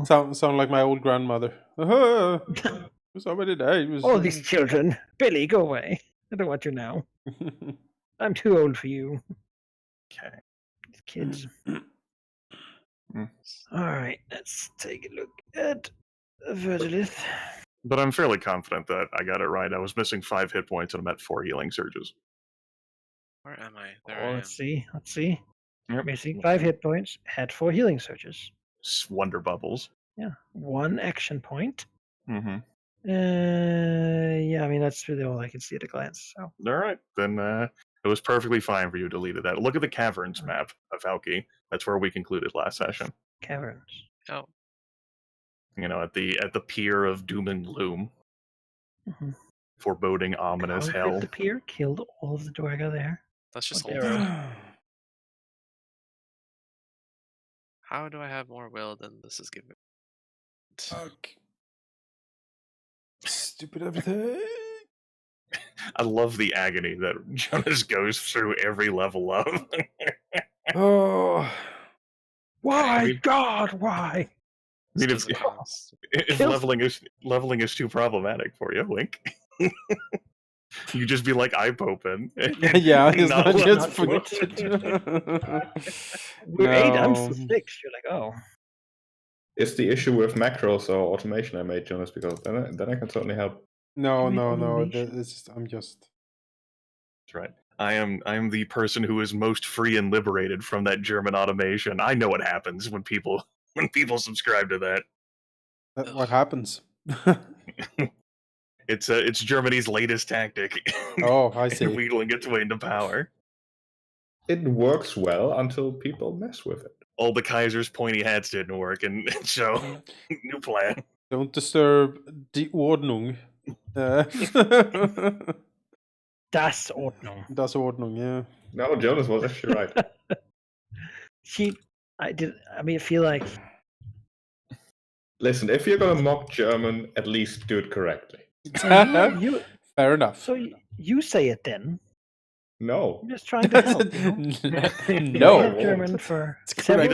Sound like my old grandmother. Somebody died. All these children. Billy, go away. I don't want you now. I'm too old for you. Okay. These kids. Mm. Alright, let's take a look at Vergilith. But I'm fairly confident that I got it right. I was missing 5 hit points and I'm at 4 healing surges. Where am I? There I am. Let's see. Yep. Missing 5 hit points, had 4 healing surges. Wonder bubbles. Yeah. 1 action point. Mm-hmm. Yeah, I mean, that's really all I can see at a glance. So. All right. Then it was perfectly fine for you to delete that. Look at the caverns map of Valky. That's where we concluded last session. Caverns. Oh. At the pier of doom and gloom. Mm-hmm. Foreboding, ominous hell. The pier killed all of the Dwarga there. That's just What old. How do I have more will than this is giving? Fuck. Stupid everything. I love the agony that Jonas goes through every level of. Oh. Why? God, why? I mean, if leveling is too problematic for you, Link, you just be like eye open. Yeah, it's not just for We're 8, I'm 6. You're like, oh. It's the issue with macros or automation I made, Jonas, because then I can certainly help. No. It's just, I'm just. That's right. I am the person who is most free and liberated from that German automation. I know what happens when people subscribe to that. What happens? It's Germany's latest tactic. Oh, I see. Wheedling its way into power. It works well until people mess with it. All the Kaiser's pointy hats didn't work, and so new plan. Don't disturb die Ordnung. Das Ordnung. Das Ordnung, yeah. No, Jonas was actually right. I feel like. Listen, if you're gonna mock German, at least do it correctly. Fair enough. So you say it then. No. I'm just trying to help. No. German for he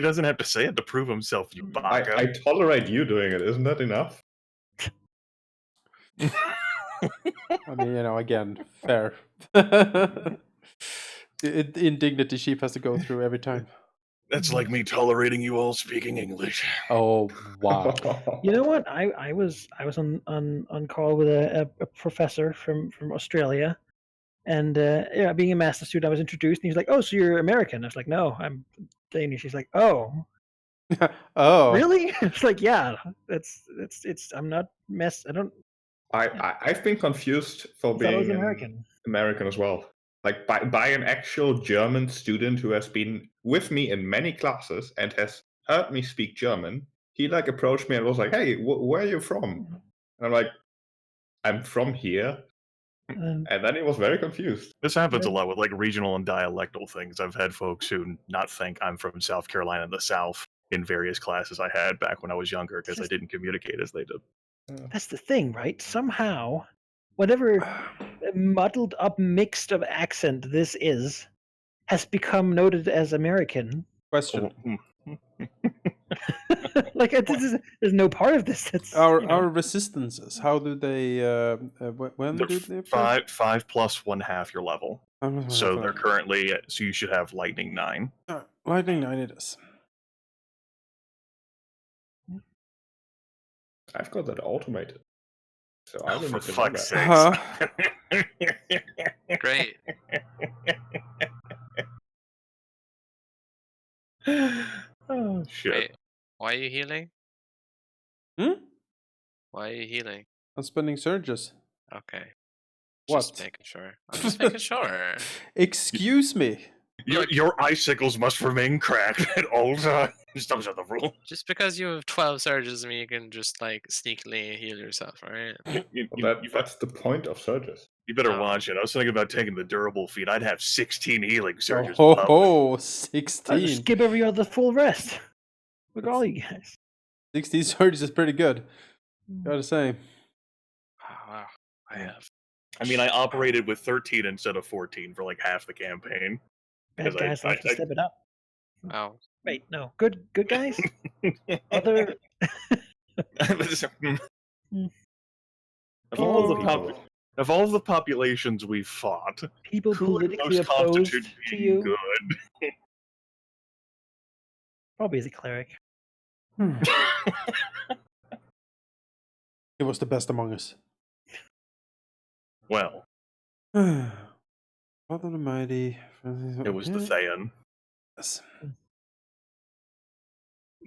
doesn't have to say it to prove himself, you baka. I tolerate you doing it. Isn't that enough? I mean, again, fair. Indignity sheep has to go through every time. That's like me tolerating you all speaking English. Oh wow! You know what? I was on call with a professor from Australia, and being a master student, I was introduced, and he's like, "Oh, so you're American?" I was like, "No, I'm Danish." He's like, "Oh, oh, really?" It's like, "Yeah, it's I'm not I don't." I've been confused for being American as well. Like by an actual German student who has been with me in many classes and has heard me speak German. He approached me and was like, "Hey, where are you from?" And I'm like, "I'm from here." And then he was very confused. This happens a lot with regional and dialectal things. I've had folks who not think I'm from South Carolina in the South in various classes I had back when I was younger because I didn't communicate as they did. That's the thing, right? Somehow, whatever muddled up mixed of accent this is, has become noted as American. Question. There's no part of this. That's our resistances. How do they? When do they? 5 plus 1/2 your level. So they're currently. So you should have lightning 9. Lightning 9 it is. I've got that automated. So I for fuck's sake. Great. Oh shit. Wait, why are you healing? Why are you healing? I'm spending surges. Okay. What? Just making sure. I'm just making sure. Excuse me. Your icicles must remain cracked at all times. Those are the rule. Just because you have 12 surges, you can just sneakily heal yourself, alright? That's the point of surges. You better watch it. I was thinking about taking the durable feat. I'd have 16 healing surges. 16. Just skip every other full rest. Look at all you guys. 16 surges is pretty good. Gotta say. Wow. I have. I mean, I operated with 13 instead of 14 for half the campaign. Bad guys like to step it up. Wow. Wait, no. Good guys? Other Of all the People. of all the populations we fought, people who would politically most constitute opposed to being you? good? Probably the cleric. He was the best among us. Well, Father Almighty. it was the Thayan. Yes.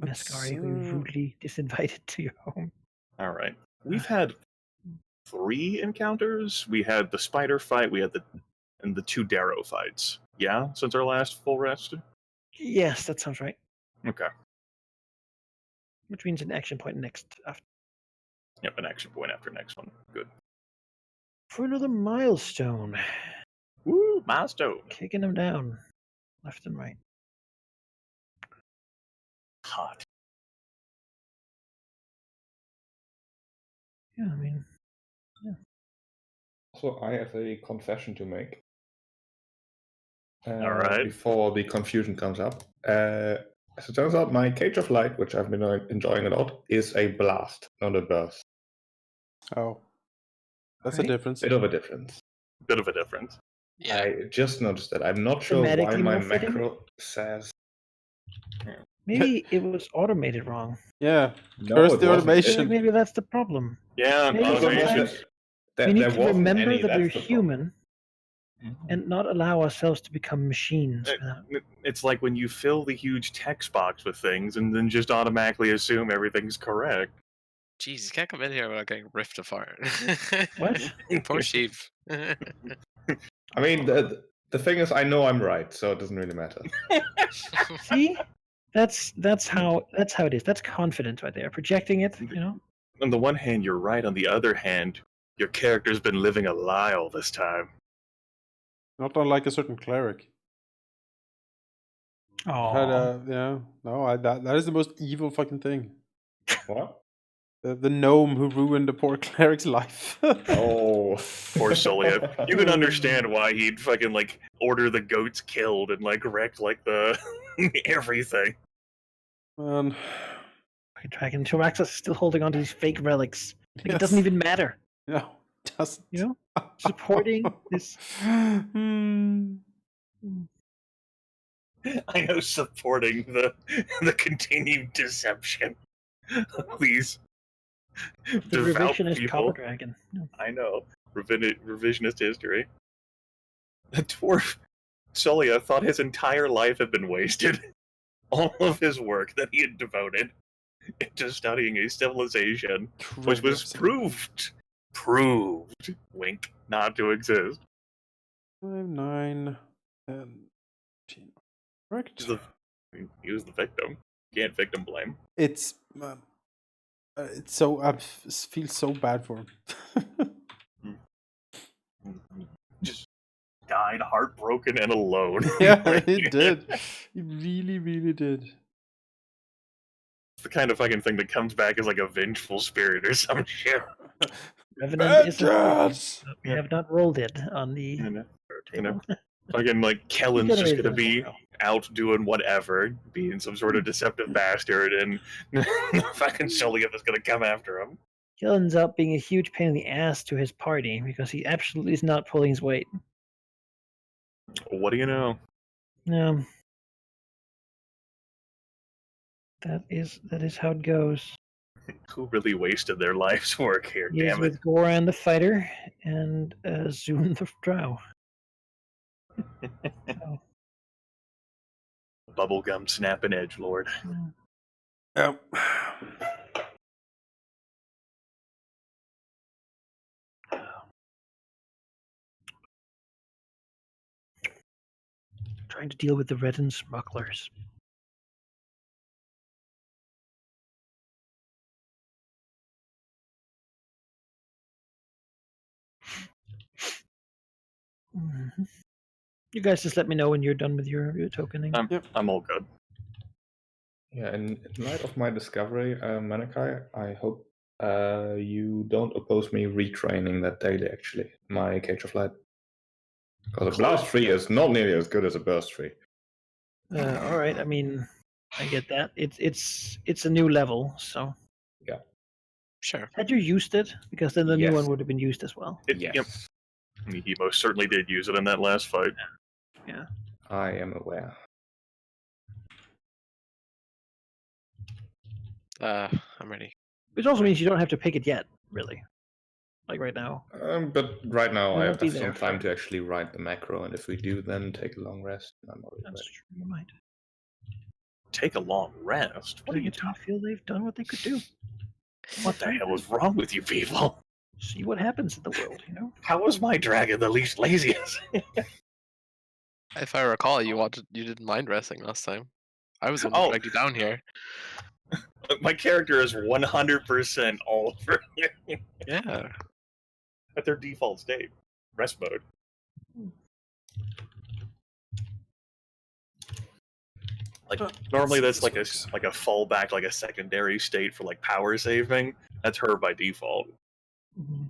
Mascari, we were rudely disinvited to your home. All right, we've had 3 encounters. We had the spider fight. We had the 2 Darrow fights. Yeah, since our last full rest. Yes, that sounds right. Okay. Which means an action point next after. Yep, an action point after next one. Good. For another milestone. Woo, milestone. Kicking them down. Left and right. Hot. Yeah, I mean, Also, I have a confession to make. All right. Before the confusion comes up. As it turns out, my Cage of Light, which I've been enjoying a lot, is a blast, not a burst. Oh. That's a Right. difference. Bit of a difference. Bit of a difference. Yeah. I just noticed that. I'm not sure why Thematically my more fitting? macro says. maybe it was automated wrong. Yeah. No, Curse it the wasn't. automation. Maybe that's the problem. Yeah, Maybe automation. sometimes There, we need there to wasn't remember any, that we're that's the problem. human and not allow ourselves to become machines. It's like when you fill the huge text box with things and then just automatically assume everything's correct. Jeez, you can't come in here without getting ripped apart. What? Poor sheep. I mean, the thing is, I know I'm right, so it doesn't really matter. See? That's how it is. That's confidence right there. Projecting it, you know? On the one hand, you're right. On the other hand, your character's been living a lie all this time. Not unlike a certain cleric. Oh, That is the most evil fucking thing. What? The gnome who ruined the poor cleric's life. Oh. Poor Solia. You can understand why he'd fucking like order the goats killed and like wreck like the everything. Man. Dragon Toraxus is still holding on to these fake relics. Like Yes. it doesn't even matter. No, it doesn't. You know? Supporting this. I know, supporting the continued deception. These The devout revisionist people. copper dragon. No. I know. Revisionist history. The dwarf Solia thought his entire life had been wasted. All of his work that he had devoted into studying a civilization which was proved, wink, not to exist. 5, 9, 10, 15. Correct. He was the victim. You can't victim blame. It's so I feel so bad for him. Just died heartbroken and alone. Yeah, he did. He really, really did. It's the kind of fucking thing that comes back as like a vengeful spirit or some shit. Revenant is a Vengeance! we have not rolled it on the table. Fucking like Kellen's just generated gonna a be photo. out doing whatever, being some sort of deceptive bastard, and fucking Solia is gonna come after him. He ends up being a huge pain in the ass to his party because he absolutely is not pulling his weight. What do you know? That is how it goes. Who really wasted their life's work here? He is Damn it! with Goran the fighter and Zune the drow. So, Bubblegum snapping edgelord. Yep. trying to deal with the Redden smugglers. Mm-hmm. You guys just let me know when you're done with your tokening. I'm all good. Yeah, in light of my discovery, Manakai, I hope you don't oppose me retraining that daily, actually, my Cage of Light. Because a Blast 3 is not nearly as good as a Burst 3. All right. I mean, I get that. It's a new level, so Sure. had you used it? Because then the new Yes. one would have been used as well. Yes. Yep. I mean, he most certainly did use it in that last fight. Yeah. I am aware. I'm ready. Which also means you don't have to pick it yet, really. Like right now. But right now It I won't be have some there time for- to actually write the macro, and if we do, then take a long rest. I'm already That's ready. true. You might. Take a long rest. What are you Dragons talking? might feel they've done what they could do. What the hell is wrong with you people? See what happens in the world, you know? How is my dragon the least laziest? If I recall, you didn't mind resting last time. I was the one who Oh. dragged you down here. My character is 100% all for Yeah. at their default state, rest mode. Like normally that's like a fallback, like a secondary state for like power saving. That's her by default. Mhm.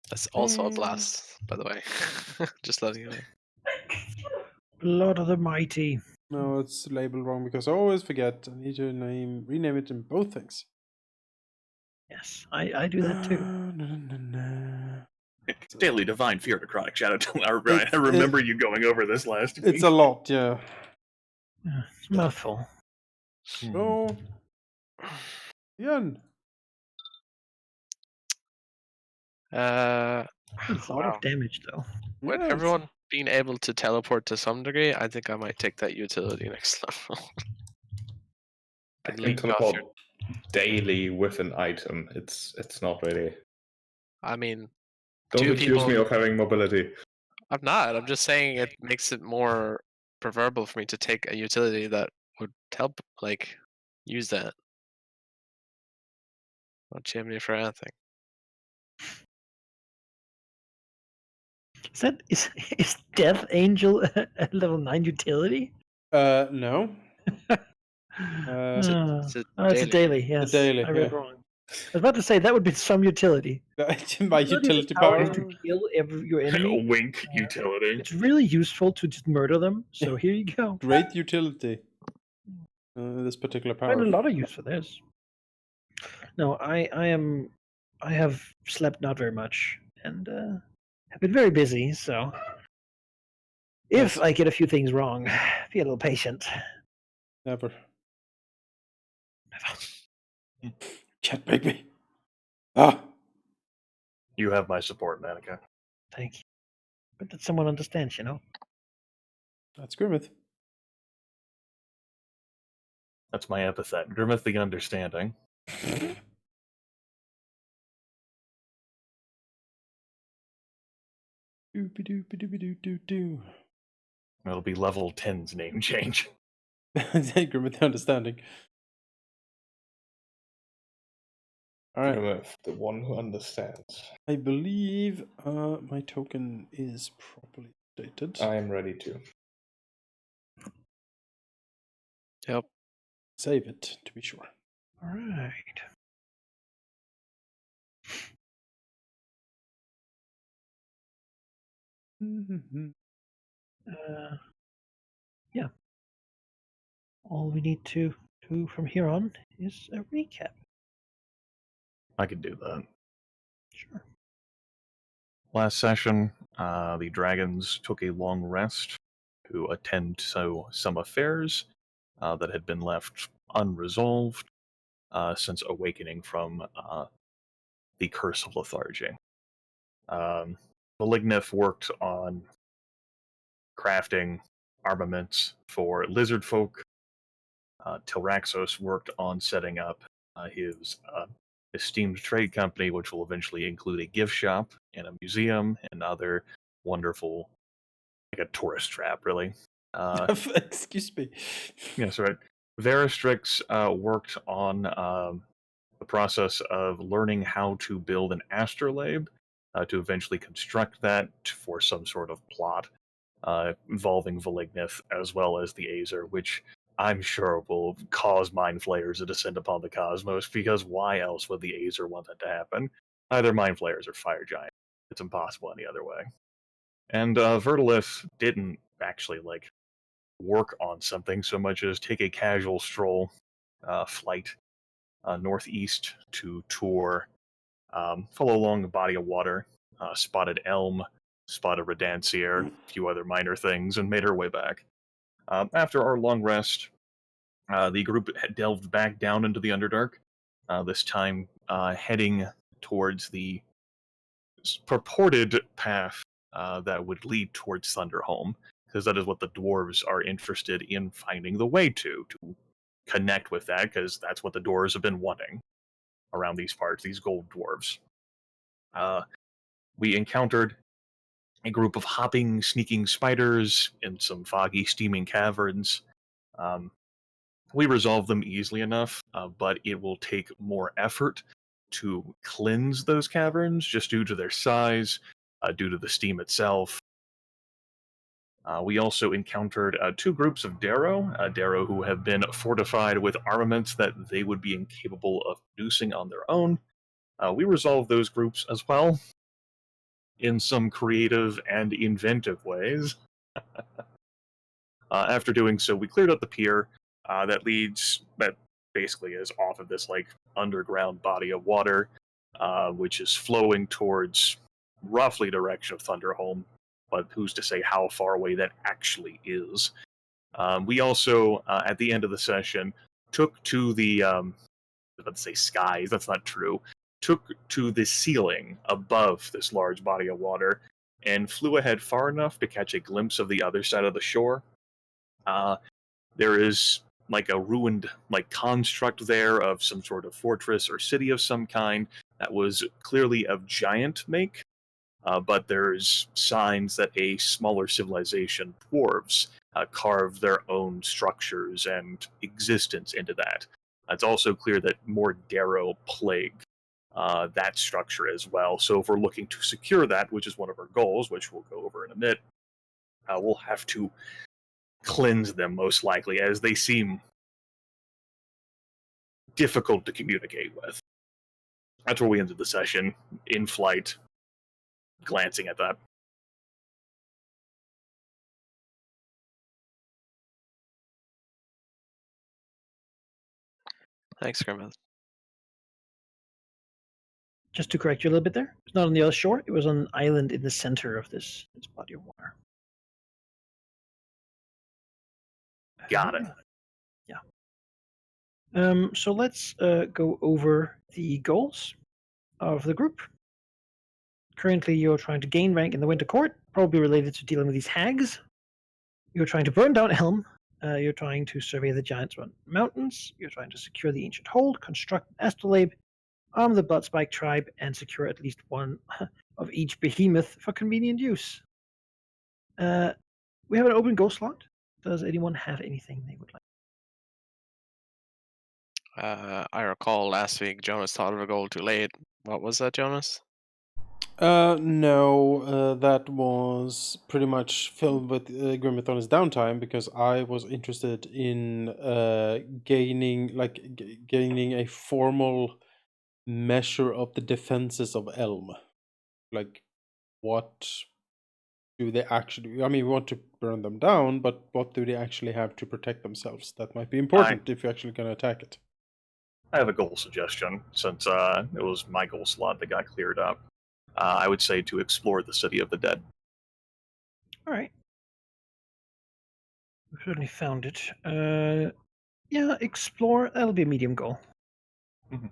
That's also a blast, by the way. Just letting you know. Blood of the mighty. No, it's labeled wrong because I always forget. I need to rename it in both things. Yes, I do that too. Daily divine fear necrotic shadow. I remember you going over this last week. It's a lot, yeah. Yeah, it's a mouthful. So, Ian. It's a lot Wow. of damage, though. With Yeah, everyone being able to teleport to some degree, I think I might take that utility next level. I And can leech off teleport your- daily with an item. It's not really. I mean, Don't Two accuse me people- of having mobility. I'm not. I'm just saying it makes it more preferable for me to take a utility that would help, like, use that. Not chimney for anything. Is Death Angel a level 9 utility? no. It's a It's a daily, yes. daily, I read yeah. wrong. I was about to say that would be some utility. My Ability utility with power power. is to kill your enemy. A wink utility. It's really useful to just murder them. So here you go. Great utility. This particular Find power. a lot of use for this. No, I have slept not very much and have been very busy. So if Yes. I get a few things wrong, be a little patient. Never. Cat baby. Ah. You have my support, Manica. Thank you. But that someone understands, you know. That's Grimmith. That's my epithet. Grimmith the Understanding. Doopy-doopy-doopy-doo-doo-doo. It'll be level 10's name change. Grimmith the Understanding. Alright. Grimmith, the one who understands. I believe my token is properly stated. I am ready to. Yep. Save it, to be sure. All right. Yeah. All we need to do from here on is a recap. I could do that. Sure. Last session, the dragons took a long rest to attend to some affairs that had been left unresolved since awakening from the Curse of Lethargy. Malignif worked on crafting armaments for lizard folk. Tilraxos worked on setting up his esteemed trade company, which will eventually include a gift shop and a museum and other wonderful, like a tourist trap, really. Excuse me. Yes, right. Veristrix worked on the process of learning how to build an astrolabe to eventually construct that for some sort of plot involving Valignith as well as the Azer, which I'm sure will cause mind flayers to descend upon the cosmos, because why else would the Azer want that to happen? Either mind flayers or fire giant. It's impossible any other way. And Vertilith didn't actually like work on something so much as take a casual stroll flight northeast to tour, follow along the body of water, spotted elm, spotted redancier, a few other minor things, and made our way back. After our long rest, the group had delved back down into the Underdark, this time heading towards the purported path that would lead towards Thunderhome, because that is what the dwarves are interested in finding the way to connect with that, because that's what the dwarves have been wanting around these parts, these gold dwarves. We encountered a group of hopping, sneaking spiders in some foggy, steaming caverns. We resolve them easily enough, but it will take more effort to cleanse those caverns just due to their size, due to the steam itself. We also encountered two groups of Darrow who have been fortified with armaments that they would be incapable of producing on their own. We resolved those groups as well in some creative and inventive ways. After doing so, we cleared up the pier that basically is off of this like underground body of water, which is flowing towards roughly direction of Thunderhome, but who's to say how far away that actually is. We also, at the end of the session, took to the, let's say skies, that's not true, took to the ceiling above this large body of water and flew ahead far enough to catch a glimpse of the other side of the shore. There is like a ruined like construct there of some sort of fortress or city of some kind that was clearly of giant make, but there's signs that a smaller civilization, dwarves, carved their own structures and existence into that. It's also clear that more Darrow plague that structure as well. So if we're looking to secure that, which is one of our goals, which we'll go over in a bit, we'll have to cleanse them most likely, as they seem difficult to communicate with. That's where we ended the session, in flight, glancing at that. Thanks, Grandma. Just to correct you a little bit there, it's not on the other shore. It was on an island in the center of this body of water. Got it. Yeah. So let's go over the goals of the group. Currently, you're trying to gain rank in the Winter Court, probably related to dealing with these hags. You're trying to burn down Helm. You're trying to survey the Giants Run Mountains. You're trying to secure the Ancient Hold, construct an astrolabe, arm the Bloodspike tribe, and secure at least one of each behemoth for convenient use. We have an open goal slot. Does anyone have anything they would like? I recall last week Jonas thought of a goal too late. What was that, Jonas? No, that was pretty much filled with Grimmathon's downtime, because I was interested in gaining a formal measure of the defenses of Elm. Like, what do they actually? I mean, we want to burn them down, but what do they actually have to protect themselves? That might be important if you're actually going to attack it. I have a goal suggestion, since it was my goal slot that got cleared up. I would say to explore the City of the Dead. All right. We certainly found it. Yeah, explore. That'll be a medium goal. Mhm.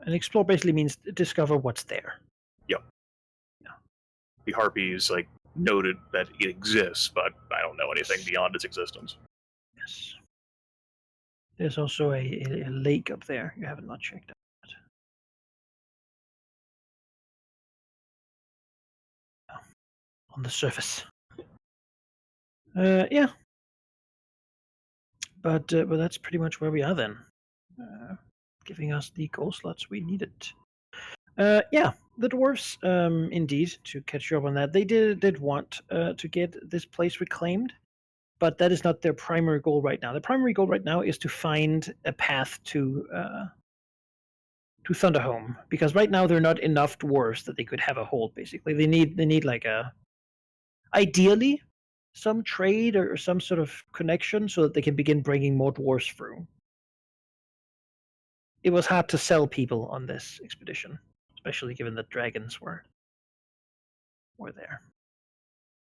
And explore basically means discover what's there. Yep. Yeah. The Harpies noted that it exists, but I don't know anything beyond its existence. Yes. There's also a lake up there. You haven't not checked out. On the surface. Yeah. But that's pretty much where we are then. Giving us the goal slots we needed. Yeah, the dwarves, indeed, to catch you up on that, they did want to get this place reclaimed, but that is not their primary goal right now. The primary goal right now is to find a path to Thunderhome, because right now they're not enough dwarves that they could have a hold. Basically, they need like ideally some trade or some sort of connection so that they can begin bringing more dwarves through. It was hard to sell people on this expedition, especially given that dragons were there.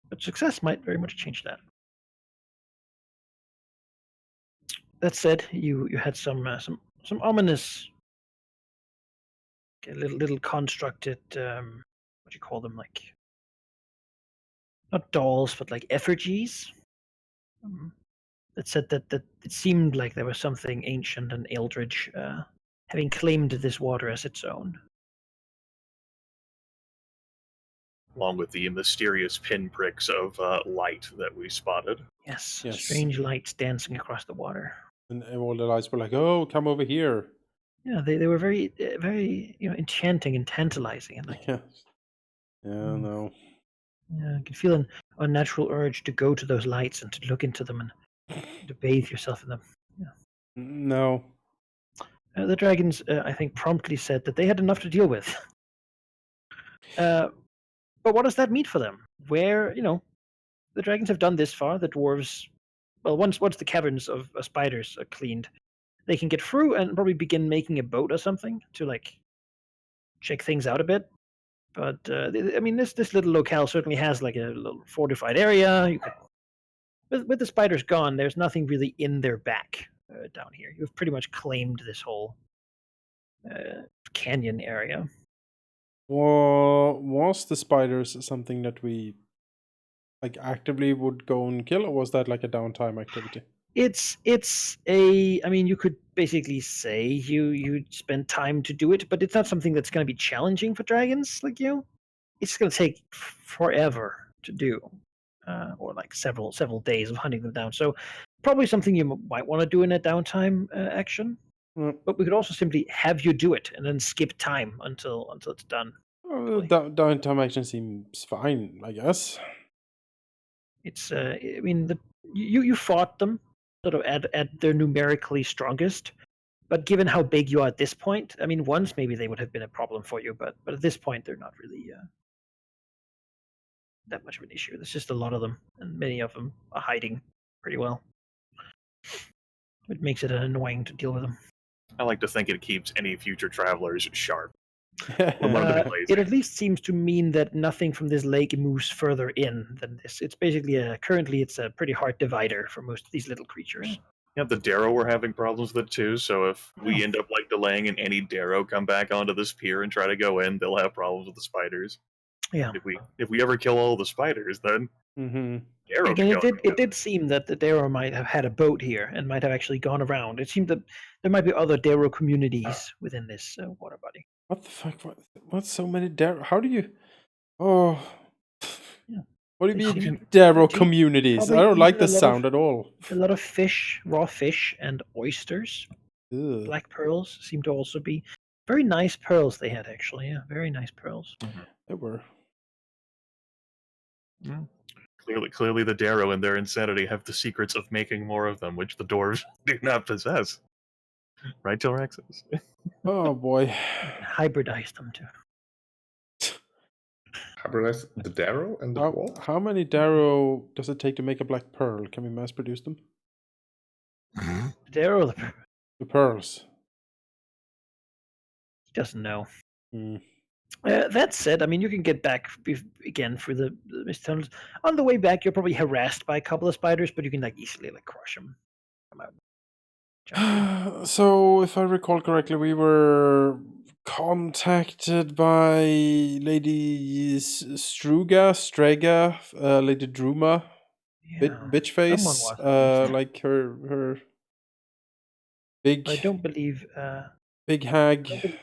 But success might very much change that. That said, you had some ominous, little constructed, what do you call them, like not dolls, but like effigies. That said that it seemed like there was something ancient and eldritch having claimed this water as its own. Along with the mysterious pinpricks of light that we spotted. Yes, Yes. strange lights dancing across the water. And all the lights were like, "Oh, come over here." Yeah, they were very very enchanting and tantalizing, and like Yes. Yeah, no. yeah, I could feel an unnatural urge to go to those lights and to look into them and to bathe yourself in them. Yeah. No. The dragons, I think, promptly said that they had enough to deal with. But what does that mean for them? Where the dragons have done this far, the dwarves. Well, once the caverns of spiders are cleaned, they can get through and probably begin making a boat or something to like check things out a bit. But I mean, this little locale certainly has like a little fortified area. You could, with the spiders gone, there's nothing really in their back down here. You've pretty much claimed this whole canyon area. Was the spiders something that we like actively would go and kill, or was that like a downtime activity? It's a. I mean, you could basically say you spend time to do it, but it's not something that's going to be challenging for dragons like you. It's going to take forever to do, or like several days of hunting them down. So probably something you might want to do in a downtime action. But we could also simply have you do it and then skip time until it's done. Downtime action seems fine, I guess. It's I mean you fought them sort of at their numerically strongest, but given how big you are at this point, I mean once maybe they would have been a problem for you, but at this point they're not really that much of an issue. There's just a lot of them, and many of them are hiding pretty well. It makes it annoying to deal with them. I like to think it keeps any future travelers sharp. It at least seems to mean that nothing from this lake moves further in than this. It's basically currently it's a pretty hard divider for most of these little creatures. Yeah, the Darrow were having problems with it too, so if we end up like delaying and any Darrow come back onto this pier and try to go in, they'll have problems with the spiders. Yeah. If we ever kill all the spiders, then Darrow again, it did seem that the Darrow might have had a boat here and might have actually gone around. It seemed that there might be other Darrow communities within this water body. What the fuck? What's so many Darrow? How do you? Oh. Yeah. What do you mean Darrow communities? I don't like the sound at all. A lot of fish, raw fish, and oysters. Ugh. Black pearls seem to also be very nice pearls they had, actually. Yeah, very nice pearls. They were. Clearly, the Darrow and their insanity have the secrets of making more of them, which the dwarves do not possess. Right, Tilraxis? Oh boy. Hybridize them too. Hybridize the Darrow and the dwarf? How many Darrow does it take to make a black pearl? Can we mass produce them? The Darrow, the pearls. He doesn't know. That said, I mean, you can get back again through the mist tunnels. On the way back, you're probably harassed by a couple of spiders, but you can like easily like crush them. So, if I recall correctly, we were contacted by Lady Strega, Lady Druma, bitch face, like her big. I don't believe. Big hag.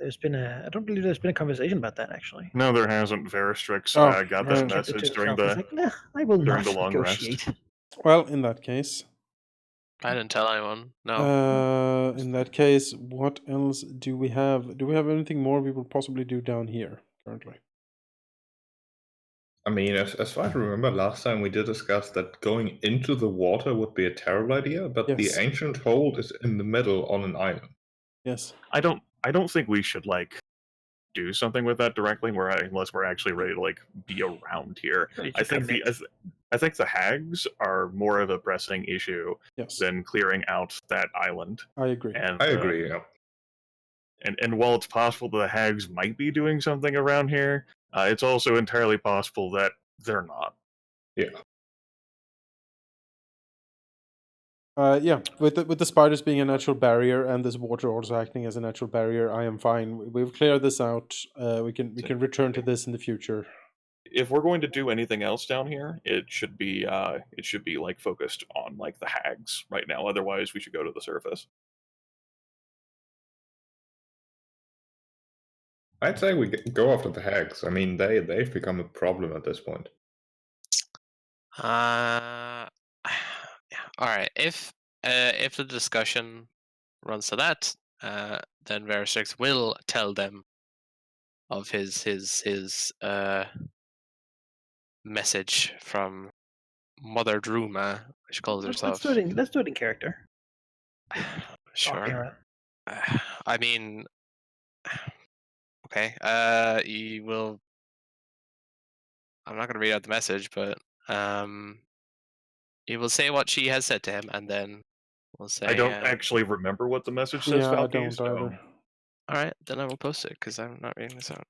I don't believe there's been a conversation about that actually. No, there hasn't. Veristrix got this message during the I will not long negotiate. rest. Well, in that case, I didn't tell anyone. No. In that case, what else do we have? Do we have anything more we will possibly do down here currently? I mean, as far as I remember, last time we did discuss that going into the water would be a terrible idea, but the ancient hold is in the middle on an island. Yes. I don't I don't think we should do something with that directly, unless we're actually ready to be around here. I think the hags are more of a pressing issue Yes, than clearing out that island. I agree. And I agree. Yeah. and while it's possible the hags might be doing something around here, it's also entirely possible that they're not. Yeah. Yeah, with the spiders being a natural barrier and this water also acting as a natural barrier, I am fine. We've cleared this out. We can return to this in the future. If we're going to do anything else down here, it should be focused on the hags right now. Otherwise, we should go to the surface. I'd say we go after the hags. I mean, they've become a problem at this point. Yeah. All right. If the discussion runs to that, then Verisix will tell them of his message from Mother Druma, which calls herself. Let's do it in character. Sure. I mean, okay. You will. I'm not going to read out the message, but you will say what she has said to him, and then we'll say. I don't actually remember what the message says, Yeah, I Valky, don't either. All right, then I will post it because I'm not reading this out.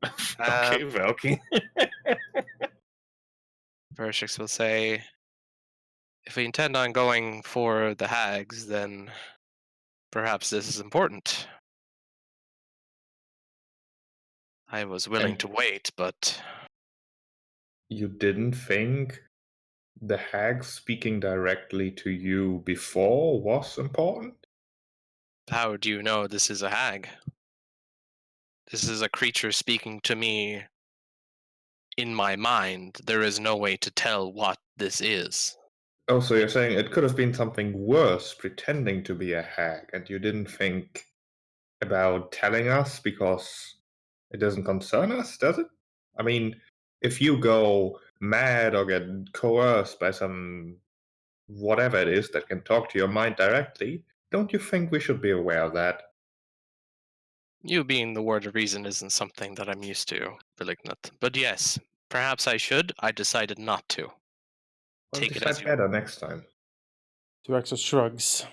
Okay, Valky. Vershix will say, if we intend on going for the hags, then perhaps this is important. I was willing to wait, but... You didn't think the hag speaking directly to you before was important? How do you know this is a hag? This is a creature speaking to me in my mind. There is no way to tell what this is. Oh, so you're saying it could have been something worse pretending to be a hag, and you didn't think about telling us because it doesn't concern us, does it? I mean, if you go mad or get coerced by some whatever it is that can talk to your mind directly, don't you think we should be aware of that? You being the word of reason isn't something that I'm used to, Malignant. But yes, perhaps I should. I decided not to. Well, Take it as decide you better next time. Turaxos shrugs.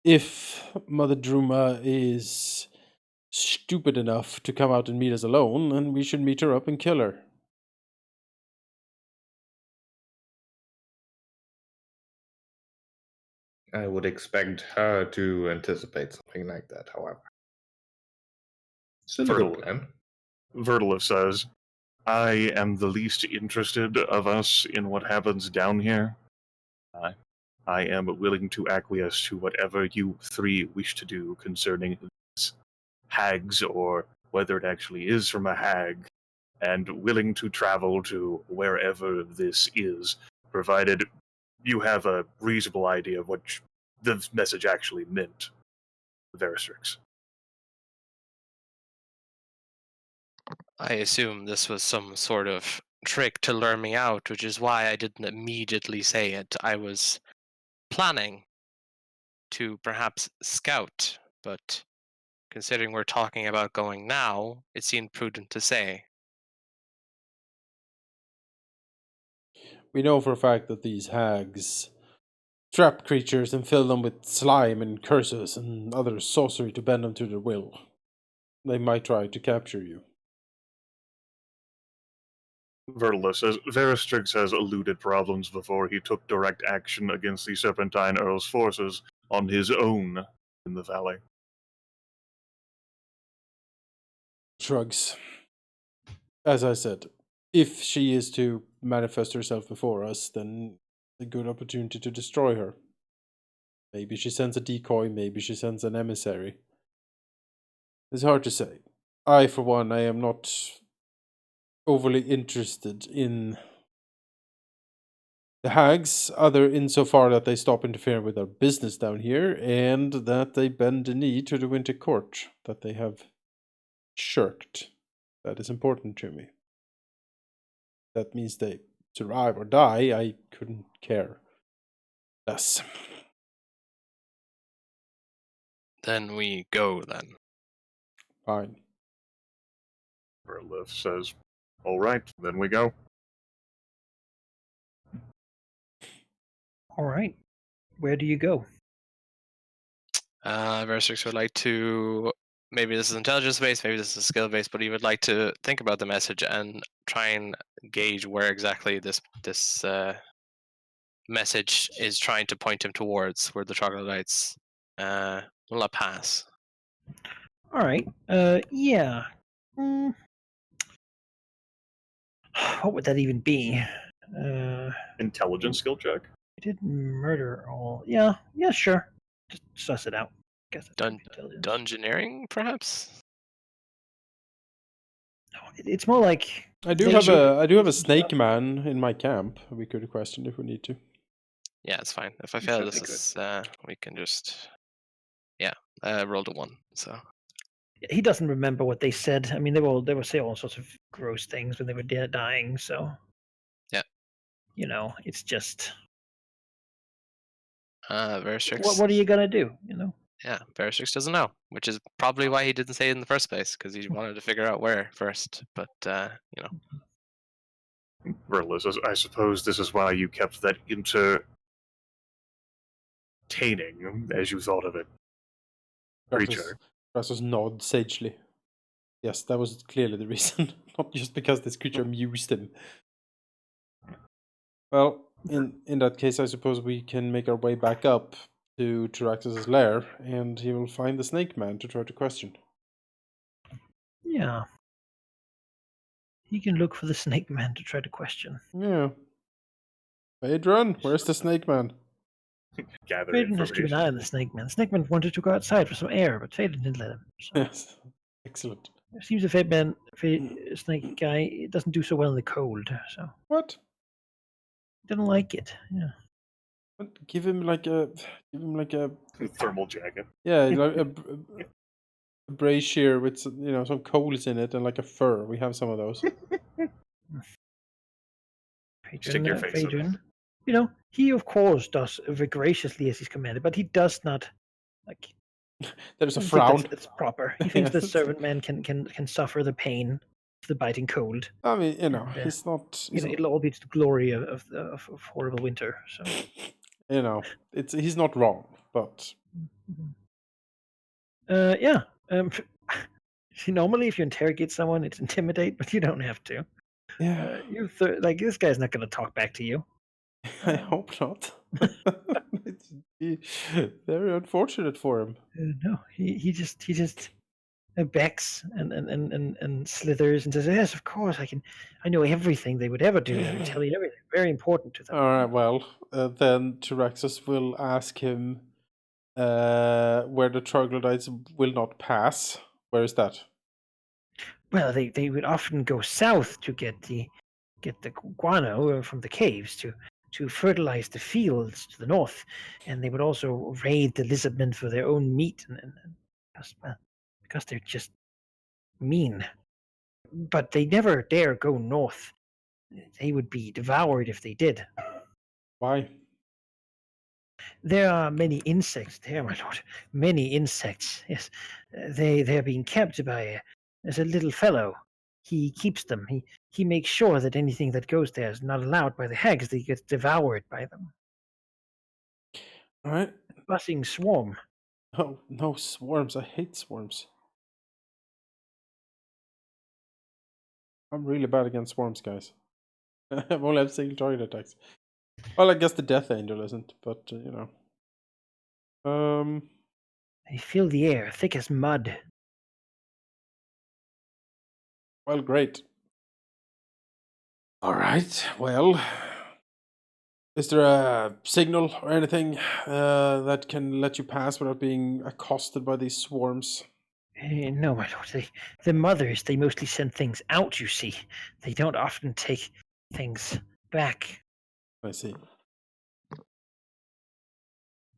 If Mother Druma is stupid enough to come out and meet us alone, then we should meet her up and kill her. I would expect her to anticipate something like that, however. Still a good plan. Vertilov says, I am the least interested of us in what happens down here. I am willing to acquiesce to whatever you three wish to do concerning these hags, or whether it actually is from a hag, and willing to travel to wherever this is, provided you have a reasonable idea of what the message actually meant, Veristrix. I assume this was some sort of trick to lure me out, which is why I didn't immediately say it. I was planning to perhaps scout, but considering we're talking about going now, it seemed prudent to say. We know for a fact that these hags trap creatures and fill them with slime and curses and other sorcery to bend them to their will. They might try to capture you. Vertilus says, Veristrix has eluded problems before. He took direct action against the Serpentine Earl's forces on his own in the valley. Shrugs. As I said, if she is to manifest herself before us, then a good opportunity to destroy her. Maybe she sends a decoy, maybe she sends an emissary. It's hard to say. I, for one, I am not overly interested in the hags, other insofar that they stop interfering with our business down here, and that they bend the knee to the Winter Court that they have shirked. That is important to me. That means they survive or die, I couldn't care less. Then we go then. Fine. Verlith says, all right, then we go. All right. Where do you go? Verstrix would like to, maybe this is intelligence based, maybe this is skill based, but he would like to think about the message and try and gauge where exactly this message is trying to point him towards, where the troglodytes will not pass. All right. Yeah. What would that even be? Intelligence skill check. I did murder all. Yeah. Yeah. Sure. Just suss it out. Guess that's intelligence. Dungeoneering, perhaps. No, it's more like I do have a snake man in my camp. We could question if we need to. Yeah, it's fine. If I fail this, we can just roll to 1. So he doesn't remember what they said. I mean, they will say all sorts of gross things when they were dying. So yeah, it's just Verstrix. What are you gonna do? Yeah, Verstrix doesn't know, which is probably why he didn't say it in the first place, because he wanted to figure out where first. But Verlith says, I suppose this is why you kept that entertaining, as you thought of it, creature. Rasmus nods sagely. Yes, that was clearly the reason, not just because this creature amused him. Well, in that case, I suppose we can make our way back up to Tyrax's lair, and he will find the snake man to try to question. Yeah. He can look for the snake man to try to question. Yeah. Adrian, where's the snake man? Faden has to keep an eye on the snake man. The snake man wanted to go outside for some air, but Faden didn't let him. So. Yes. Excellent. It seems the snake guy doesn't do so well in the cold. So what? He doesn't like it. Yeah. Give him like a thermal jacket. Yeah, like a brazier with some coals in it and like a fur. We have some of those. Stick your face in it. He of course does graciously as he's commanded, but he does not like. There's a frown. That's proper. He thinks the servant man can suffer the pain of the biting cold. I mean, he's not. It'll all be to the glory of horrible winter. So. He's not wrong, but. Yeah. Normally, if you interrogate someone, it's intimidate, but you don't have to. Yeah. This guy's not going to talk back to you. I hope not. It's very unfortunate for him. No, he just becks and slithers and says, "Yes, of course, I know everything they would ever do. I would tell you everything. Very important to them." All right. Well, then Tyraxus will ask him where the troglodytes will not pass. Where is that? Well, they would often go south to get the guano from the caves to fertilize the fields to the north, and they would also raid the lizardmen for their own meat, and because they're just mean. But they never dare go north. They would be devoured if they did. Why? There are many insects there, my lord. Many insects. Yes, they're being kept by there's a little fellow. He keeps them. He makes sure that anything that goes there is not allowed by the hags. They get devoured by them. All right. A buzzing swarm. Oh, no, swarms. I hate swarms. I'm really bad against swarms, guys. I've only had single target attacks. Well, I guess the Death Angel isn't, but They fill the air, thick as mud. Well, great. All right. Well, is there a signal or anything that can let you pass without being accosted by these swarms? No, my lord. The mothers, they mostly send things out, you see. They don't often take things back. I see.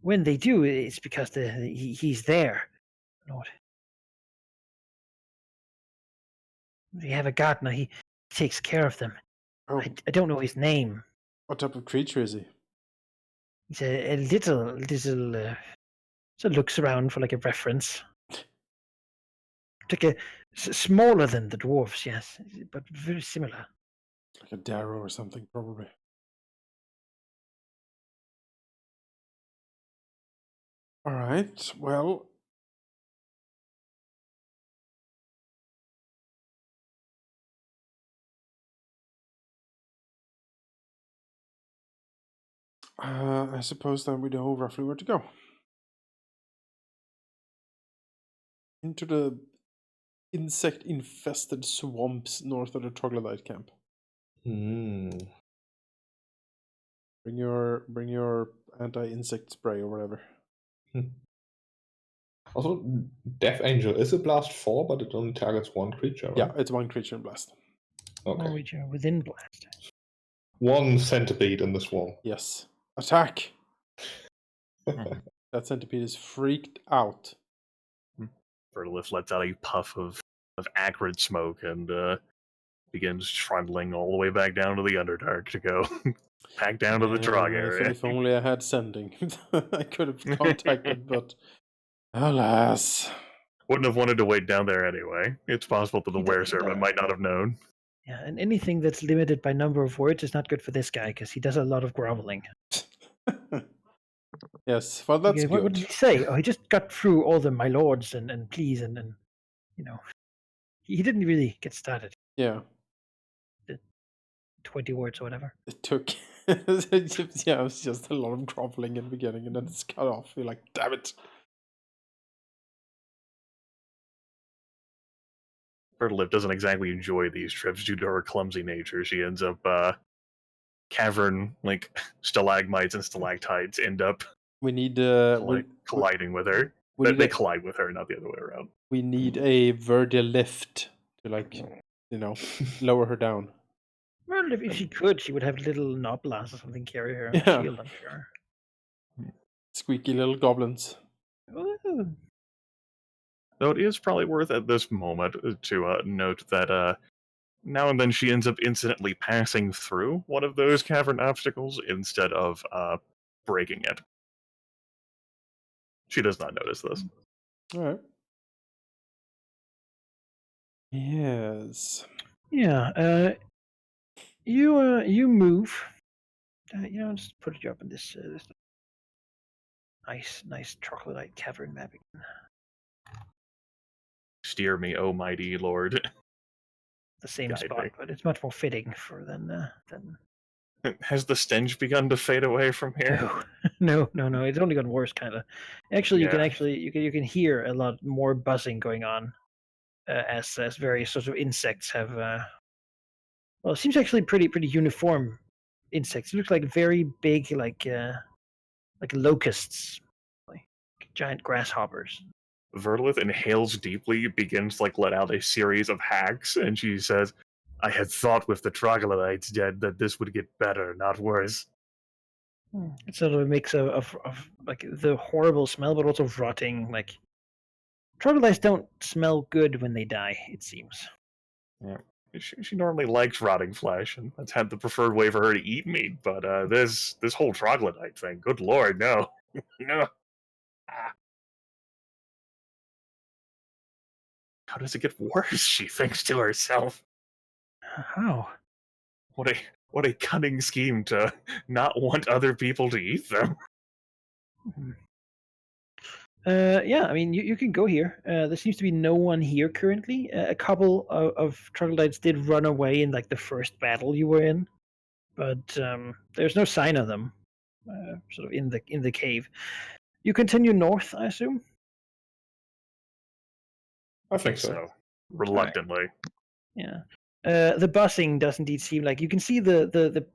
When they do, it's because he's there, Lord. We have a gardener. He takes care of them. Oh. I don't know his name. What type of creature is he? He's a little So it looks around for like a reference. Like smaller than the dwarves, yes, but very similar. Like a darrow or something, probably. All right. Well, I suppose then we know roughly where to go. Into the insect-infested swamps north of the troglodyte camp. Hmm. Bring your anti-insect spray or whatever. Also, Death Angel is a blast 4, but it only targets one creature, right? Yeah, it's one creature in blast. Okay. One creature within blast. One centipede in the swarm. Yes. Attack! That centipede is freaked out. Verlith lets out a puff of acrid smoke and begins trundling all the way back down to the Underdark to go back down to the Trog area. If only I had sending. I could have contacted, but alas. Wouldn't have wanted to wait down there anyway. It's possible that the were-servant might not have known. Yeah, and anything that's limited by number of words is not good for this guy because he does a lot of groveling. Yes, well, that's Okay, good. what did he say? Oh, he just got through all the my lords and please and you know, he didn't really get started. Yeah. 20 words or whatever. It took. Yeah, it was just a lot of groveling in the beginning, and then it's cut off. You're like, damn it. Bertolip doesn't exactly enjoy these trips due to her clumsy nature. She ends up cavern, like stalagmites and stalactites end up We need colliding with her. They collide with her, not the other way around. We need a Verdia lift to, like, lower her down. Well, if she could, she would have little noblas or something carry her on Yeah. a shield, I'm sure. Squeaky little goblins. Ooh. Though it is probably worth at this moment to note that now and then she ends up incidentally passing through one of those cavern obstacles instead of breaking it. She does not notice this. All right. Yes. Yeah. You move. Just put you up in this nice troglodyte cavern map again. Steer me, oh mighty lord. The same Guide spot, me. but it's much more fitting for than. Has the stench begun to fade away from here? No. It's only gotten worse, kind of. Actually, Yeah. you can hear a lot more buzzing going on, as various sorts of insects have. Well, it seems actually pretty uniform insects. It looks like very big, like locusts, like giant grasshoppers. Verlith inhales deeply, begins to let out a series of hacks, and she says, I had thought with the troglodytes dead that this would get better, not worse. It's sort of a mix of like the horrible smell, but also rotting. Like troglodytes don't smell good when they die, it seems. Yeah. She normally likes rotting flesh, and that's had the preferred way for her to eat meat, but this whole troglodyte thing, good lord, no. No. How does it get worse? She thinks to herself. How? What a cunning scheme to not want other people to eat them. Yeah, I mean, you can go here. There seems to be no one here currently. A couple of troglodytes did run away in like the first battle you were in, but there's no sign of them. Sort of in the cave. You continue north, I assume. I think so. Reluctantly. Yeah. The busing does indeed seem like you can see the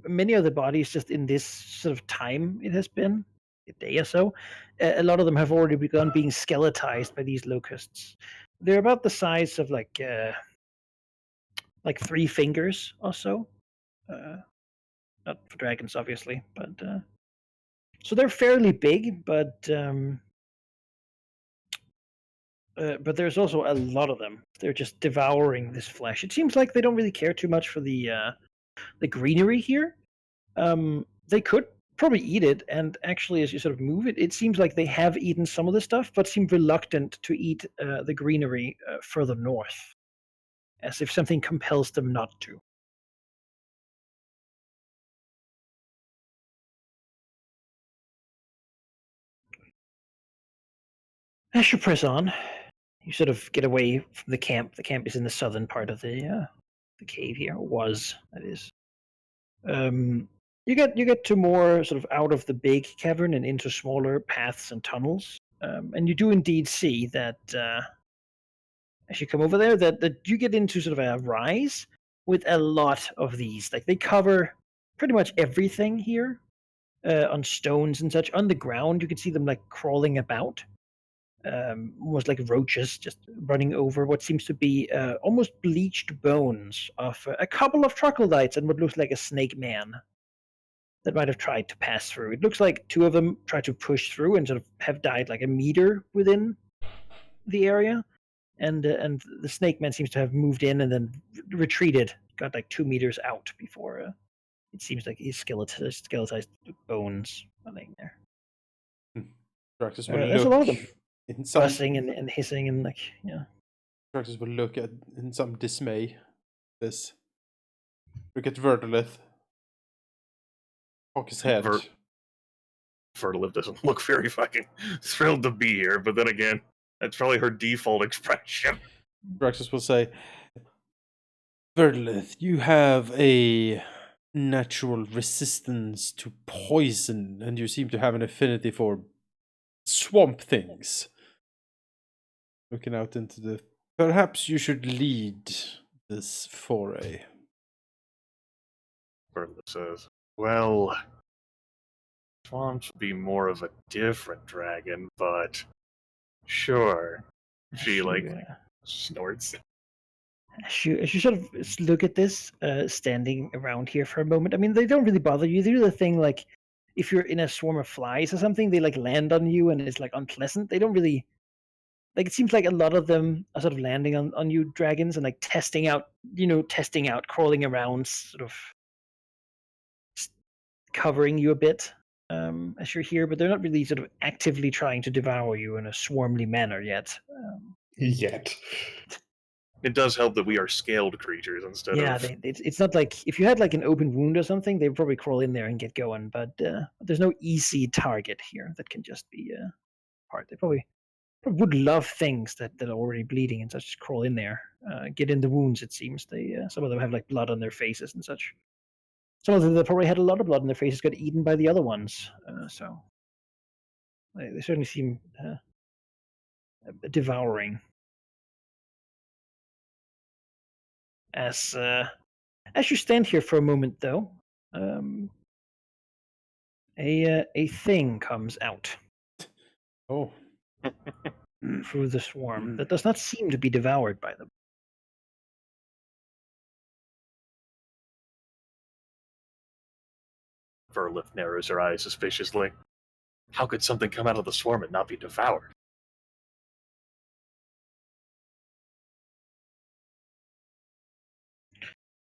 many of the bodies just in this sort of time it has been a day or so. A lot of them have already begun being skeletized by these locusts. They're about the size of like 3 fingers or so. Not for dragons, obviously, but so they're fairly big, but there's also a lot of them. They're just devouring this flesh. It seems like they don't really care too much for the greenery here. They could probably eat it. And actually, as you sort of move it, it seems like they have eaten some of the stuff, but seem reluctant to eat the greenery further north, as if something compels them not to. As you press on, you sort of get away from the camp. The camp is in the southern part of the cave here. Was, that is. You get to more sort of out of the big cavern and into smaller paths and tunnels. And you do indeed see that as you come over there, that you get into sort of a rise with a lot of these. Like they cover pretty much everything here on stones and such. On the ground, you can see them like crawling about. Almost like roaches just running over what seems to be almost bleached bones of a couple of troglodytes and what looks like a snake man that might have tried to pass through. It looks like two of them tried to push through and sort of have died like a meter within the area, and the snake man seems to have moved in and then retreated, got like 2 meters out before it seems like his skeletized bones are laying there. Draxus will There's a lot of them. in some Buzzing and hissing and like, yeah. Draxus will look at in some dismay. Look at Verdolith. Cock his head. Verdolith doesn't look very fucking thrilled to be here, but then again, that's probably her default expression. Draxus will say, Verdolith, you have a natural resistance to poison, and you seem to have an affinity for swamp things. Looking out into the... Perhaps you should lead this foray. Verdolith says, well, swamps would be more of a different dragon, but sure. She, snorts. As you sort of look at this, standing around here for a moment, I mean, they don't really bother you. They do the thing like, if you're in a swarm of flies or something, they like land on you and it's like unpleasant. They don't really, like, it seems like a lot of them are sort of landing on you dragons and like testing out, crawling around, sort of covering you a bit as you're here, but they're not really sort of actively trying to devour you in a swarmly manner yet. Yet. It does help that we are scaled creatures instead of... Yeah, it's not like if you had like an open wound or something, they'd probably crawl in there and get going. But there's no easy target here that can just be part. They probably would love things that are already bleeding and such. Just crawl in there, get in the wounds. It seems some of them have like blood on their faces and such. Some of them that probably had a lot of blood on their faces got eaten by the other ones. So they certainly seem devouring. As you stand here for a moment, though, a thing comes out. Oh. Through the swarm that does not seem to be devoured by them. Verdolith narrows her eyes suspiciously. How could something come out of the swarm and not be devoured?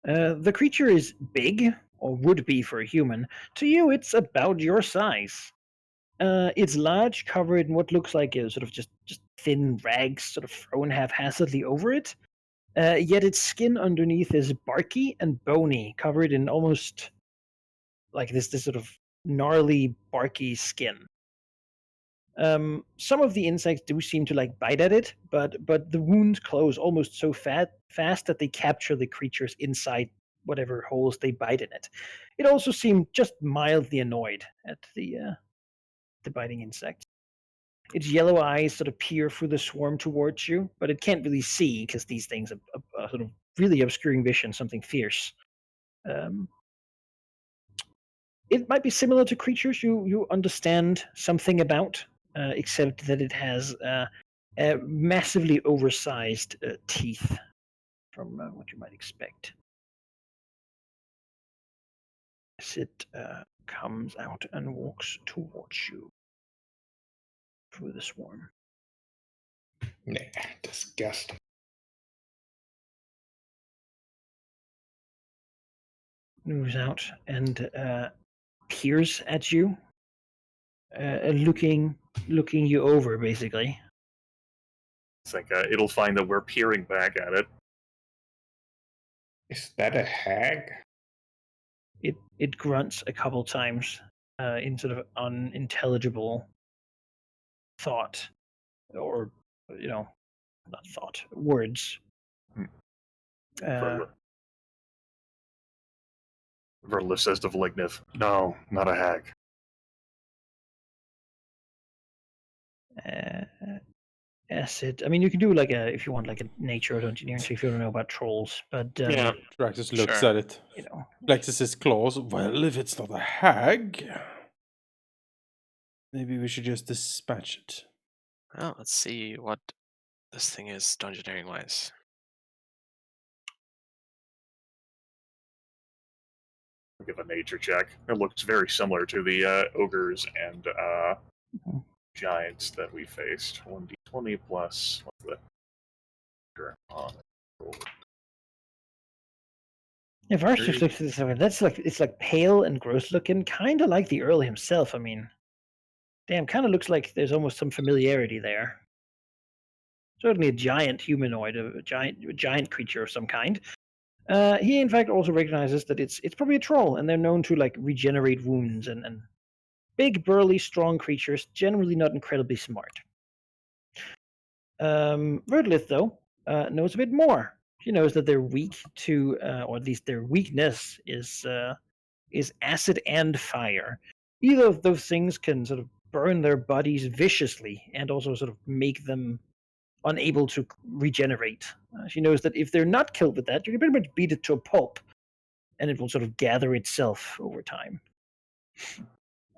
The creature is big, or would be for a human. To you, it's about your size. It's large, covered in what looks like a sort of just thin rags, sort of thrown haphazardly over it. Yet its skin underneath is barky and bony, covered in almost like this sort of gnarly, barky skin. Some of the insects do seem to like bite at it, but the wounds close almost so fast that they capture the creatures inside whatever holes they bite in it. It also seemed just mildly annoyed at the biting insect. Its yellow eyes sort of peer through the swarm towards you, but it can't really see because these things are sort of really obscuring vision, something fierce. It might be similar to creatures you understand something about, except that it has massively oversized teeth from what you might expect. As it comes out and walks towards you through the swarm. Nah, disgusting. Moves out and peers at you, looking you over, basically. I think it'll find that we're peering back at it. Is that a hag? It grunts a couple times in sort of unintelligible thought, or not thought, words. Verla says to Vlignith, "No, not a hag." Acid. I mean, you can do if you want, like a nature or engineering check if you don't know about trolls. But Yeah. Draxus looks Sure. at it. Flexes his claws. Well, if it's not a hag, maybe we should just dispatch it. Well, let's see what this thing is dungeoneering wise. Give a nature check. It looks very similar to the ogres and giants that we faced. 1d20 plus what's the If Arthur looks at this, that's it's like pale and gross looking, kind of like the Earl himself. I mean, damn, kind of looks like there's almost some familiarity there. Certainly a giant humanoid, a giant creature of some kind. He in fact also recognizes that it's probably a troll, and they're known to like regenerate wounds and big, burly, strong creatures, generally not incredibly smart. Verdlith, though, knows a bit more. She knows that they're weak to, or at least their weakness is acid and fire. Either of those things can sort of burn their bodies viciously and also sort of make them unable to regenerate. She knows that if they're not killed with that, you can pretty much beat it to a pulp, and it will sort of gather itself over time.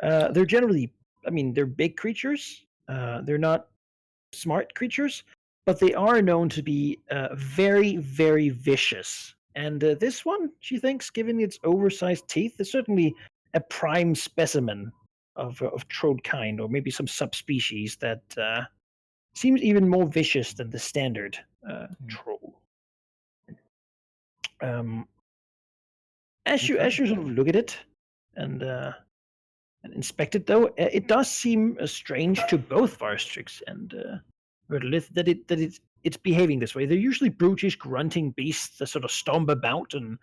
They're generally, I mean, they're big creatures. They're not smart creatures, but they are known to be very, very vicious. And this one, she thinks, given its oversized teeth, is certainly a prime specimen of troll kind, or maybe some subspecies that seems even more vicious than the standard troll. As you sort of look at it and inspect it, though, it does seem strange to both Varstrix and Verdlith that it's behaving this way. They're usually brutish, grunting beasts that sort of stomp about and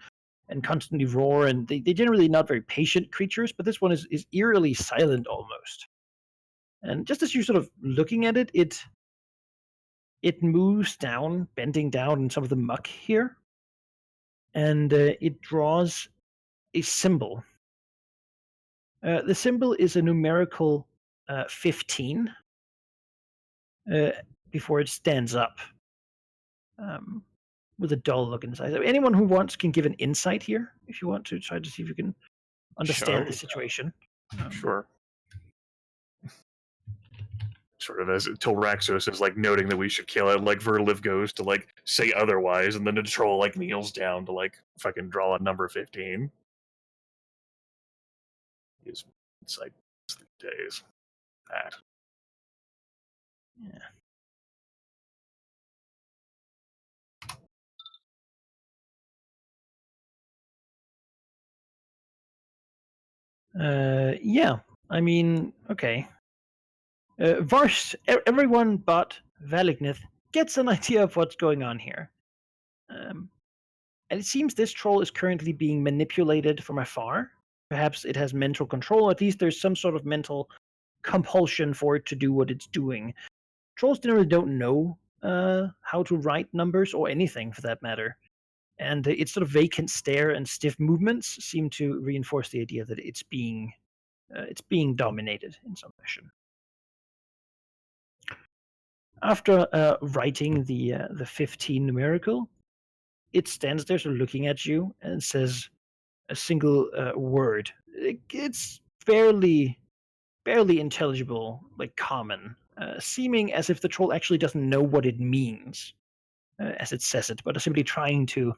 constantly roar, and they're generally not very patient creatures, but this one is eerily silent almost. And just as you're sort of looking at it, it moves down, bending down in some of the muck here, and it draws a symbol. The symbol is a numerical 15 before it stands up with a dull look inside. So anyone who wants can give an insight here if you want to try to see if you can understand the situation. Sure. Sort of as Tilraxos is like noting that we should kill it, like Verliv goes to like say otherwise, and then the troll like kneels down to like fucking draw a number 15. His insight days. That. Yeah. I mean, okay. Everyone but Valignith gets an idea of what's going on here. And it seems this troll is currently being manipulated from afar. Perhaps it has mental control. At least there's some sort of mental compulsion for it to do what it's doing. Trolls generally don't know how to write numbers or anything for that matter. And its sort of vacant stare and stiff movements seem to reinforce the idea that it's being dominated in some fashion. After writing the 15 numerical, it stands there sort of looking at you and says a single word. It's barely intelligible, like common, seeming as if the troll actually doesn't know what it means as it says it, but is simply trying to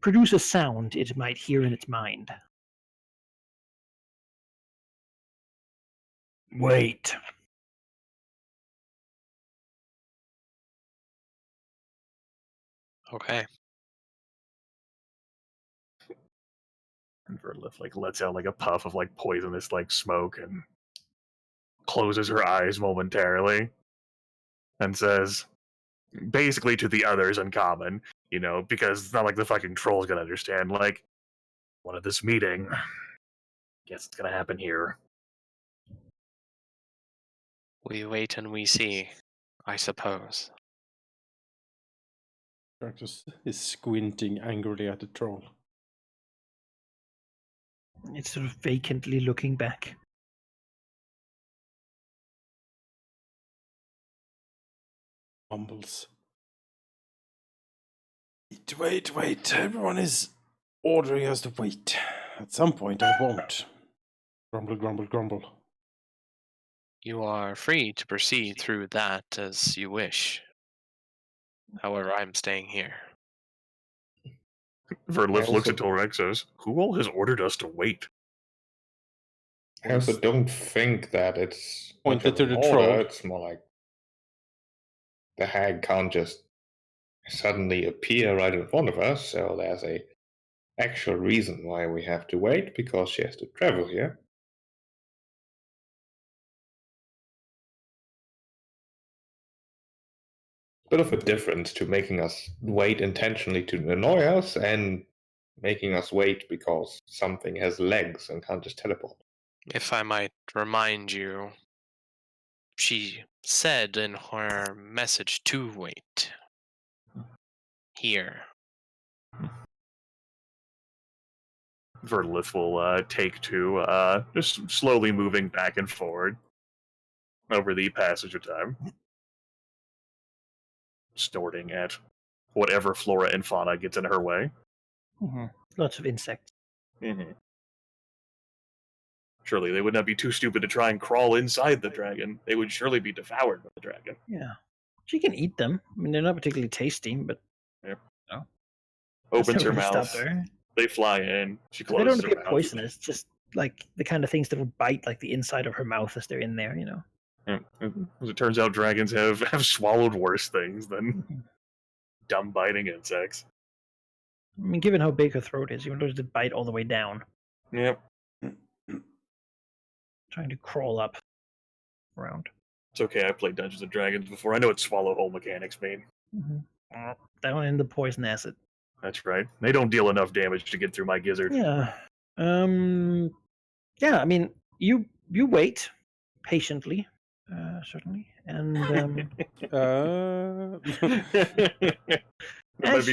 produce a sound it might hear in its mind. Wait. Okay. And Verlith like lets out like a puff of like poisonous like smoke and closes her eyes momentarily and says, basically to the others in common, because it's not like the fucking troll's gonna understand. Like, one of this meeting, guess it's gonna happen here. We wait and we see, I suppose. Draxus is squinting angrily at the troll. It's sort of vacantly looking back. Mumbles. Wait. Everyone is ordering us to wait. At some point I won't. Grumble. You are free to proceed through that as you wish. However, I'm staying here. Verlith looks also- at Torek and says, who all has ordered us to wait? I also don't think that it's much Pointed of to an the order. troll. It's more like the hag can't just suddenly appear right in front of us, so there's a actual reason why we have to wait, because she has to travel here. Bit of a difference to making us wait intentionally to annoy us and making us wait because something has legs and can't just teleport. If I might remind you, she said in her message to wait. Here. Verlith will take to just slowly moving back and forward over the passage of time, snorting at whatever flora and fauna gets in her way. Mm-hmm. Lots of insects. Mm-hmm. Surely they would not be too stupid to try and crawl inside the dragon. They would surely be devoured by the dragon. Yeah. She can eat them. I mean, they're not particularly tasty, but Opens her really mouth. stopped her. They fly in. She But they closes don't her appear mouth. poisonous. Just like the kind of things that would bite like the inside of her mouth as they're in there. As it turns out, dragons have swallowed worse things than Mm-hmm. dumb biting insects. I mean, given how big her throat is, you want to bite all the way down, Yep. trying to crawl up around. It's okay, I played Dungeons and Dragons before. I know what swallow hole mechanics mean. Mm-hmm. Down in the poison acid. That's right. They don't deal enough damage to get through my gizzard. Yeah. Yeah. I mean, you wait patiently, certainly, and as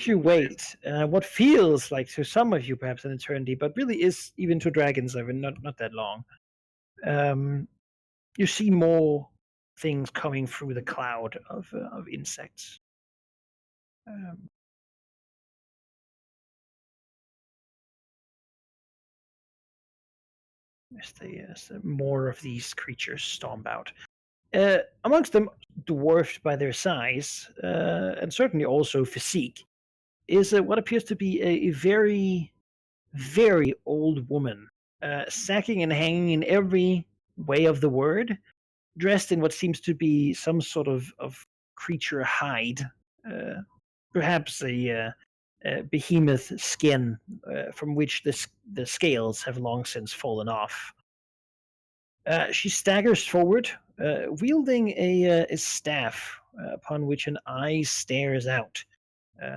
you wait, what feels like to some of you perhaps an eternity, but really is even to dragons, I mean, not that long. You see more things coming through the cloud of insects. As more of these creatures stomp out. Amongst them, dwarfed by their size, and certainly also physique, is what appears to be a very, very old woman, sacking and hanging in every way of the word, dressed in what seems to be some sort of creature hide, perhaps a behemoth skin from which the scales have long since fallen off. She staggers forward, wielding a staff upon which an eye stares out.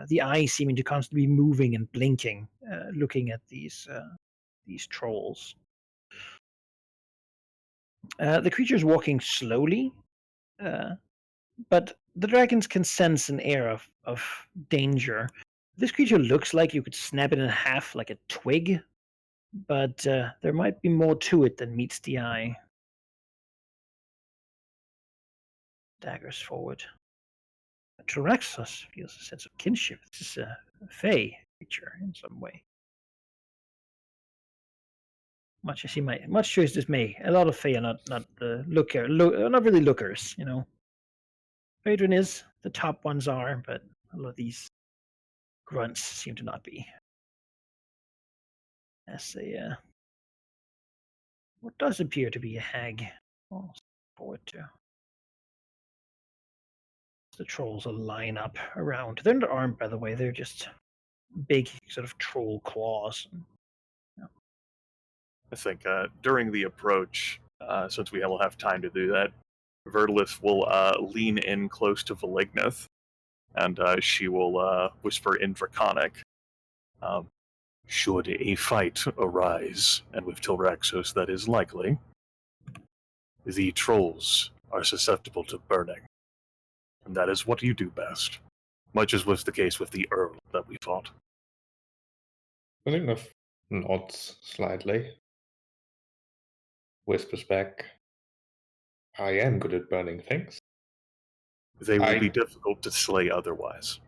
The eye seeming to constantly be moving and blinking, looking at these trolls. The creature's walking slowly, but the dragons can sense an air of danger. This creature looks like you could snap it in half like a twig, but there might be more to it than meets the eye. Daggers forward. Tyraxos feels a sense of kinship. This is a fey creature in some way. Much to his dismay, a lot of fey are not not really lookers. Adrian is, the top ones are, but a lot of these grunts seem to not be. As what does appear to be a hag. I'll forward to. The trolls will line up around. They're not armed, by the way. They're just big, sort of troll claws. I think during the approach, since we will have time to do that, Vertilith will lean in close to Velignith, and she will whisper in Draconic, should a fight arise, and with Tilraxos that is likely, the trolls are susceptible to burning. And that is what you do best, much as was the case with the Earl that we fought. Velignith nods slightly, whispers back, I am good at burning things. They will be difficult to slay otherwise.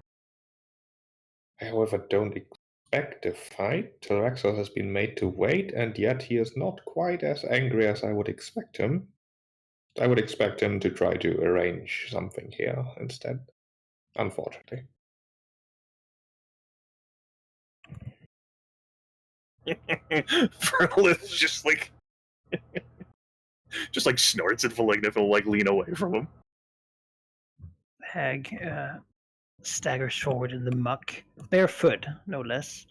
I, however, don't expect a fight. Tilraxos has been made to wait, and yet he is not quite as angry as I would expect him. I would expect him to try to arrange something here instead, unfortunately. Verlith just like snorts at Velignith and will like lean away from him. Hag staggers forward in the muck, barefoot, no less,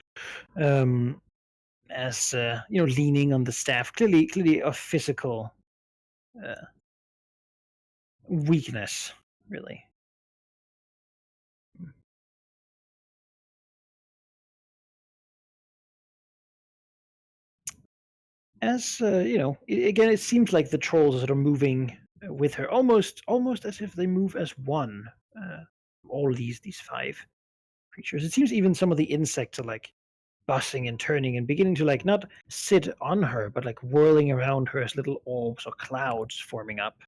as leaning on the staff, clearly of physical weakness, really. As again, it seems like the trolls are sort of moving with her, almost as if they move as one. All these 5 creatures. It seems even some of the insects are like buzzing and turning and beginning to like not sit on her, but like whirling around her as little orbs or clouds forming up.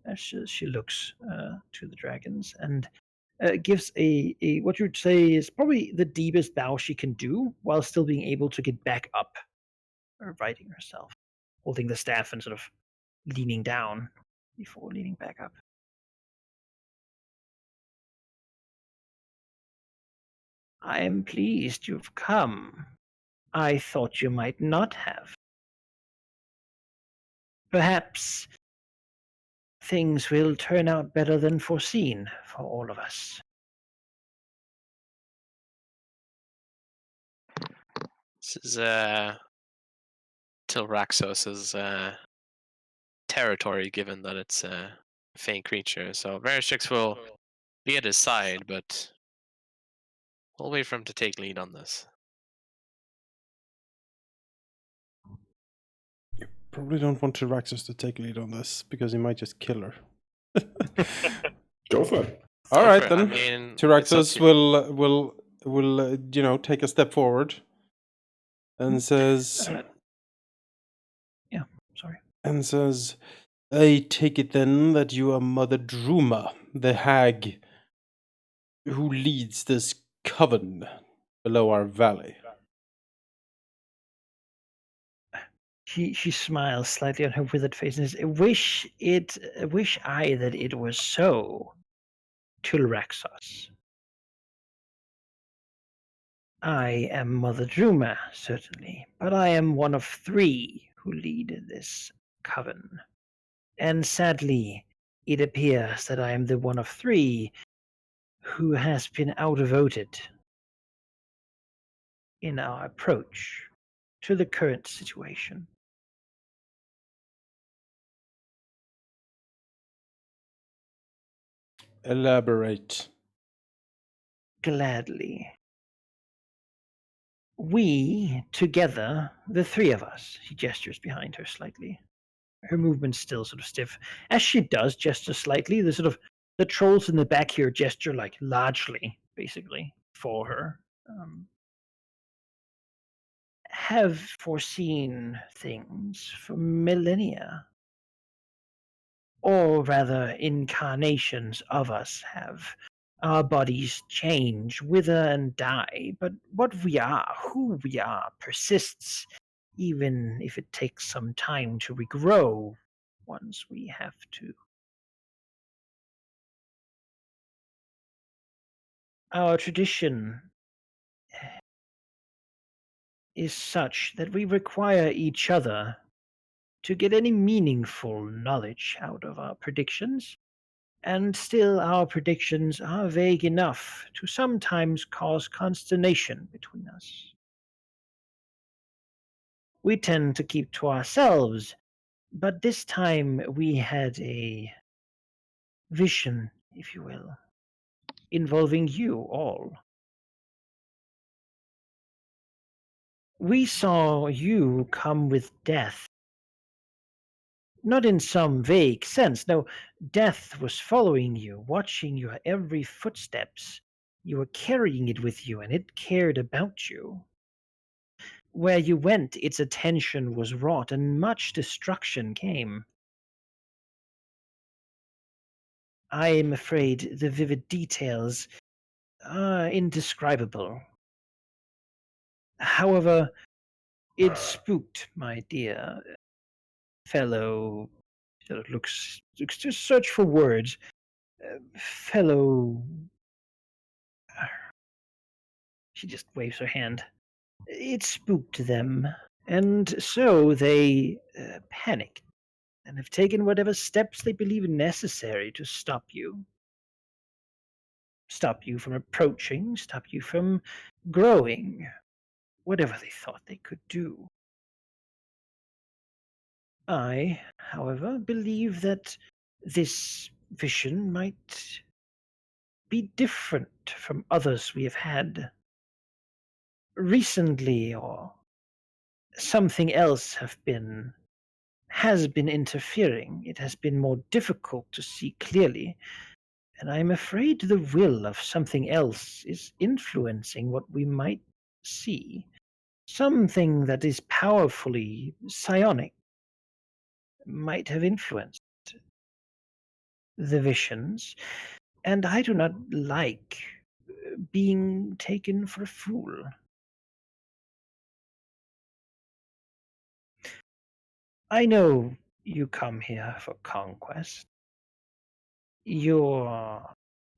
As she looks to the dragons and gives a what you would say is probably the deepest bow she can do, while still being able to get back up, or righting herself, holding the staff and sort of leaning down before leaning back up. I am pleased you've come. I thought you might not have. Perhaps things will turn out better than foreseen for all of us. This is Tilraxos's territory, given that it's a faint creature. So Verishix will be at his side, but we'll wait for him to take lead on this. You probably don't want Tyraxus to take lead on this, because he might just kill her. Go for it. All Go right for it. then. I mean, Tyraxus will take a step forward and says, Sorry. And says, I take it then that you are Mother Druma, the hag who leads this coven below our valley. She smiles slightly on her withered face and says, wish I that it was so, Tulraxos. I am Mother Druma, certainly, but I am one of 3 who lead this coven. And sadly, it appears that I am the one of 3 who has been outvoted in our approach to the current situation. Elaborate. Gladly. We, together, the 3 of us, he gestures behind her slightly. Her movement's still sort of stiff. As she does gesture slightly, the trolls in the back here gesture like largely, basically, for her. Have foreseen things for millennia. Or rather, incarnations of us have. Our bodies change, wither and die, but what we are, who we are, persists, even if it takes some time to regrow once we have to. Our tradition is such that we require each other to get any meaningful knowledge out of our predictions. And still, our predictions are vague enough to sometimes cause consternation between us. we tend to keep to ourselves, but this time we had a vision, if you will, involving you all. We saw you come with death. Not in some vague sense. No, death was following you, watching your every footsteps. You were carrying it with you, and it cared about you. Where you went, its attention was wrought, and much destruction came. I am afraid the vivid details are indescribable. However, it spooked my dear fellow. Sort of looks to search for words. Fellow. She just waves her hand. It spooked them, and so they panicked and have taken whatever steps they believe necessary to stop you. Stop you from approaching, stop you from growing, whatever they thought they could do. I, however, believe that this vision might be different from others we have had recently, or something else has been interfering. It has been more difficult to see clearly, and I'm afraid the will of something else is influencing what we might see. Something that is powerfully psionic might have influenced the visions, and I do not like being taken for a fool. I know you come here for conquest. Your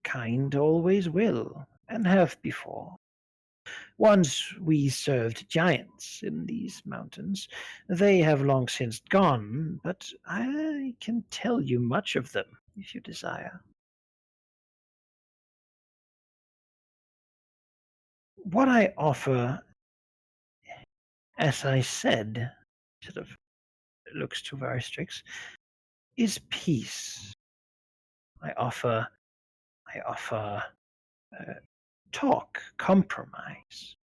kind always will, and have before. Once we served giants in these mountains. They have long since gone, but I can tell you much of them if you desire. What I offer, as I said, sort of looks to Varistrix, is peace. I offer uh, talk, compromise,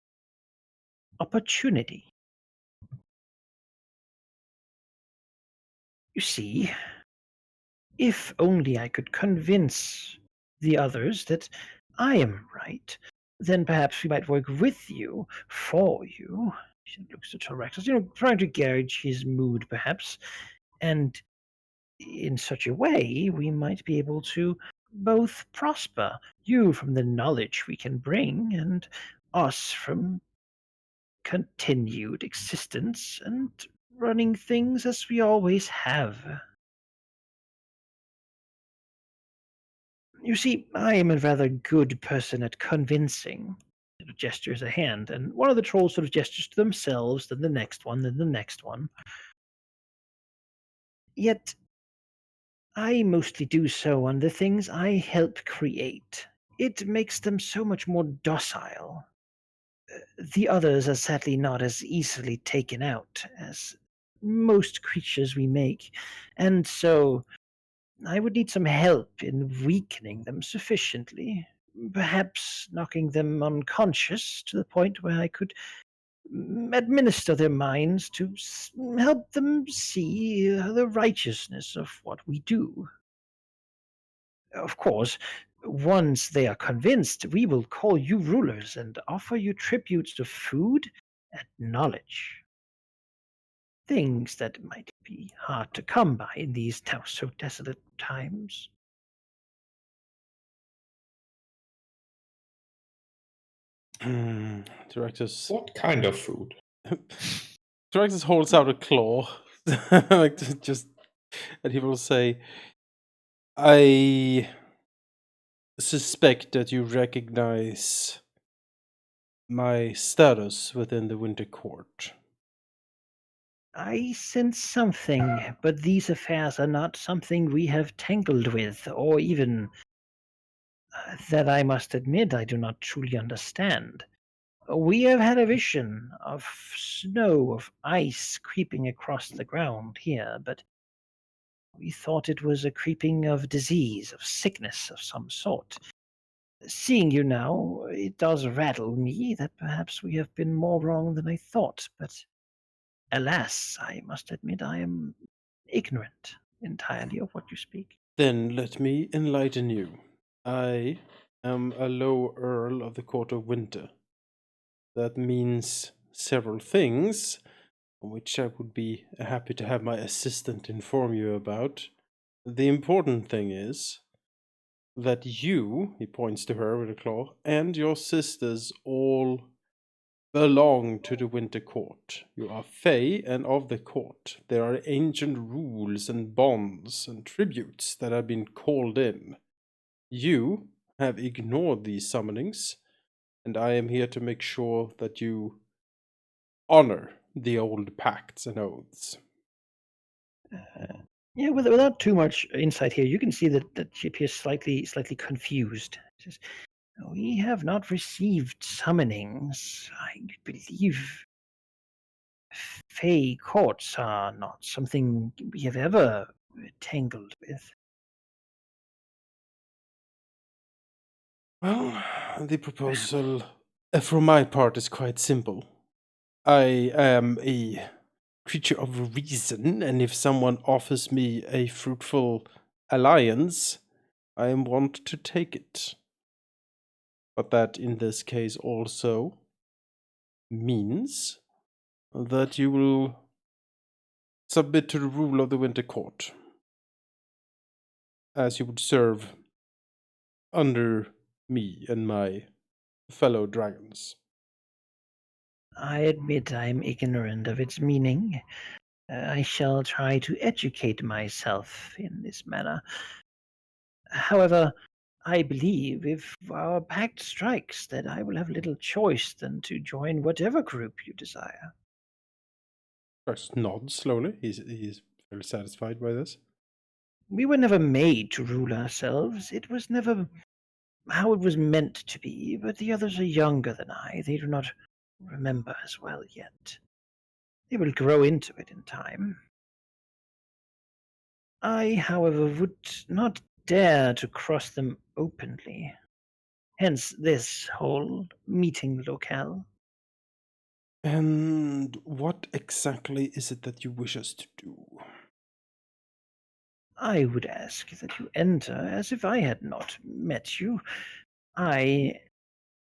opportunity. You see, if only I could convince the others that I am right, then perhaps we might work with you, for you. She looks to Torexus, trying to gauge his mood perhaps, and in such a way we might be able to both prosper, you from the knowledge we can bring, and us from continued existence and running things as we always have. You see, I am a rather good person at convincing. It gestures a hand, and one of the trolls sort of gestures to themselves, then the next one, then the next one. Yet, I mostly do so on the things I help create. It makes them so much more docile. The others are sadly not as easily taken out as most creatures we make, and so I would need some help in weakening them sufficiently, perhaps knocking them unconscious to the point where I could administer their minds to help them see the righteousness of what we do. Of course, once they are convinced, we will call you rulers and offer you tributes to food and knowledge. Things that might be hard to come by in these now so desolate times. Directus. What kind of food? Directus holds out a claw, just, and he will say, "I suspect that you recognize my status within the Winter Court." I sense something, but these affairs are not something we have tangled with, or even that I must admit I do not truly understand. We have had a vision of snow, of ice creeping across the ground here, but we thought it was a creeping of disease, of sickness of some sort. Seeing you now, it does rattle me that perhaps we have been more wrong than I thought, but alas, I must admit I am ignorant entirely of what you speak. Then let me enlighten you. I am a low earl of the court of winter. That means several things, which I would be happy to have my assistant inform you about. The important thing is that you, he points to her with a claw, and your sisters all belong to the Winter Court. You are Fae and of the court. There are ancient rules and bonds and tributes that have been called in. You have ignored these summonings, and I am here to make sure that you honor the old pacts and oaths. Yeah, without too much insight here, you can see that she appears slightly confused. She says, "We have not received summonings. I believe Fey courts are not something we have ever tangled with." Well, the proposal from my part is quite simple. I am a creature of reason, and if someone offers me a fruitful alliance, I am wont to take it. But that in this case also means that you will submit to the rule of the Winter Court, as you would serve under me and my fellow dragons. I admit I am ignorant of its meaning. I shall try to educate myself in this manner. However, I believe if our pact strikes, that I will have little choice than to join whatever group you desire. First nods slowly. He's fairly satisfied by this. We were never made to rule ourselves. It was never how it was meant to be, but the others are younger than I. They do not remember as well yet. They will grow into it in time. I, however, would not dare to cross them openly. Hence this whole meeting locale. And what exactly is it that you wish us to do? I would ask that you enter as if I had not met you. I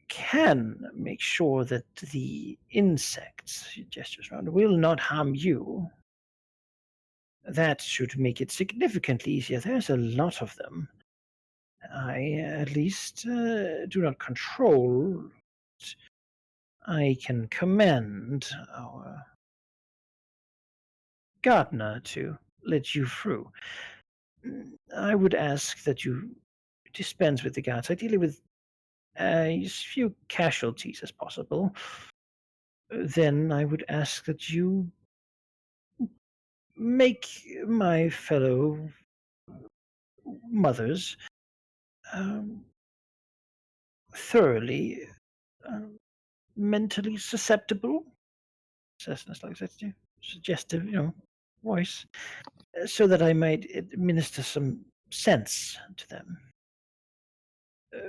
can make sure that the insects, he gestures around, will not harm you. That should make it significantly easier. There's a lot of them. I, at least, do not control. I can command our gardener to let you through. I would ask that you dispense with the guards, ideally with as few casualties as possible. Then I would ask that you make my fellow mothers um, thoroughly mentally susceptible. That's like that, suggestive, voice, so that I might administer some sense to them.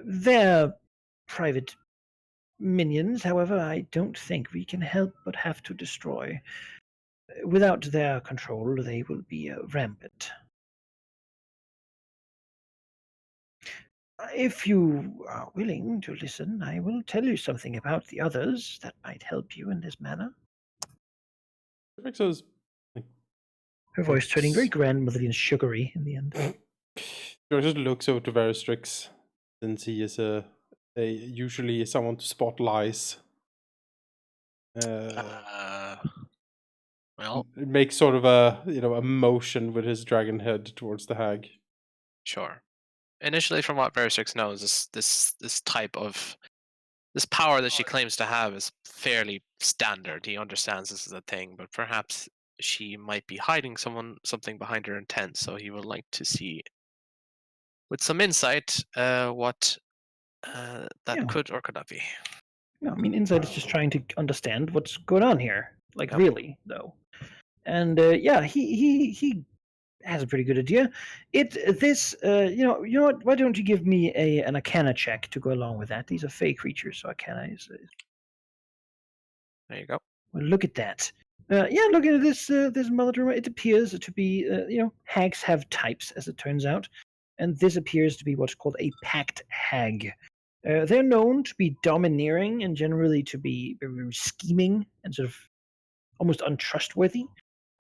Their private minions, however, I don't think we can help but have to destroy. Without their control, they will be rampant. If you are willing to listen, I will tell you something about the others that might help you in this manner. Rexo's like, Her voice turning very looks. grandmotherly and sugary in the end. George just looks over to Veristrix, since he is usually someone to spot lies. Well, Makes sort of a motion with his dragon head towards the hag. sure. Initially, from what Beresix knows, this type of this power that she claims to have is fairly standard. He understands this is a thing, but perhaps she might be hiding something behind her intent. So he would like to see, with some insight, what that Yeah. could or could not be. I mean, Insight is just trying to understand what's going on here. Like, Yep. really, though. And yeah, he has a pretty good idea. You know what? Why don't you give me an Arcana check to go along with that? These are fey creatures, so Arcana is. There you go. Well, look at that. Yeah, looking at this Mother, it appears to be hags have types, as it turns out, and this appears to be what's called a packed hag. They're known to be domineering and generally to be very scheming and sort of almost untrustworthy.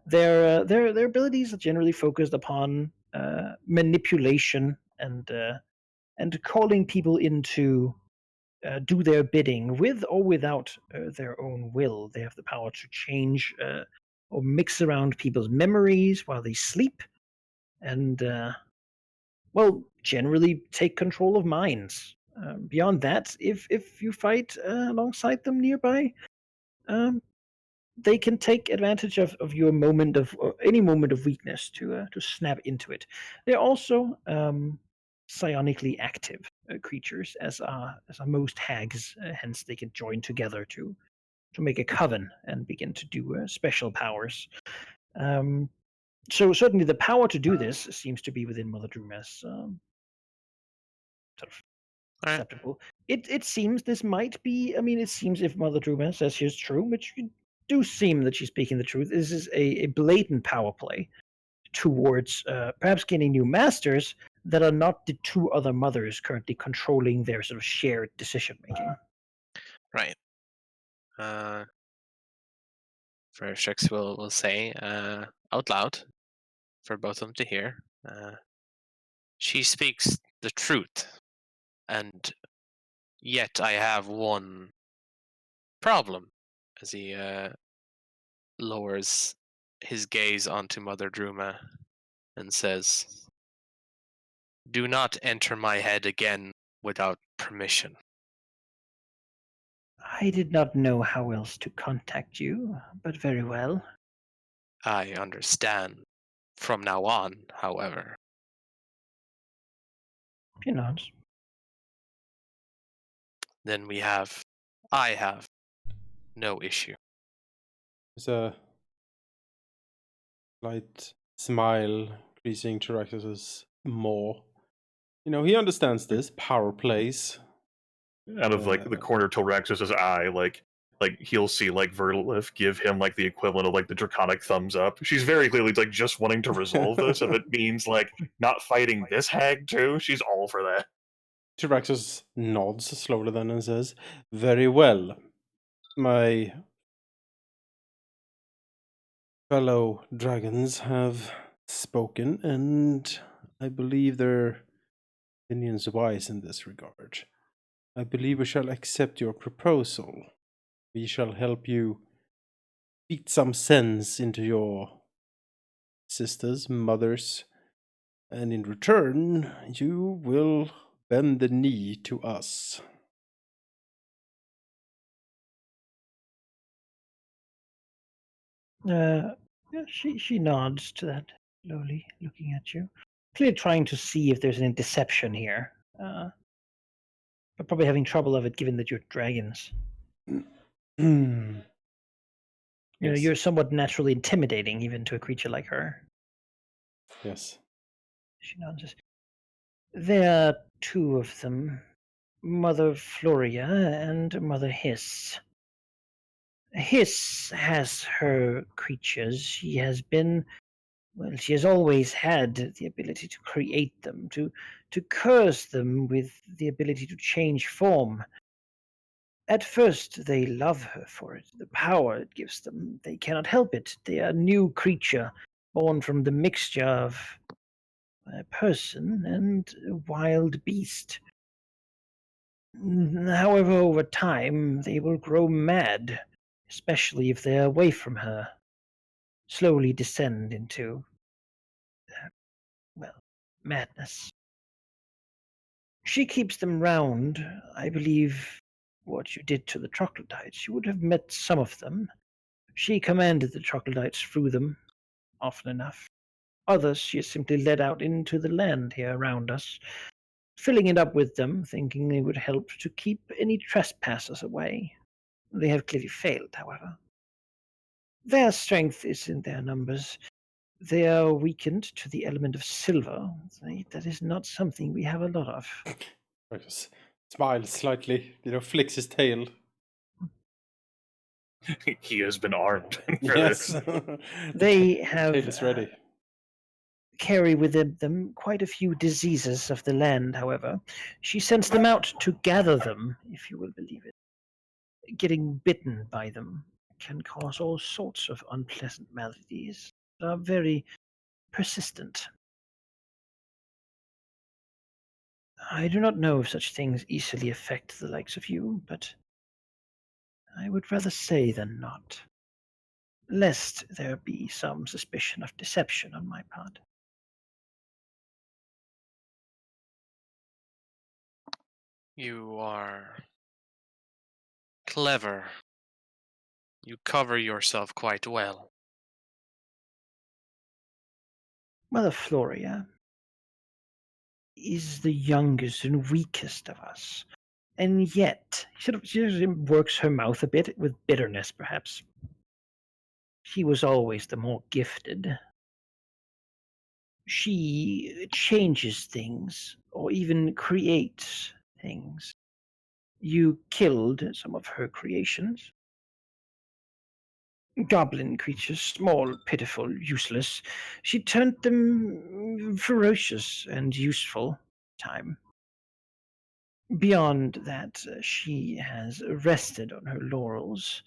Their abilities are generally focused upon manipulation and calling people into do their bidding with or without their own will. They have the power to change or mix around people's memories while they sleep, and generally take control of minds. Beyond that, if you fight alongside them nearby, um, they can take advantage of your moment of or any moment of weakness to snap into it. They're also psionically active creatures, as are most hags. Hence, they can join together to make a coven and begin to do special powers. So certainly, the power to do this seems to be within Mother Druma's sort of All right. acceptable. It seems this might be. I mean, it seems if Mother Druma says she's true, which do seem that she's speaking the truth. This is a blatant power play towards perhaps gaining new masters that are not the two other mothers currently controlling their sort of shared decision making. Right. Verstrix will say out loud for both of them to hear. She speaks the truth, and yet I have one problem. As he lowers his gaze onto Mother Druma and says, "Do not enter my head again without permission." I did not know how else to contact you, but very well. I understand. From now on, however. He nods. Then I have no issue. There's a slight smile creasing Tyrax's maw. He understands this power plays. Out of like the corner to Rexus's eye, like he'll see like Vertilif give him like the equivalent of like the draconic thumbs up. She's very clearly like just wanting to resolve this. If it means like not fighting this hag too, she's all for that. Tyraxus nods slowly then and says, "Very well. My fellow dragons have spoken, and I believe their opinions wise in this regard. I believe we shall accept your proposal. We shall help you beat some sense into your sisters, mothers, and in return, you will bend the knee to us." Yeah, she nods to that, slowly looking at you, clearly trying to see if there's any deception here. But probably having trouble of it, given that you're dragons. Yes. You're somewhat naturally intimidating, even to a creature like her. Yes. She nods. There are two of them, Mother Floria and Mother Hiss. Hiss has her creatures. She has always had the ability to create them, to curse them with the ability to change form. At first, they love her for it, the power it gives them. They cannot help it. They are a new creature, born from the mixture of a person and a wild beast. However, over time, they will grow mad, especially if they are away from her, slowly descend into, madness. She keeps them round. I believe what you did to the troglodytes. You would have met some of them. She commanded the troglodytes through them, often enough. Others she has simply led out into the land here around us. filling it up with them, thinking they would help to keep any trespassers away. They have clearly failed, however. Their strength is in their numbers. They are weakened to the element of silver. That is not something we have a lot of. Marcus smiles slightly, flicks his tail. He has been armed for Yes. this. They Tail have is ready. carry within them quite a few diseases of the land, however. She sends them out to gather them, if you will believe it. Getting bitten by them can cause all sorts of unpleasant maladies that are very persistent. I do not know if such things easily affect the likes of you, but I would rather say than not, lest there be some suspicion of deception on my part. You are clever. You cover yourself quite well. Mother Floria is the youngest and weakest of us, and yet she works her mouth a bit with bitterness, perhaps. She was always the more gifted. She changes things, or even creates things. You killed some of her creations. Goblin creatures, small, pitiful, useless. She turned them ferocious and useful. Time. Beyond that, she has rested on her laurels.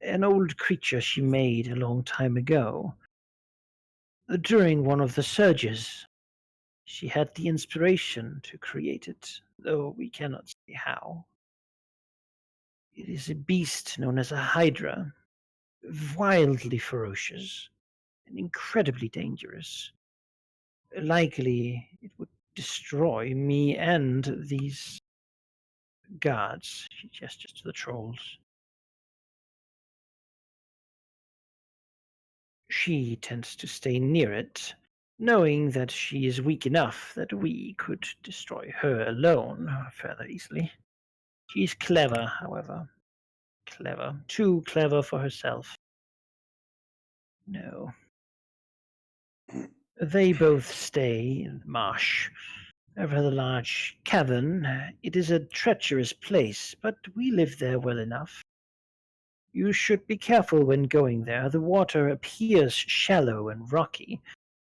An old creature she made a long time ago. During one of the surges, she had the inspiration to create it, though we cannot say how. It is a beast known as a hydra, wildly ferocious and incredibly dangerous. Likely, it would destroy me and these guards. She gestures to the trolls. She tends to stay near it, knowing that she is weak enough that we could destroy her alone fairly easily. She is clever, however. Clever. Too clever for herself. No. They both stay in the marsh, a rather large cavern. It is a treacherous place, but we live there well enough. You should be careful when going there. The water appears shallow and rocky,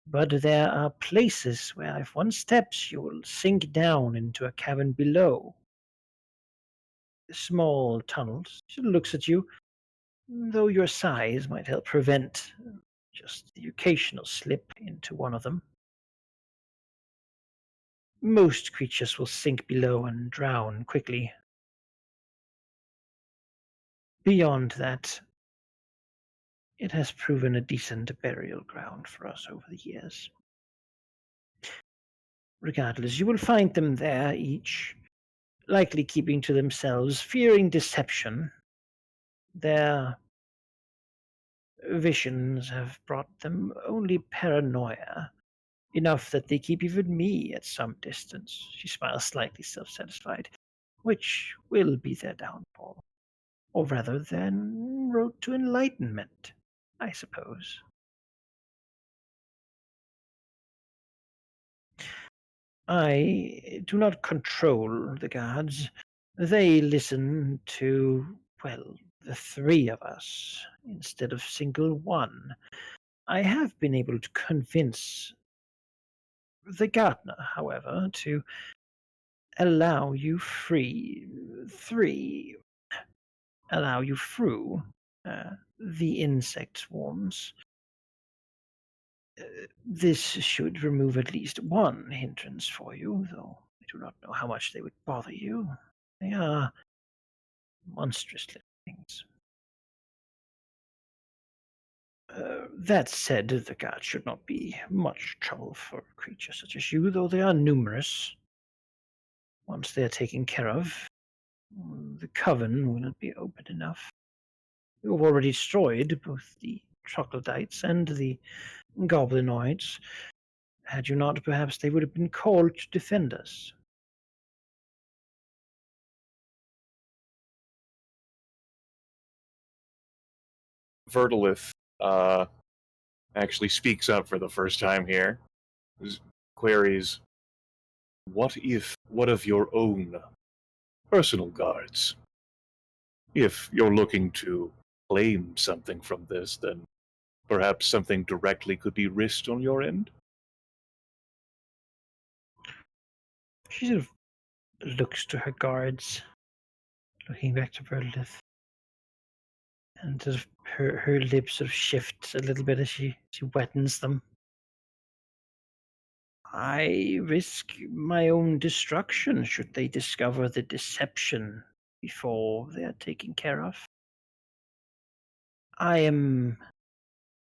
but there are places where if one steps, you will sink down into a cavern below. Small tunnels. She looks at you, though your size might help prevent just the occasional slip into one of them. Most creatures will sink below and drown quickly. Beyond that, it has proven a decent burial ground for us over the years. Regardless, you will find them there each, likely keeping to themselves, fearing deception. Their visions have brought them only paranoia, enough that they keep even me at some distance. She smiles slightly self-satisfied, which will be their downfall. Or rather, their road to enlightenment, I suppose. I do not control the guards. They listen to, well, the three of us instead of single one. I have been able to convince the gardener, however, to allow you allow you through the insect swarms. This should remove at least one hindrance for you, though I do not know how much they would bother you. They are monstrous little things. That said, the guards should not be much trouble for a creature such as you, though they are numerous. Once they are taken care of, the coven will not be open enough. You have already destroyed both the troglodytes and the goblinoids. Had you not, perhaps they would have been called to defend us. Vertilith actually speaks up for the first time here. Queries, what of your own personal guards? If you're looking to claim something from this, then perhaps something directly could be risked on your end? She sort of looks to her guards, looking back to Vertilith. And sort of her lips sort of shift a little bit as she wettens them. I risk my own destruction should they discover the deception before they are taken care of. I am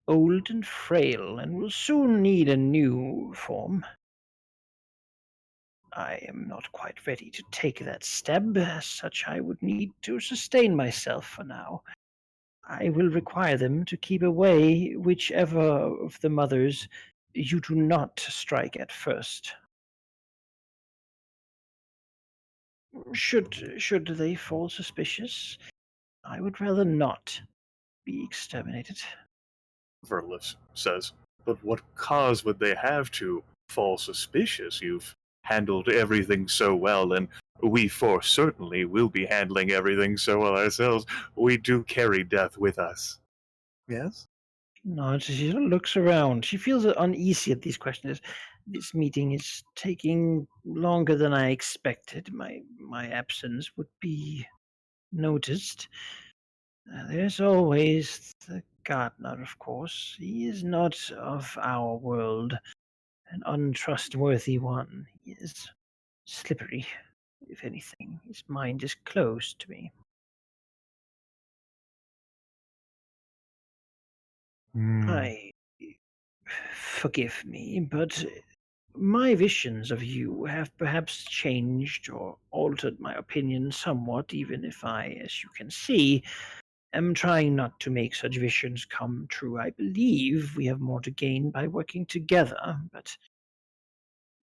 old and frail and will soon need a new form. I am not quite ready to take that step, as such I would need to sustain myself for now. I will require them to keep away whichever of the mothers you do not strike at first. Should they fall suspicious, I would rather not be exterminated. Vertilith says, but what cause would they have to fall suspicious? You've handled everything so well, and we for certainly will be handling everything so well ourselves. We do carry death with us. Yes? No, she sort of looks around. She feels uneasy at these questions. This meeting is taking longer than I expected. My absence would be noticed. There's always the gardener, of course. He is not of our world, an untrustworthy one. He is slippery, if anything. His mind is closed to me. I forgive me, but my visions of you have perhaps changed or altered my opinion somewhat, even if I, as you can see, am trying not to make such visions come true. I believe we have more to gain by working together, but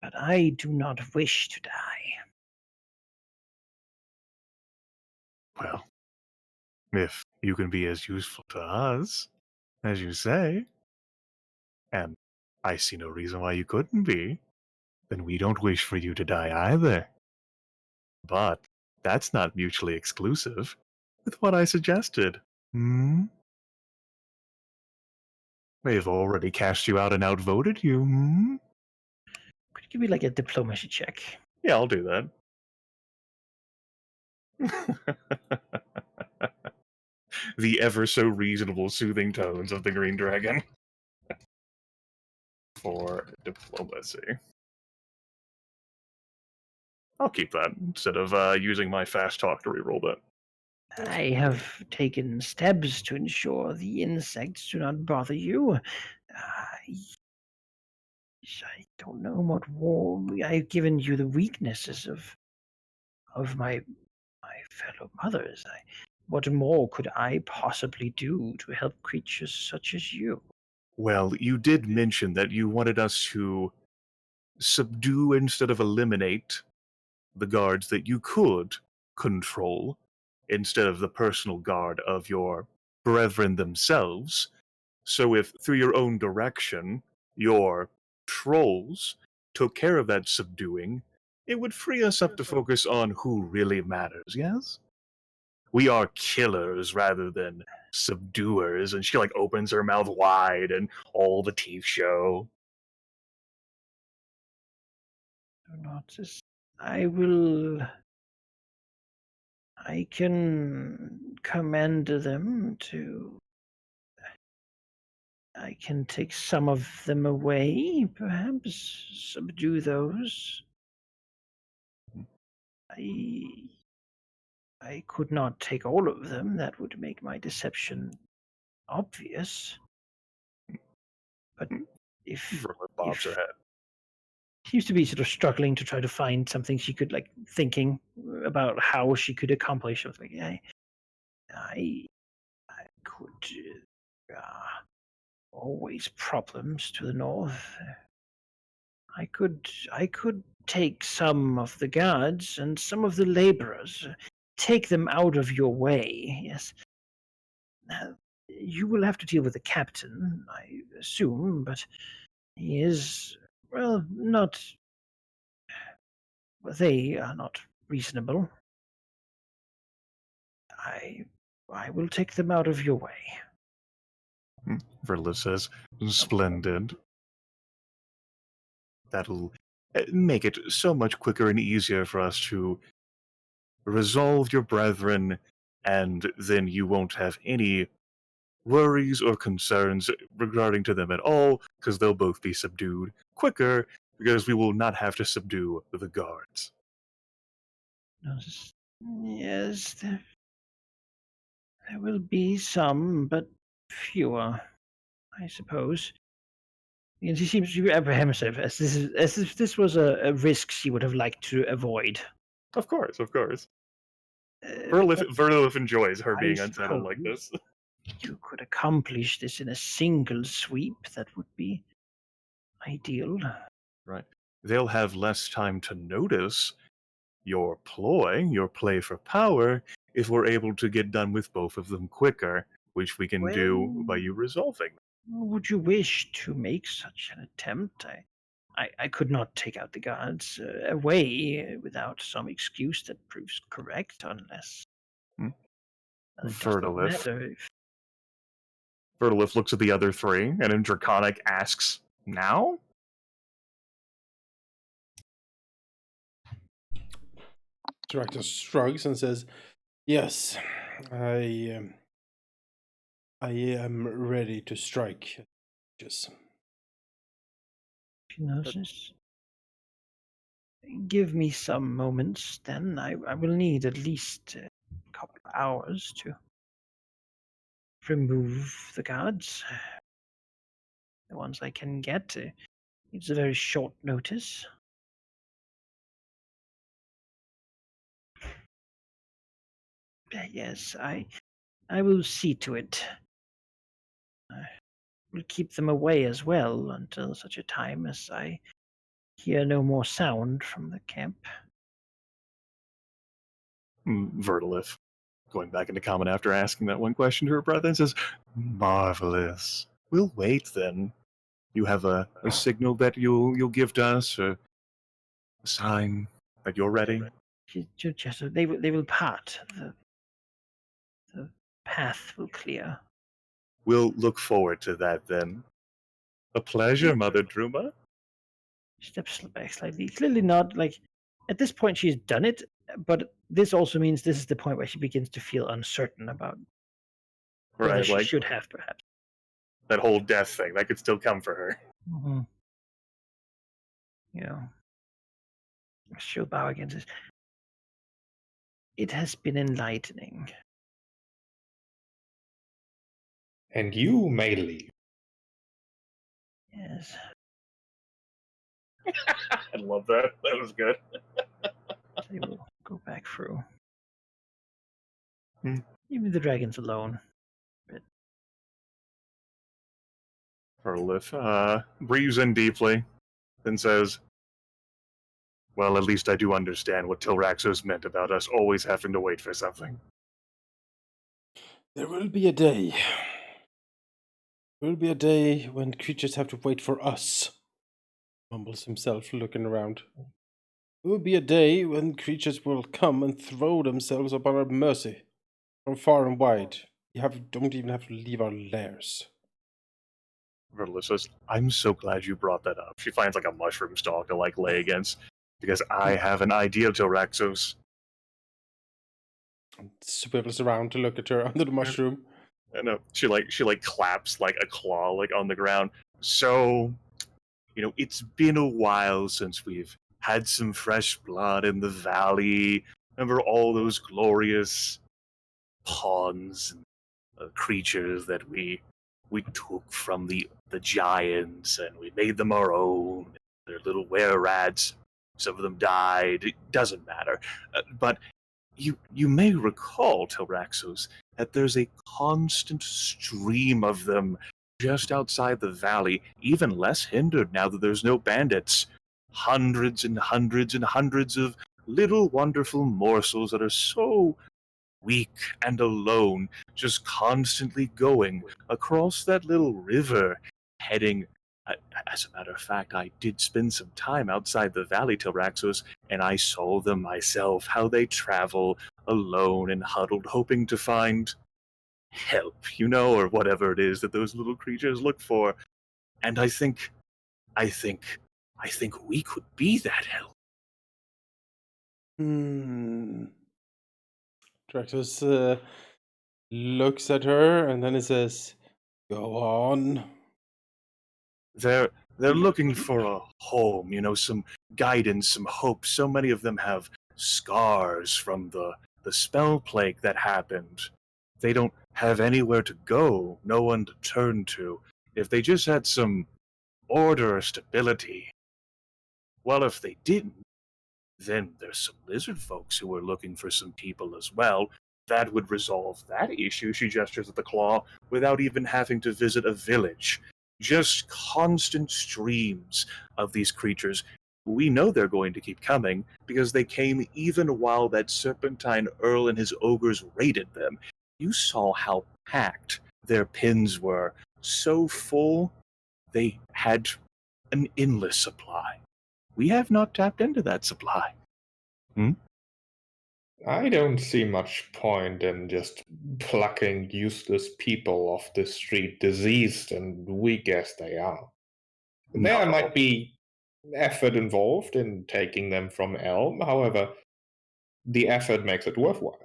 I do not wish to die. Well, if you can be as useful to us as you say, and I see no reason why you couldn't be, then we don't wish for you to die either. But that's not mutually exclusive with what I suggested. Hmm? They've already cast you out and outvoted you. Hmm? Could you give me like a diplomacy check? Yeah, I'll do that. The ever so reasonable, soothing tones of the Green Dragon. For diplomacy. I'll keep that instead of using my fast talk to reroll that. I have taken steps to ensure the insects do not bother you. I don't know what war I've given you the weaknesses of my fellow mothers. What more could I possibly do to help creatures such as you? Well, you did mention that you wanted us to subdue instead of eliminate the guards that you could control instead of the personal guard of your brethren themselves. So if through your own direction your trolls took care of that subduing, it would free us up to focus on who really matters, yes? We are killers rather than subduers. And she like opens her mouth wide and all the teeth show. Do not just. I can command them to. I can take some of them away, perhaps subdue those. I I could not take all of them. That would make my deception obvious. But if Verlet bobs her head. she used to be sort of struggling to try to find something she could like thinking about how she could accomplish something. I could always problems to the north. I could take some of the guards and some of the laborers, take them out of your way. Yes. You will have to deal with the captain, I assume, but he is, well, not. They are not reasonable. I will take them out of your way. Verla says, "Splendid. That'll make it so much quicker and easier for us to resolve your brethren, and then you won't have any worries or concerns regarding to them at all, because they'll both be subdued quicker, because we will not have to subdue the guards." Yes, there will be some, but fewer, I suppose. And she seems to be apprehensive, as if this was a risk she would have liked to avoid. Of course, of course. Uh, Verlif enjoys her I being unsettled like suppose this. you could accomplish this in a single sweep. That would be ideal. Right. They'll have less time to notice your ploy, your play for power, if we're able to get done with both of them quicker, which we can do by you resolving. Would you wish to make such an attempt? I could not take out the guards away without some excuse that proves correct, unless it does not Vertilif. matter if Vertilif looks at the other three, and in Draconic asks, "Now?" Director shrugs and says, "Yes, I am ready to strike." Just Hypnosis. Give me some moments, then. I will need at least a couple of hours to remove the guards. The ones I can get. It's a very short notice. Yes, I will see to it. I will keep them away as well until such a time as I hear no more sound from the camp. Vertilif, going back into common after asking that one question to her brother, and says, "Marvelous. We'll wait then. You have a signal that you'll give to us, or a sign that you're ready?" They will part. The path will clear. We'll look forward to that then. A pleasure, Mother Druma. Steps back slightly. Clearly not like at this point she's done it, but this also means this is the point where she begins to feel uncertain about whether Right, she like should have, perhaps. that whole death thing, that could still come for her. Mm-hmm. You know, she'll bow against this. It has been enlightening. And you may leave. Yes. I love that. That was good. They will go back through. Hmm. Leave the dragons alone. Verlif breathes in deeply, then says, "Well, at least I do understand what Tilraxos meant about us always having to wait for something." there will be a day. There will be a day when creatures have to wait for us. Mumbles himself, looking around. There will be a day when creatures will come and throw themselves upon our mercy, from far and wide. Don't even have to leave our lairs. Verla says, "I'm so glad you brought that up." She finds like a mushroom stalk to like lay against, because I have an idea, Tilraxos. Swivels around to look at her under the mushroom. I know. She claps like a claw like on the ground. "So, it's been a while since we've had some fresh blood in the valley. Remember all those glorious pawns and creatures that we took from the giants, and we made them our own. They're little were-rats. Some of them died. It doesn't matter. But you may recall, Tilraxos, that there's a constant stream of them just outside the valley, even less hindered now that there's no bandits. hundreds and hundreds and hundreds of little wonderful morsels that are so weak and alone, just constantly going across that little river, heading. As a matter of fact, I did spend some time outside the valley, Tilraxos, and I saw them myself, how they travel alone and huddled, hoping to find help, or whatever it is that those little creatures look for. And I think we could be that help. Draxus looks at her and then he says, "Go on." They're looking for a home, some guidance, some hope. So many of them have scars from the spell plague that happened. They don't have anywhere to go, no one to turn to. If they just had some order or stability. Well, if they didn't, then there's some lizard folks who are looking for some people as well. That would resolve that issue, she gestures at the claw, without even having to visit a village. Just constant streams of these creatures. We know they're going to keep coming, because they came even while that Serpentine Earl and his ogres raided them. You saw how packed their pens were. So full, they had an endless supply. We have not tapped into that supply. I don't see much point in just plucking useless people off the street, diseased and weak as they are. There might be effort involved in taking them from Elm, however, the effort makes it worthwhile.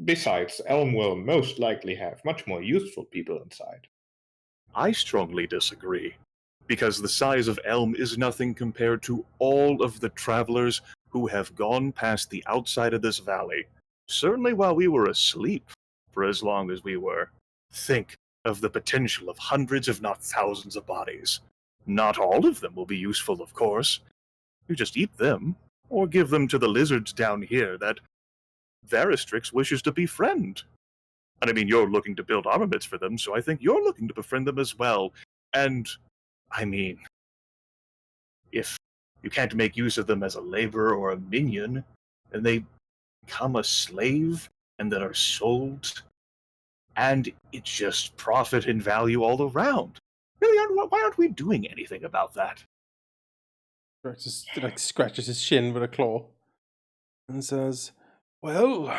Besides, Elm will most likely have much more useful people inside. I strongly disagree, because the size of Elm is nothing compared to all of the travelers who have gone past the outside of this valley, certainly while we were asleep, for as long as we were. Think of the potential of hundreds, if not thousands, of bodies. Not all of them will be useful, of course. You just eat them, or give them to the lizards down here that Varistrix wishes to befriend. And I mean, you're looking to build armaments for them, so I think you're looking to befriend them as well. And, I mean, if you can't make use of them as a laborer or a minion, and they become a slave and then are sold, and it's just profit and value all around. Really, why aren't we doing anything about that? Draxus scratches his shin with a claw and says, "Well,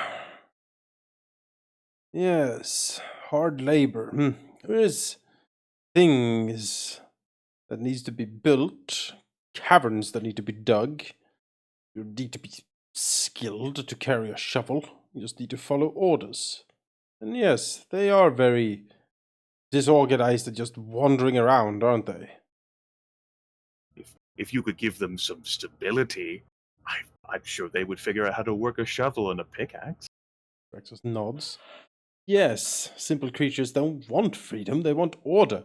yes, hard labor. There is things that needs to be built, caverns that need to be dug. You need to be skilled to carry a shovel. You just need to follow orders. And yes, they are very disorganized and just wandering around, aren't they?" If you could give them some stability, I'm sure they would figure out how to work a shovel and a pickaxe. Draxus nods. Yes, simple creatures don't want freedom, they want order.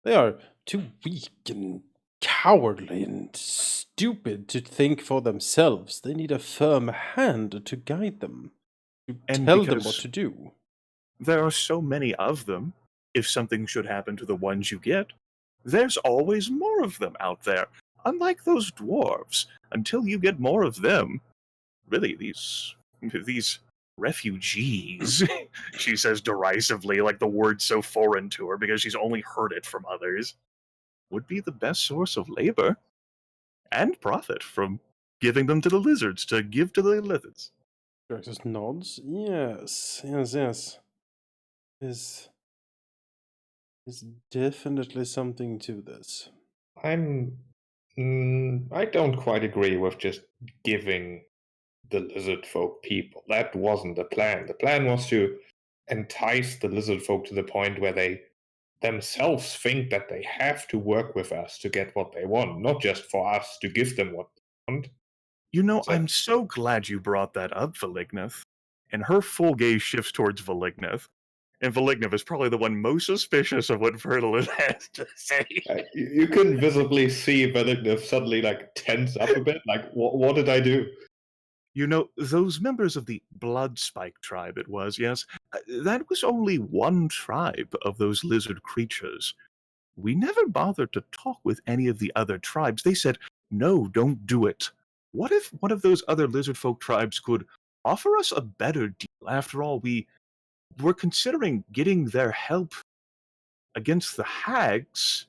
They are too weak and cowardly and stupid to think for themselves. They need a firm hand to guide them, to tell them what to do. There are so many of them. If something should happen to the ones you get, there's always more of them out there. Unlike those dwarves, until you get more of them, really, these refugees, she says derisively, like the word's so foreign to her because she's only heard it from others, would be the best source of labor and profit from giving them to the lizards to give to the lizards. Draxus nods. Yes. Is definitely something to this. I don't quite agree with just giving the lizard folk people. That wasn't the plan. The plan was to entice the lizard folk to the point where they themselves think that they have to work with us to get what they want, not just for us to give them what they want. I'm so glad you brought that up, Valignith. And her full gaze shifts towards Valignith. And Valignith is probably the one most suspicious of what Vertilin has to say. You can visibly see Valignith suddenly tense up a bit. What did I do? Those members of the Bloodspike tribe, it was, yes? That was only one tribe of those lizard creatures. We never bothered to talk with any of the other tribes. They said, No, don't do it. What if one of those other lizard folk tribes could offer us a better deal? After all, we were considering getting their help against the hags,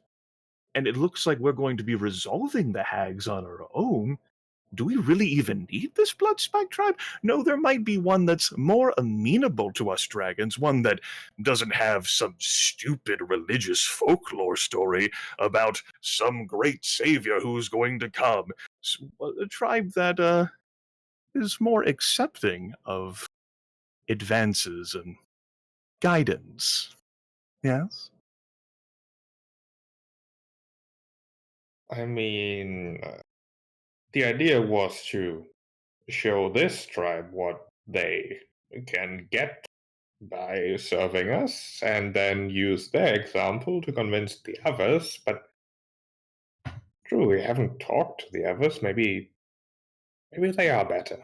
and it looks like we're going to be resolving the hags on our own. Do we really even need this blood-spike tribe? No, there might be one that's more amenable to us dragons, one that doesn't have some stupid religious folklore story about some great savior who's going to come. A tribe that is more accepting of advances and guidance. Yes? I mean, the idea was to show this tribe what they can get by serving us, and then use their example to convince the others. But true, we haven't talked to the others. Maybe they are better.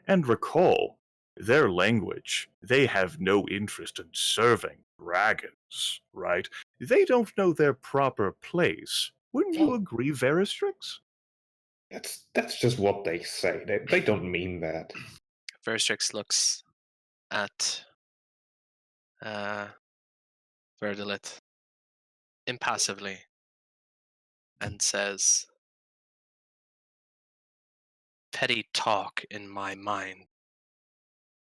And recall, their language, they have no interest in serving dragons, right? They don't know their proper place. Wouldn't you Oh, agree, Veristrix? that's just what they say. They don't mean that. Verstrix looks at Verdilit impassively and says, "Petty talk in my mind.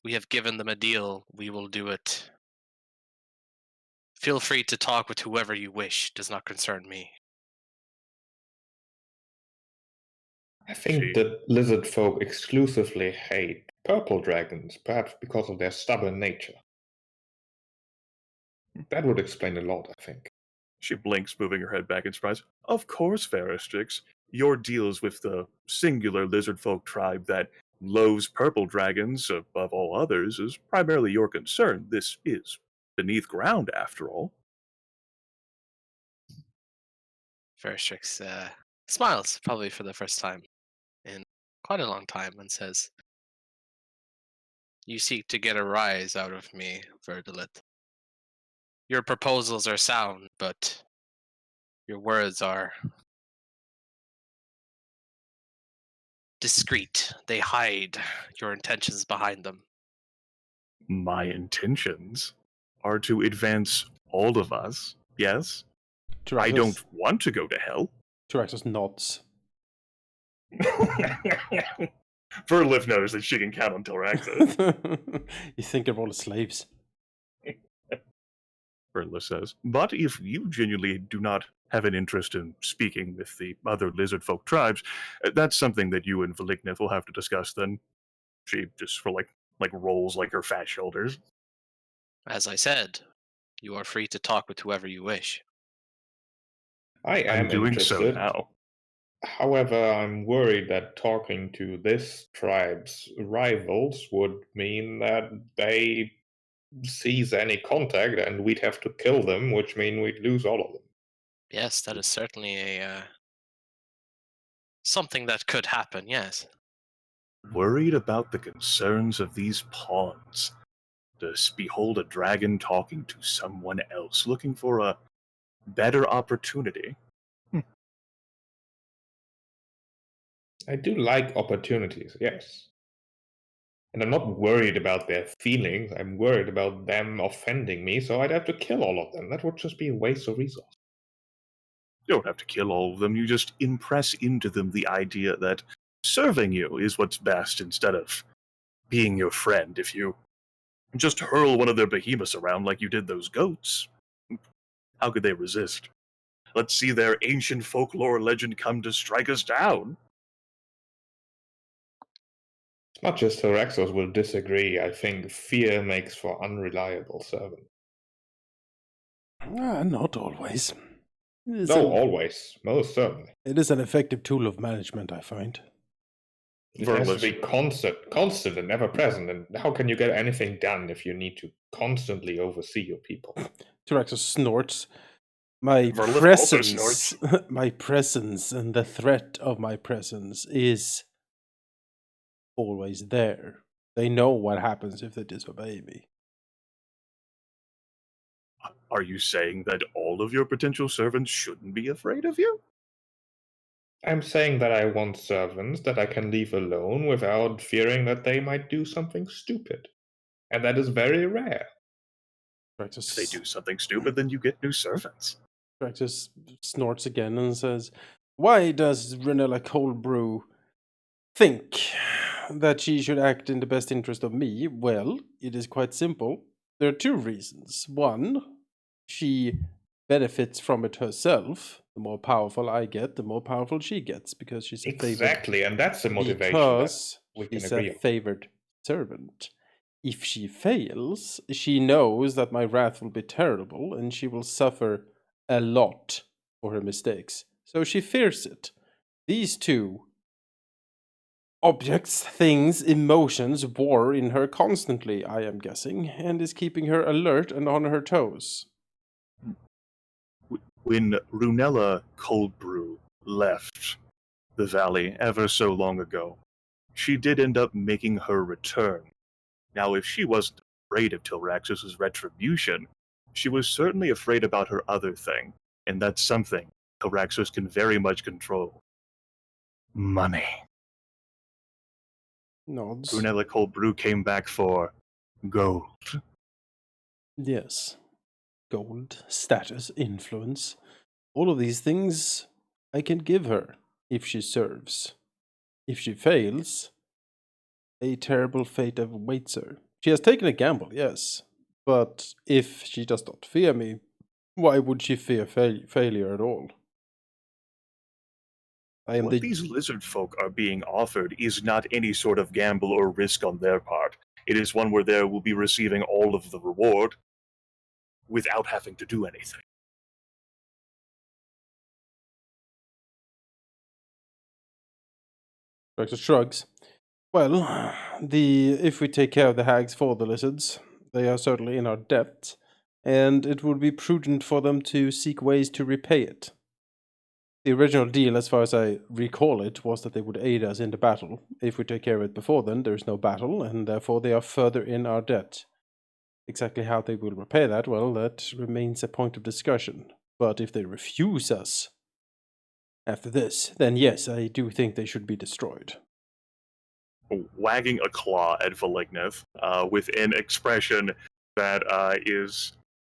We have given them a deal. We will do it. Feel free to talk with whoever you wish. Does not concern me." I think the lizard folk exclusively hate purple dragons, perhaps because of their stubborn nature. That would explain a lot, I think. She blinks, moving her head back in surprise. Of course, Veristrix. Your deals with the singular lizard folk tribe that loathes purple dragons above all others is primarily your concern. This is beneath ground, after all. Verstrix smiles, probably for the first time in quite a long time, and says, "You seek to get a rise out of me, Verdilit. Your proposals are sound, but your words are discreet. They hide your intentions behind them." My intentions are to advance all of us, yes? I don't want to go to hell. Tyraxus nods. Verlif knows that she can count on Tyraxus. You think of all the slaves. Verlif says. But if you genuinely do not have an interest in speaking with the other lizard folk tribes, that's something that you and Valignith will have to discuss then. She just for like rolls like her fat shoulders. As I said, you are free to talk with whoever you wish. I am I'm doing interested. so now. However, I'm worried that talking to this tribe's rivals would mean that they seize any contact and we'd have to kill them, which means we'd lose all of them. Yes, that is certainly a something that could happen, yes. Worried about the concerns of these pawns. To behold a dragon talking to someone else, looking for a better opportunity. I do like opportunities, yes. And I'm not worried about their feelings, I'm worried about them offending me, so I'd have to kill all of them. That would just be a waste of resources. You don't have to kill all of them, you just impress into them the idea that serving you is what's best instead of being your friend. If you just hurl one of their behemoths around like you did those goats, how could they resist? Let's see their ancient folklore legend come to strike us down. It's not just Tyraxos will disagree, I think fear makes for unreliable servants. Not always. Always. Most certainly. It is an effective tool of management, I find. It has to be constant and ever present, and how can you get anything done if you need to constantly oversee your people? Tyraxus snorts. My Verlif also presence, my presence, and the threat of my presence is always there. They know what happens if they disobey me. Are you saying that all of your potential servants shouldn't be afraid of you? I'm saying that I want servants that I can leave alone without fearing that they might do something stupid. And that is very rare. If they do something stupid, then you get new servants. Practice snorts again and says, "Why does Renella Cold Brew think that she should act in the best interest of me? Well, it is quite simple. There are two reasons. One, she benefits from it herself. The more powerful I get, the more powerful she gets because she's a favored. Exactly, and that's the motivation that Because we can she's agree a on. favored servant. If she fails, she knows that my wrath will be terrible and she will suffer a lot for her mistakes. So she fears it. These two objects, things, emotions war in her constantly, I am guessing, and is keeping her alert and on her toes." When Runella Cold Brew left the valley ever so long ago, she did end up making her return. Now, if she wasn't afraid of Tilraxus's retribution, she was certainly afraid about her other thing, and that's something Tilraxus can very much control. Money. Nods. Brunella Cold Brew came back for gold. Yes. Gold, status, influence. All of these things I can give her if she serves. If she fails, a terrible fate awaits her. She has taken a gamble, yes, but if she does not fear me, why would she fear failure at all? I am What these lizard folk are being offered is not any sort of gamble or risk on their part. It is one where they will be receiving all of the reward without having to do anything. Director shrugs. Well, if we take care of the hags for the lizards, they are certainly in our debt, and it would be prudent for them to seek ways to repay it. The original deal, as far as I recall it, was that they would aid us in the battle. If we take care of it before then, there is no battle, and therefore they are further in our debt. Exactly how they will repay that, well, that remains a point of discussion. But if they refuse us after this, then yes, I do think they should be destroyed. Wagging a claw at Valignith with an expression that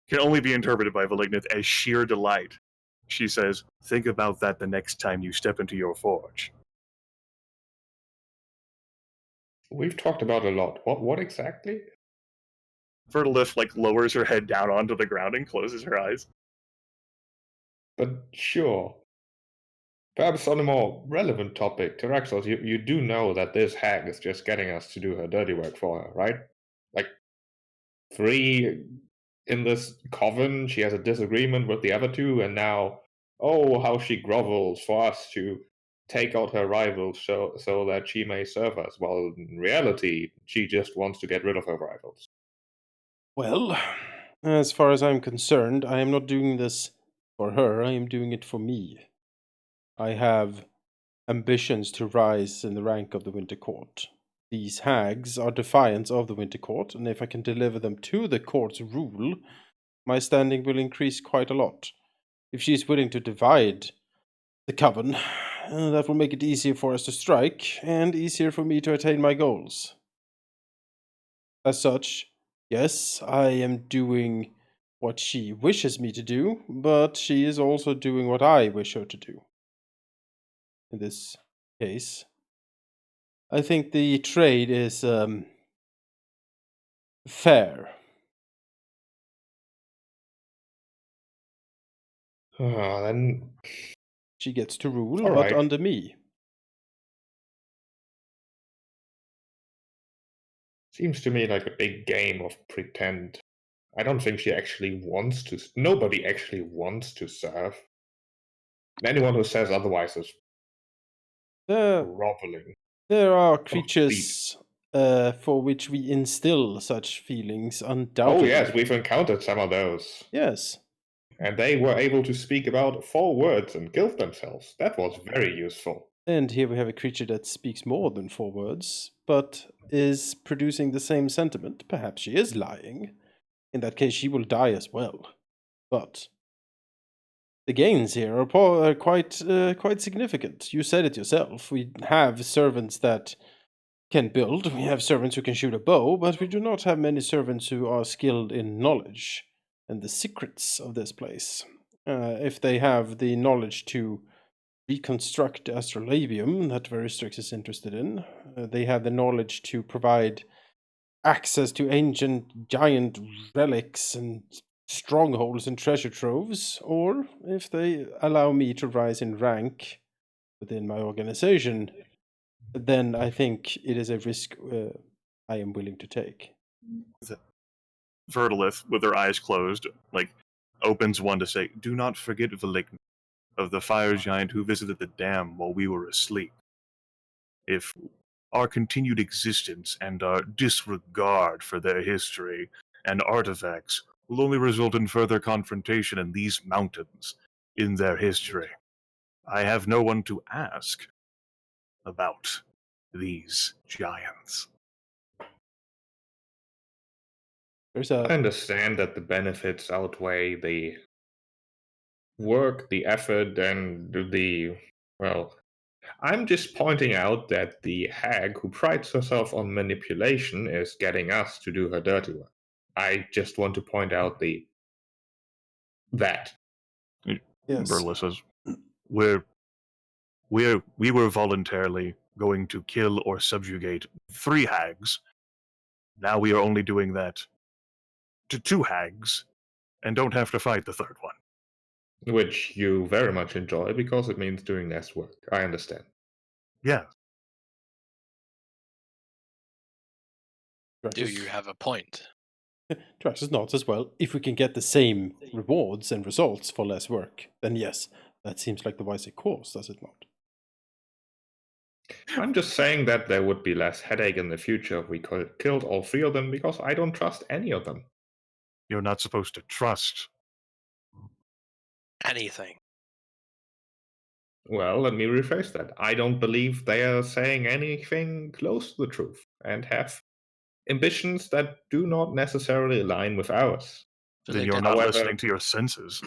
can only be interpreted by Valignith as sheer delight. She says, "Think about that the next time you step into your forge." We've talked about a lot. What exactly? Vertalith lowers her head down onto the ground and closes her eyes. But sure. Perhaps on a more relevant topic, Tyraxos, you do know that this hag is just getting us to do her dirty work for her, right? Like, 3 in this coven, she has a disagreement with the other 2, and now, oh, how she grovels for us to take out her rivals so that she may serve us. Well, in reality, she just wants to get rid of her rivals. Well, as far as I'm concerned, I am not doing this for her, I am doing it for me. I have ambitions to rise in the rank of the Winter Court. These hags are defiance of the Winter Court, and if I can deliver them to the court's rule, my standing will increase quite a lot. If she is willing to divide the coven, that will make it easier for us to strike, and easier for me to attain my goals. As such, yes, I am doing what she wishes me to do, but she is also doing what I wish her to do. In this case, I think the trade is fair. Then She gets to rule, all but right. under me. Seems to me like a big game of pretend. I don't think she actually wants to. Nobody actually wants to serve. Anyone who says otherwise is groveling. There are Complete. creatures for which we instill such feelings, Oh undoubtedly. yes, we've encountered some of those. Yes. And they were able to speak about 4 words and kill themselves. That was very useful. And here we have a creature that speaks more than 4 words, but is producing the same sentiment. Perhaps she is lying. In that case, she will die as well. But the gains here are quite significant. You said it yourself. We have servants that can build. We have servants who can shoot a bow, but we do not have many servants who are skilled in knowledge and the secrets of this place. If they have the knowledge to reconstruct the astrolabium that Veristrix is interested in, they have the knowledge to provide access to ancient giant relics and strongholds and treasure troves, or if they allow me to rise in rank within my organization, then I think it is a risk I am willing to take. Vertilith, with her eyes closed, opens one to say, "Do not forget Valign, of the fire giant who visited the dam while we were asleep. If our continued existence and our disregard for their history and artifacts will only result in further confrontation in these mountains, in their history, I have no one to ask about these giants." I understand that the benefits outweigh the work, the effort, and well, I'm just pointing out that the hag who prides herself on manipulation is getting us to do her dirty work. I just want to point out that. Yes. Verla says, we were voluntarily going to kill or subjugate 3 hags. Now we are only doing that to 2 hags, and don't have to fight the 3rd one. Which you very much enjoy because it means doing less work. I understand. Yeah. Do you have a point? Traxxas nods as well. If we can get the same rewards and results for less work, then yes, that seems like the wiser course, does it not? I'm just saying that there would be less headache in the future if we killed all 3 of them because I don't trust any of them. You're not supposed to trust anything. Well, let me rephrase that. I don't believe they are saying anything close to the truth and have ambitions that do not necessarily align with ours. Then you're not listening to your senses.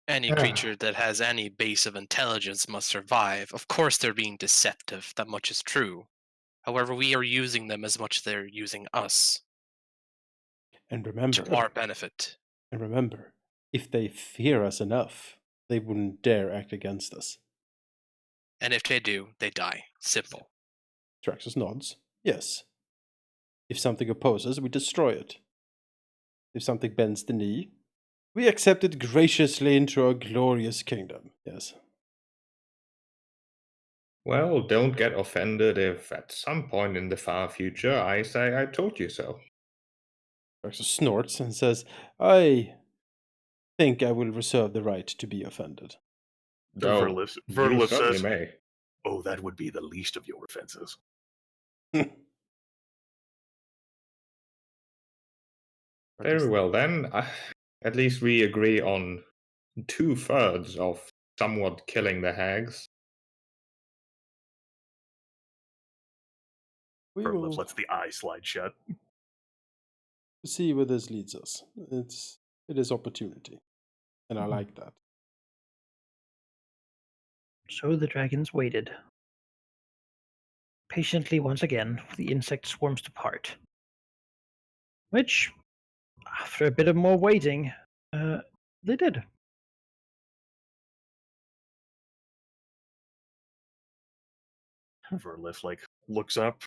Any creature that has any base of intelligence must survive. Of course they're being deceptive, that much is true. However, we are using them as much as they're using us. And remember, to our benefit. And remember, if they fear us enough, they wouldn't dare act against us. And if they do, they die. Simple. Traxxas nods. Yes. If something opposes, we destroy it. If something bends the knee, we accept it graciously into our glorious kingdom. Yes. Well, don't get offended if at some point in the far future I say I told you so. Traxxas snorts and says, I think I will reserve the right to be offended. Verlis says, may. "Oh, that would be the least of your offenses." Very well, then. At least we agree on 2/3 of somewhat killing the hags. Verlis lets the eye slide shut. See where this leads us. It is opportunity, and I like that. So the dragons waited. Patiently once again for the insect swarms to part. Which, after a bit of more waiting, they did. Verlis looks up.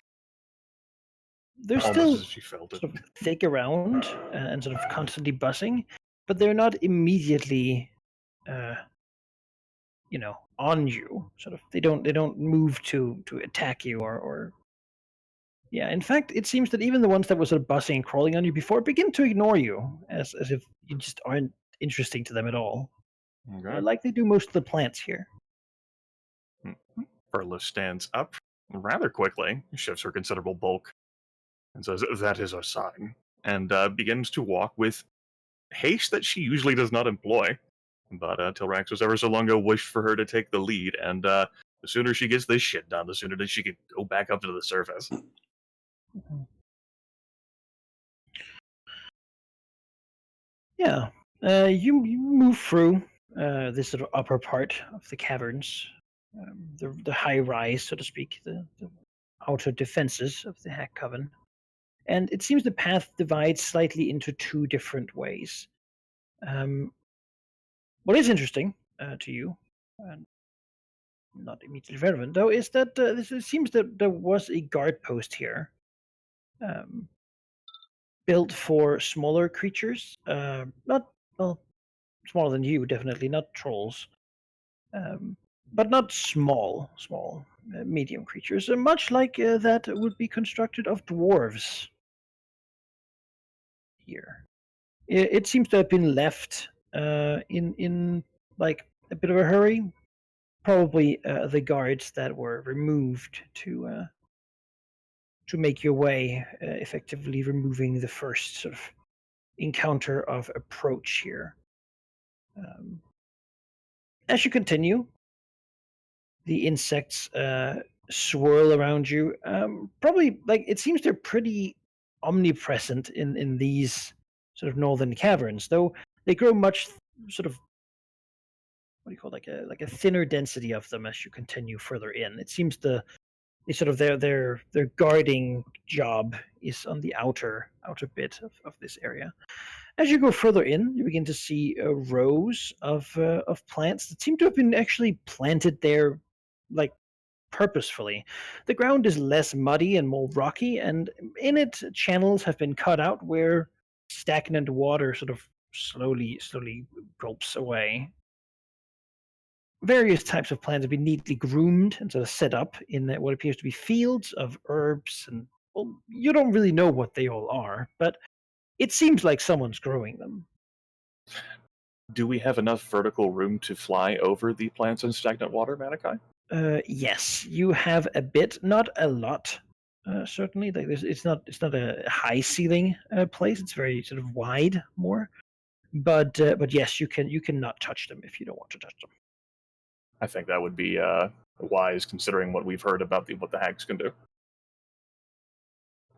They're almost still as she felt it. sort of thick around and sort of constantly buzzing, but they're not immediately on you. Sort of they don't move to attack you or yeah. In fact, it seems that even the ones that were sort of buzzing and crawling on you before begin to ignore you as if you just aren't interesting to them at all. Okay. Like they do most of the plants here. Verlis stands up rather quickly, shifts her considerable bulk, and says, "That is our sign," and begins to walk with haste that she usually does not employ. But Tilrax was ever so long ago wished for her to take the lead, and the sooner she gets this shit done, the sooner that she can go back up to the surface. Yeah, You move through this sort of upper part of the caverns, the high rise, so to speak, the outer defenses of the Hack Coven. And it seems the path divides slightly into two different ways. What is interesting to you, and not immediately relevant though, is that it seems that there was a guard post here, um, built for smaller creatures. Not well, smaller than you, definitely not trolls, um, but not small, medium creatures. Much like that would be constructed of dwarves here. It seems to have been left in like a bit of a hurry. Probably the guards that were removed to make your way, effectively removing the first sort of encounter of approach here. As you continue, the insects swirl around you. Probably, like, it seems they're pretty omnipresent in these sort of northern caverns, though they grow much sort of, what do you call it, like a thinner density of them as you continue further in. It seems they sort of their guarding job is on the outer bit of this area. As you go further in, you begin to see rows of plants that seem to have been actually planted there, like, purposefully. The ground is less muddy and more rocky, and in it, channels have been cut out where stagnant water sort of slowly gulps away. Various types of plants have been neatly groomed and sort of set up in what appears to be fields of herbs, and well, you don't really know what they all are, but it seems like someone's growing them. Do we have enough vertical room to fly over the plants and stagnant water, Manikai? Yes, you have a bit, not a lot. Certainly, like it's not a high ceiling place. It's very sort of wide, more. But yes, you can not touch them if you don't want to touch them. I think that would be wise, considering what we've heard about what the hags can do.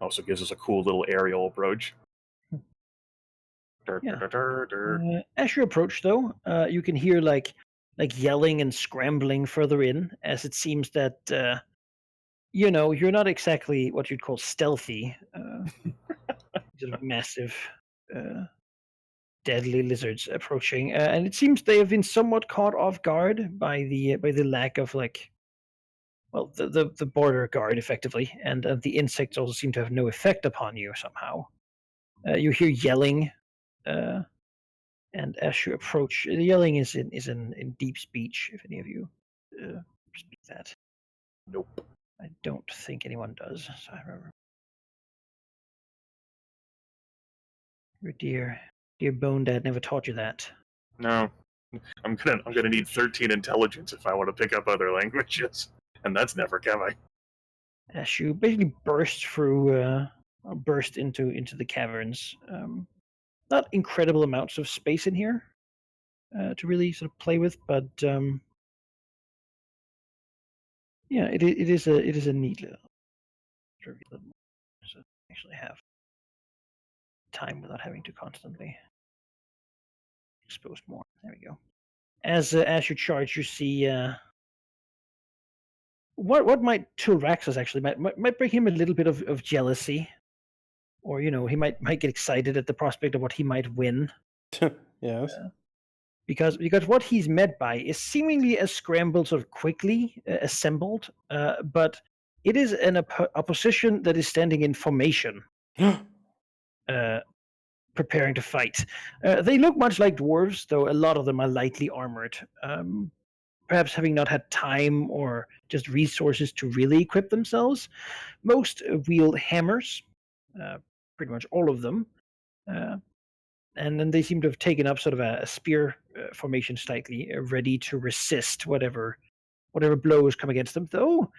Also gives us a cool little aerial approach. Yeah. As you approach, though, you can hear like yelling and scrambling further in, as it seems that you're not exactly what you'd call stealthy. Sort of massive, deadly lizards approaching, and it seems they have been somewhat caught off guard by the lack of, like, well, the border guard effectively, and the insects also seem to have no effect upon you somehow. You hear yelling. And as you approach, the yelling is in deep speech. If any of you speak that, Nope. I don't think anyone does. So I remember your dear Bone Dad never taught you that. No, I'm gonna need 13 intelligence if I want to pick up other languages, and that's never coming. As you basically burst through, burst into the caverns. Not incredible amounts of space in here to really sort of play with, but yeah, it is a neat little to actually have time without having to constantly expose more. There we go. As you charge, you see what might to Raxus actually might bring him a little bit of jealousy, or he might get excited at the prospect of what he might win. Yes. Because what he's met by is seemingly a scramble, sort of quickly assembled, but it is an opposition that is standing in formation, preparing to fight. They look much like dwarves, though a lot of them are lightly armored. Perhaps having not had time or just resources to really equip themselves. Most wield hammers, pretty much all of them. And then they seem to have taken up sort of a spear formation slightly, ready to resist whatever blows come against them. Though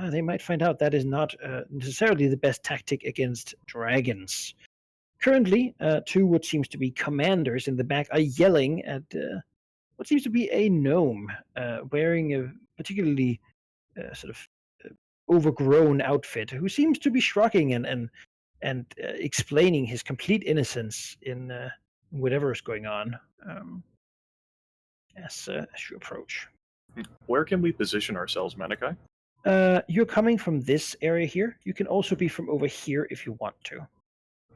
they might find out that is not necessarily the best tactic against dragons. Currently, two what seems to be commanders in the back are yelling at what seems to be a gnome wearing a particularly sort of overgrown outfit, who seems to be shrugging and explaining his complete innocence in whatever is going on as you approach. Where can we position ourselves, Manikai? You're coming from this area here. You can also be from over here if you want to.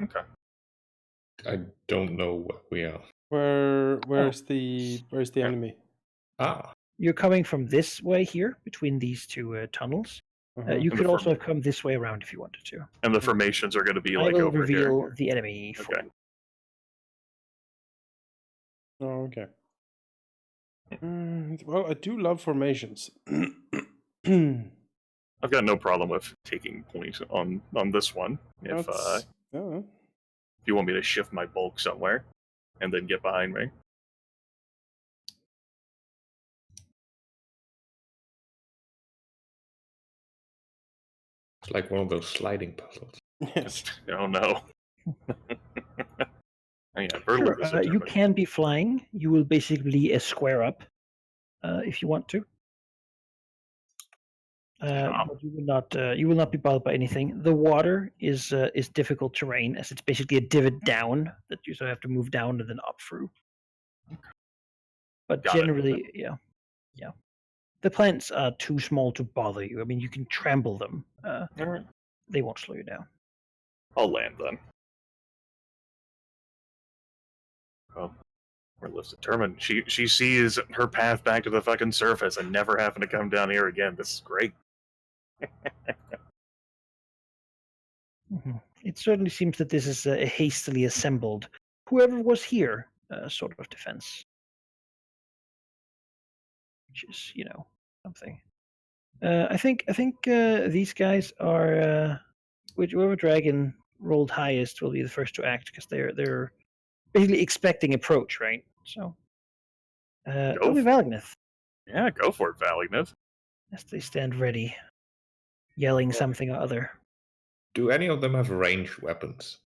Okay. I don't know where we are. Where's the enemy? Ah, You're coming from this way here between these two tunnels. Uh-huh. You And could the also have come this way around if you wanted to. And the formations are going to be I like will over reveal here. the enemy for Okay. you. Oh, okay. Well, I do love formations. I've got no problem with taking point on this one. If Yeah. you want me to shift my bulk somewhere and then get behind me. it's like one of those sliding puzzles. Yes. Oh no. Yeah, Sure, you can be flying. You will basically a square up if you want to. But you will not be bothered by anything. The water is difficult terrain, as it's basically a divot down that you sort of have to move down and then up through. But generally, yeah. The plants are too small to bother you. I mean, you can trample them. All right. They won't slow you down. I'll land then. Oh, Lift's determined. She sees her path back to the fucking surface and never having to come down here again. This is great. It certainly seems that this is a hastily assembled, whoever was here, sort of defense. Which is, something. I think these guys are whichever dragon rolled highest will be the first to act because they're basically expecting approach, right? So that'll be Valagnith. Yeah, go for it, Valagnith. As they stand ready, yelling something or other. Do any of them have ranged weapons?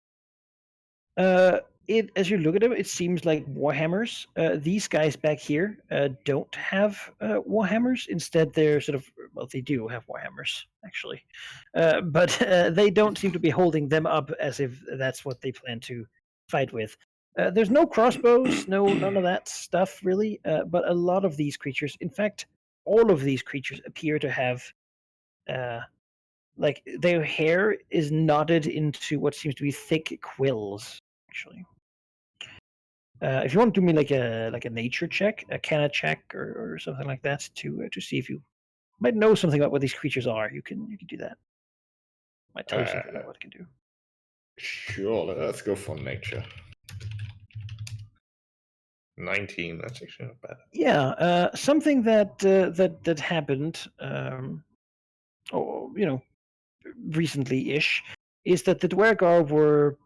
As you look at them, it seems like warhammers. These guys back here don't have warhammers. Instead, they're sort of they do have warhammers actually, but they don't seem to be holding them up as if that's what they plan to fight with. There's no crossbows, none of that stuff really. But a lot of these creatures, in fact, all of these creatures appear to have like their hair is knotted into what seems to be thick quills actually. If you want to do me like a nature check, a canna check, or something like that to see if you might know something about what these creatures are, you can do that. Might tell you something about what it can do. Sure, let's go for nature. 19. That's actually not bad. Yeah, something that happened, recently-ish, is that the Dwergar were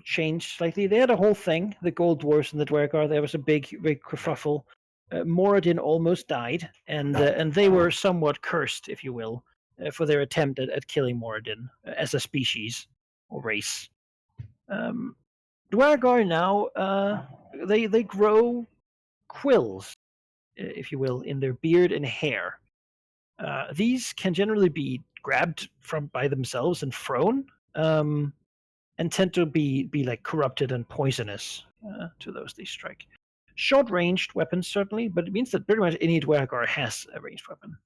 changed slightly. They had a whole thing, the Gold Dwarfs and the Dwergar. There was a big kerfuffle. Moradin almost died, and they were somewhat cursed, if you will, for their attempt at killing Moradin as a species or race. Dwergar now they grow quills, if you will, in their beard and hair. These can generally be grabbed from by themselves and thrown. And tend to be like corrupted and poisonous to those they strike. Short-ranged weapons certainly, but it means that pretty much any Dwergar has a ranged weapon.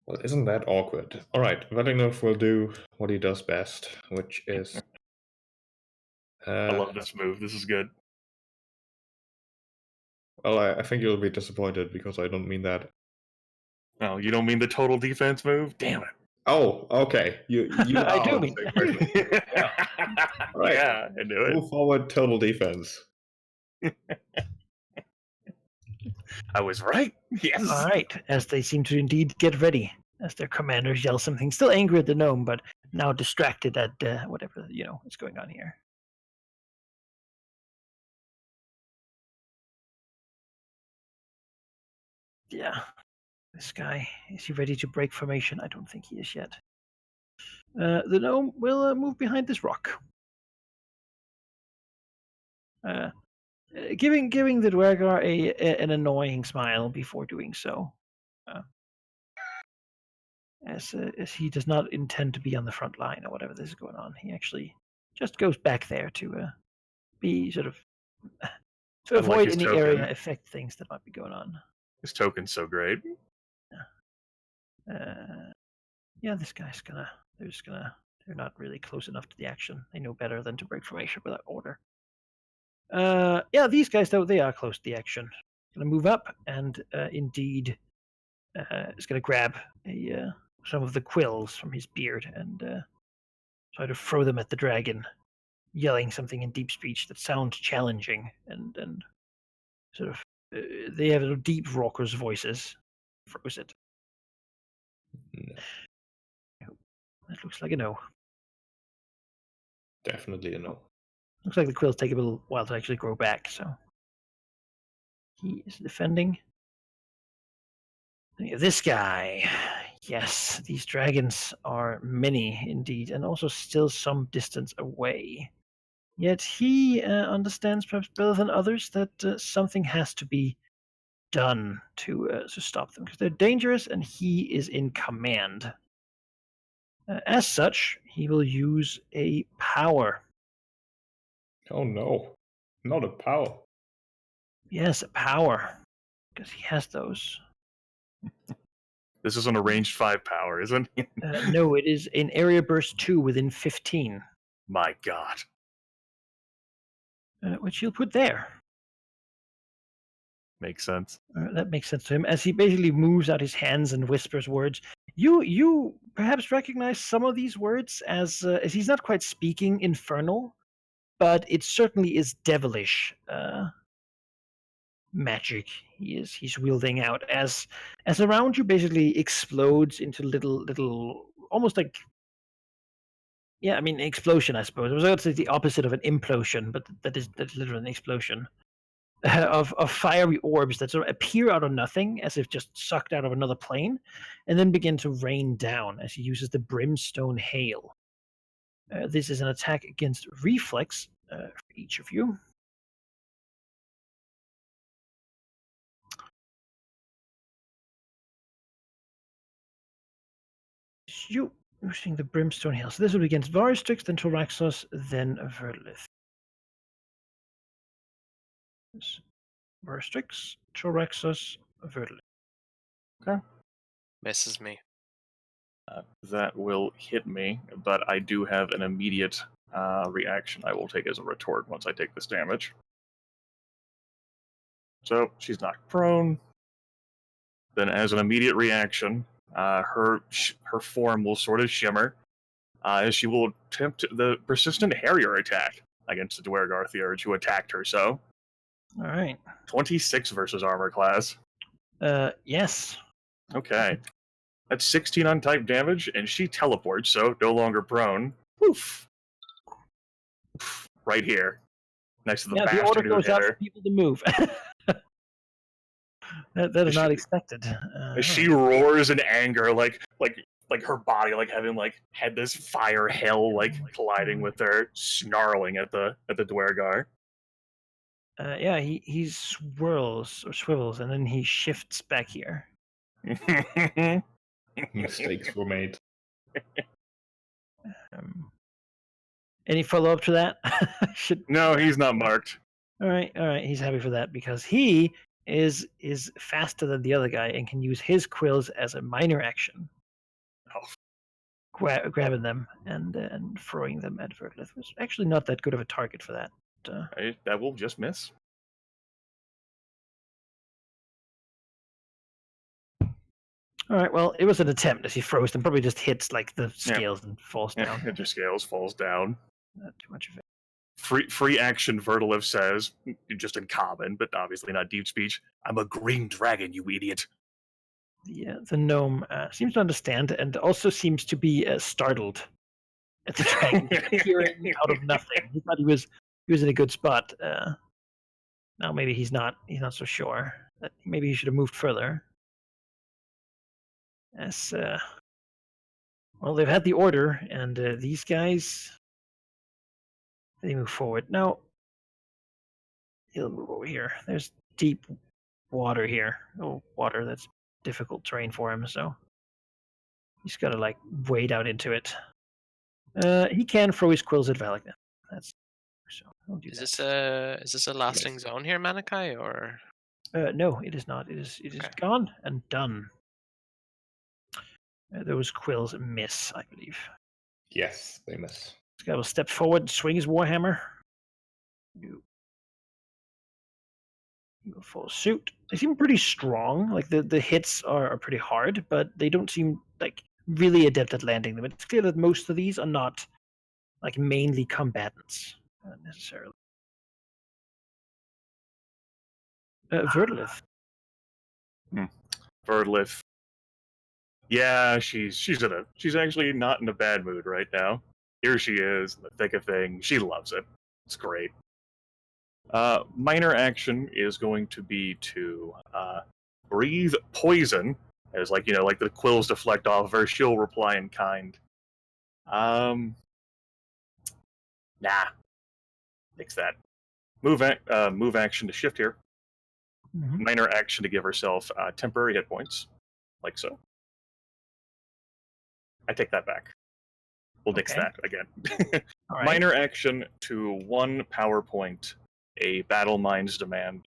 Well, isn't that awkward? All right, Valinov will do what he does best, which is. I love this move. This is good. Well, I think you'll be disappointed because I don't mean that. No, you don't mean the total defense move? Damn it. Oh, okay. You I do mean Yeah. All right. Yeah, I knew it. Move forward, total defense. I was right. Yes. All right, as they seem to indeed get ready, as their commanders yell something, still angry at the gnome, but now distracted at whatever is going on here. Yeah, this guy, is he ready to break formation? I don't think he is yet. The gnome will move behind this rock. Giving the Dwergar an annoying smile before doing so, as he does not intend to be on the front line or whatever this is going on. He actually just goes back there to be sort of to Unlike avoid his any token. area effect things that might be going on. His token's so great. Yeah, this guy's gonna. They're not really close enough to the action. They know better than to break formation without order. Yeah, these guys though, they are close to the action. Gonna move up and indeed is gonna grab some of the quills from his beard and try to throw them at the dragon, yelling something in deep speech that sounds challenging and sort of they have little deep raucous voices. Throws it. No, That looks like a no. definitely a no. Looks like the quills take a little while to actually grow back, so he is defending. This guy, yes, these dragons are many indeed, and also still some distance away. Yet he understands perhaps better than others that something has to be done to stop them because they're dangerous, and he is in command. As such, he will use a power. Oh no, not a power. Yes, a power, because he has those. This is an arranged 5 power, isn't it? No, it is an area burst 2 within 15, My god. which he'll put there. Makes sense. That makes sense to him as he basically moves out his hands and whispers words. You perhaps recognize some of these words as he's not quite speaking infernal, but it certainly is devilish magic he's wielding out as around you basically explodes into little almost like, yeah, I mean explosion, I suppose. I was going to say the opposite of an implosion, but that's literally an explosion. Of fiery orbs that sort of appear out of nothing as if just sucked out of another plane, and then begin to rain down as he uses the brimstone hail. This is an attack against reflex for each of you. You using the brimstone hail. So this will be against Varistrix, then Toraxos, then Verlith. Varistrix, Toraxos, Verlith. Okay. Misses me. That will hit me, but I do have an immediate reaction I will take as a retort once I take this damage. So she's knocked prone. Then, as an immediate reaction, her form will sort of shimmer as she will attempt the persistent Harrier attack against the Dwergar Theurge who attacked her. So, all right, 26 versus armor class. Yes. Okay. That's 16 untyped damage, and she teleports, so no longer prone. Poof. Right here. Next to the the order bastard who goes hit out for her. people to move. that is not expected. She roars in anger, like her body having had this fire hell colliding with her, snarling at the Dwergar. Yeah, he swirls or swivels, and then he shifts back here. Mistakes were made. Any follow up to that? No, he's not marked. All right. He's happy for that because he is faster than the other guy and can use his quills as a minor action. Oh. Grabbing them and throwing them at Verlith was actually not that good of a target for that. That will just miss. All right, well, it was an attempt as he throws them. Probably just hits the scales and falls down. Hit your scales, falls down. Not too much of it. Free action, Vertiliv says, just in common, but obviously not deep speech. I'm a green dragon, you idiot. The gnome seems to understand and also seems to be startled at the dragon appearing out of nothing. He thought he was in a good spot. Now maybe he's not so sure. Maybe he should have moved further. As well, they've had the order, and these guys they move forward. Now he'll move over here. There's deep water here. Oh, water that's difficult terrain for him, so he's got to wade out into it. He can throw his quills at Valak. That's So I'll do Is that. this a lasting zone here, Manikai, or? No, it is not. It is Okay. gone and done. Those quills miss, I believe. Yes, they miss. This guy will step forward, swing his warhammer. You will follow suit. They seem pretty strong. Like the hits are pretty hard, but they don't seem like really adept at landing them. It's clear that most of these are not like mainly combatants necessarily. Verdolith. Verdolith. Yeah, she's actually not in a bad mood right now. Here she is, in the thick of things. She loves it. It's great. Minor action is going to be to breathe poison, as like the quills deflect off her. She'll reply in kind. Nah, nix that. Move action to shift here. Mm-hmm. Minor action to give herself temporary hit points, like so. I take that back. We'll nix that again. All right. Minor action to 1 power point, a battle mind's demand,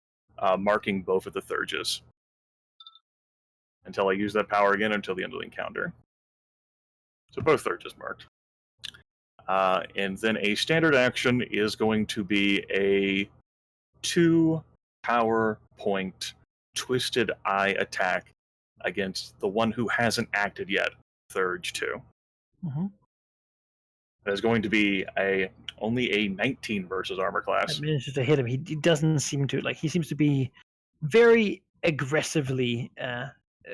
marking both of the Thurges. Until I use that power again until the end of the encounter. So both Thurges marked. And then a standard action is going to be a 2 power point twisted eye attack against the one who hasn't acted yet, Thurge 2. Mm-hmm. That is going to be only a 19 versus armor class. I manages to hit him. He doesn't seem to he seems to be very aggressively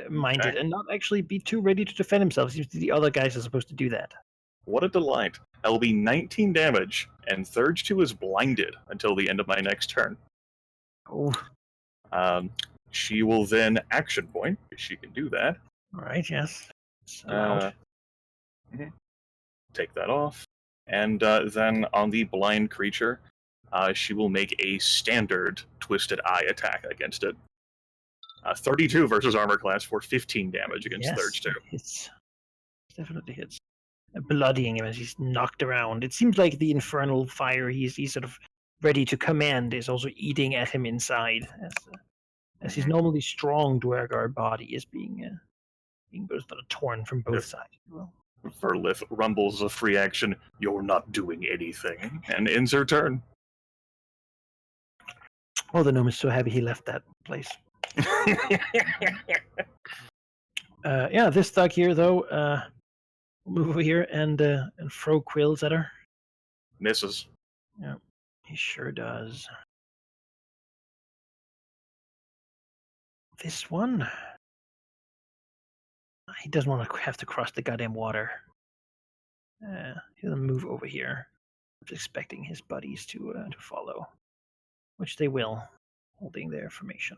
minded and not actually be too ready to defend himself. Seems the other guys are supposed to do that. What a delight. That will be 19 damage, and Thurge 2 is blinded until the end of my next turn. Oh. She will then action point, if she can do that. All right, yes. It's allowed. Take that off. And then on the blind creature, she will make a standard Twisted Eye attack against it. 32 versus armor class for 15 damage against Thurge 2. Hits. Definitely hits. Bloodying him as he's knocked around. It seems like the infernal fire he's sort of ready to command is also eating at him inside, as his normally strong Dwergard body is being both torn from both sides. Well, Verlith rumbles a free action, "You're not doing anything," and ends her turn. Oh, the gnome is so happy he left that place. This thug here, though, will move over here and throw quills at her. Misses. Yeah, he sure does. This one, he doesn't want to have to cross the goddamn water. He'll move over here, expecting his buddies to follow, which they will, holding their formation.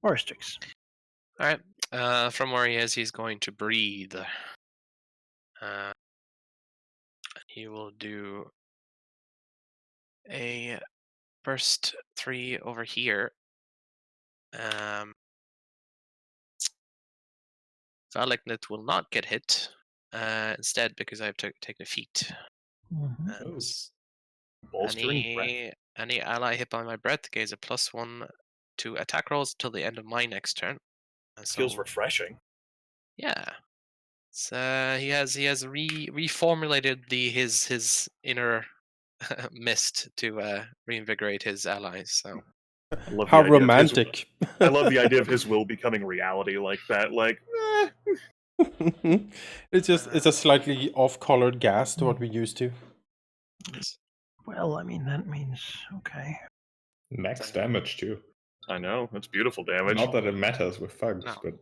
Oristrix. All right. From where he is, he's going to breathe. He will do a burst 3 over here. Valaknit will not get hit. Instead, because I have to take a feat. Mm-hmm. Any ally hit by my breath gains a +1 to attack rolls till the end of my next turn. Feels refreshing. Yeah. He has reformulated his inner mist to reinvigorate his allies. So how romantic! I love the idea of his will becoming reality like that. Like, it's a slightly off-colored gas to what we used to. Well, I mean that means okay. Max damage too. I know, that's beautiful damage. Not that it matters with thugs, but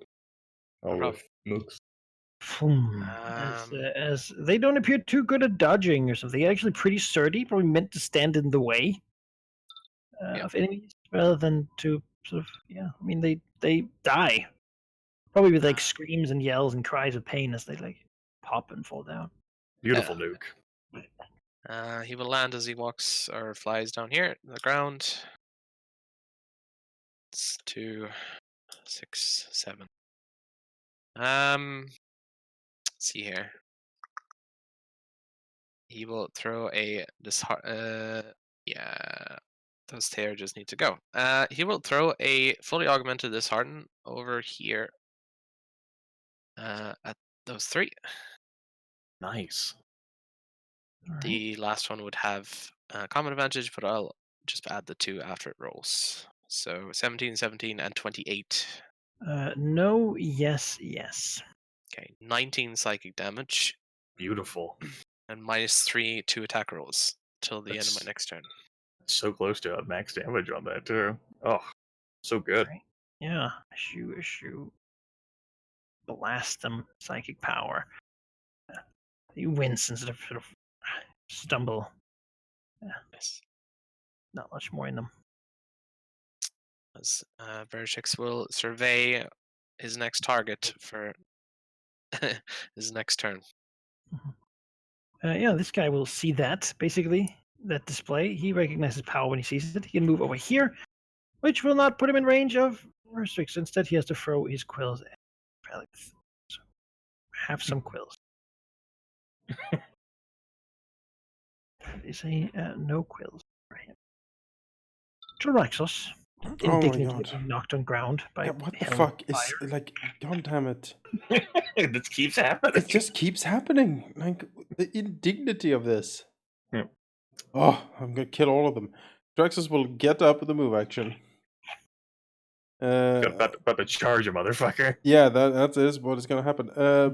with nukes. As they don't appear too good at dodging or something. They're actually pretty sturdy, probably meant to stand in the way of enemies rather than to sort of I mean they die. Probably with like screams and yells and cries of pain as they like pop and fall down. Beautiful nuke. He will land as he walks or flies down here on the ground. It's 2, 6, 7. Let's see here. he will throw a yeah, those tear just need to go. He will throw a fully augmented dishearten over here. At those 3. Nice. All right. The last one would have common advantage, but I'll just add the 2 after it rolls. So 17, 17, and 28. No, yes, yes. Okay, 19 psychic damage Beautiful. and -3 to attack rolls till the end of my That's next turn. so close to max damage on that too. Oh, so good. Right. Yeah. Issue. Blast them. Psychic power. You wince instead of sort of stumble. Yes. Not much more in them. As Veritex will survey his next target for his next turn. Yeah, this guy will see that, basically, that display. He recognizes power when he sees it. He can move over here, which will not put him in range of restricts. Instead, he has to throw his quills at Pelith. So have some quills. They say no quills for him. Tyraxos, Oh my indignantly god. being knocked on ground by Yeah, what the hell fuck fire. is like? God damn it! This keeps happening. It just keeps happening. Like the indignity of this. Yeah. Oh, I'm gonna kill all of them. Draxus will get up with the move action. About to charge a motherfucker. Yeah, that is what is gonna happen.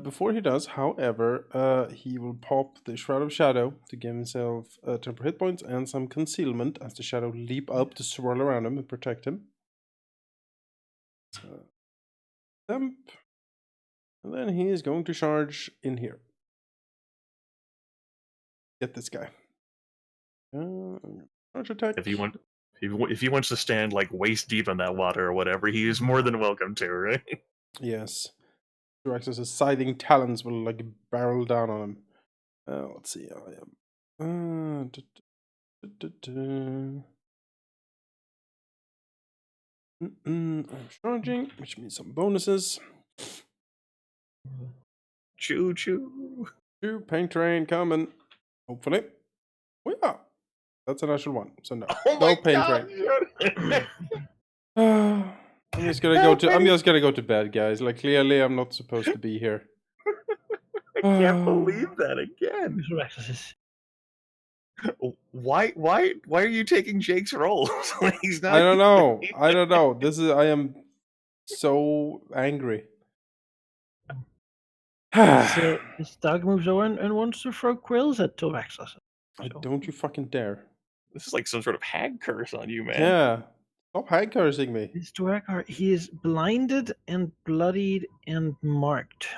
Before he does, however, he will pop the Shroud of Shadow to give himself 10 hit points and some concealment as the shadow leap up to swirl around him and protect him. So, temp. And then he is going to charge in here. Get this guy. Charge attack. If he wants to stand like waist deep in that water or whatever, he is more than welcome to, right? Yes. Tyraxus' scything talons will like barrel down on him. Let's see. I am. I'm charging, which means some bonuses. Choo choo. Paint train coming. Hopefully. Oh yeah. That's a natural one. So no. Oh No my paint god! train. I'm just gonna go to bed, guys. Like clearly I'm not supposed to be here. I can't believe that again. Tyraxos Why are you taking Jake's role? He's not. I don't know. I am so angry. This dog moves over and wants to throw quills at Tyraxos. Don't you fucking dare. This is like some sort of hag curse on you, man. Yeah. Stop hag cursing me. This Durakar, he is blinded and bloodied and marked.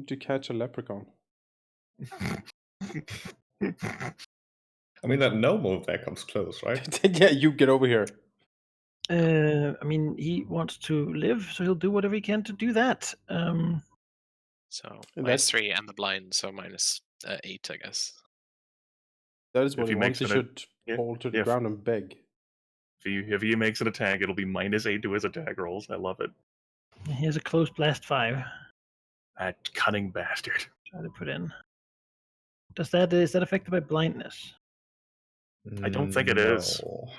To catch a leprechaun. I mean, that no move there comes close, right? Yeah, you get over here. I mean, he wants to live, so he'll do whatever he can to do that. So And -3 and the blind, so -8, I guess. That is what If he he wants. makes He an should fall to the ground and beg. If he makes an attack, it'll be -8 to his attack rolls. I love it. He has a close blast 5. That cunning bastard. Try to put in. Is that affected by blindness? I don't think it is. No.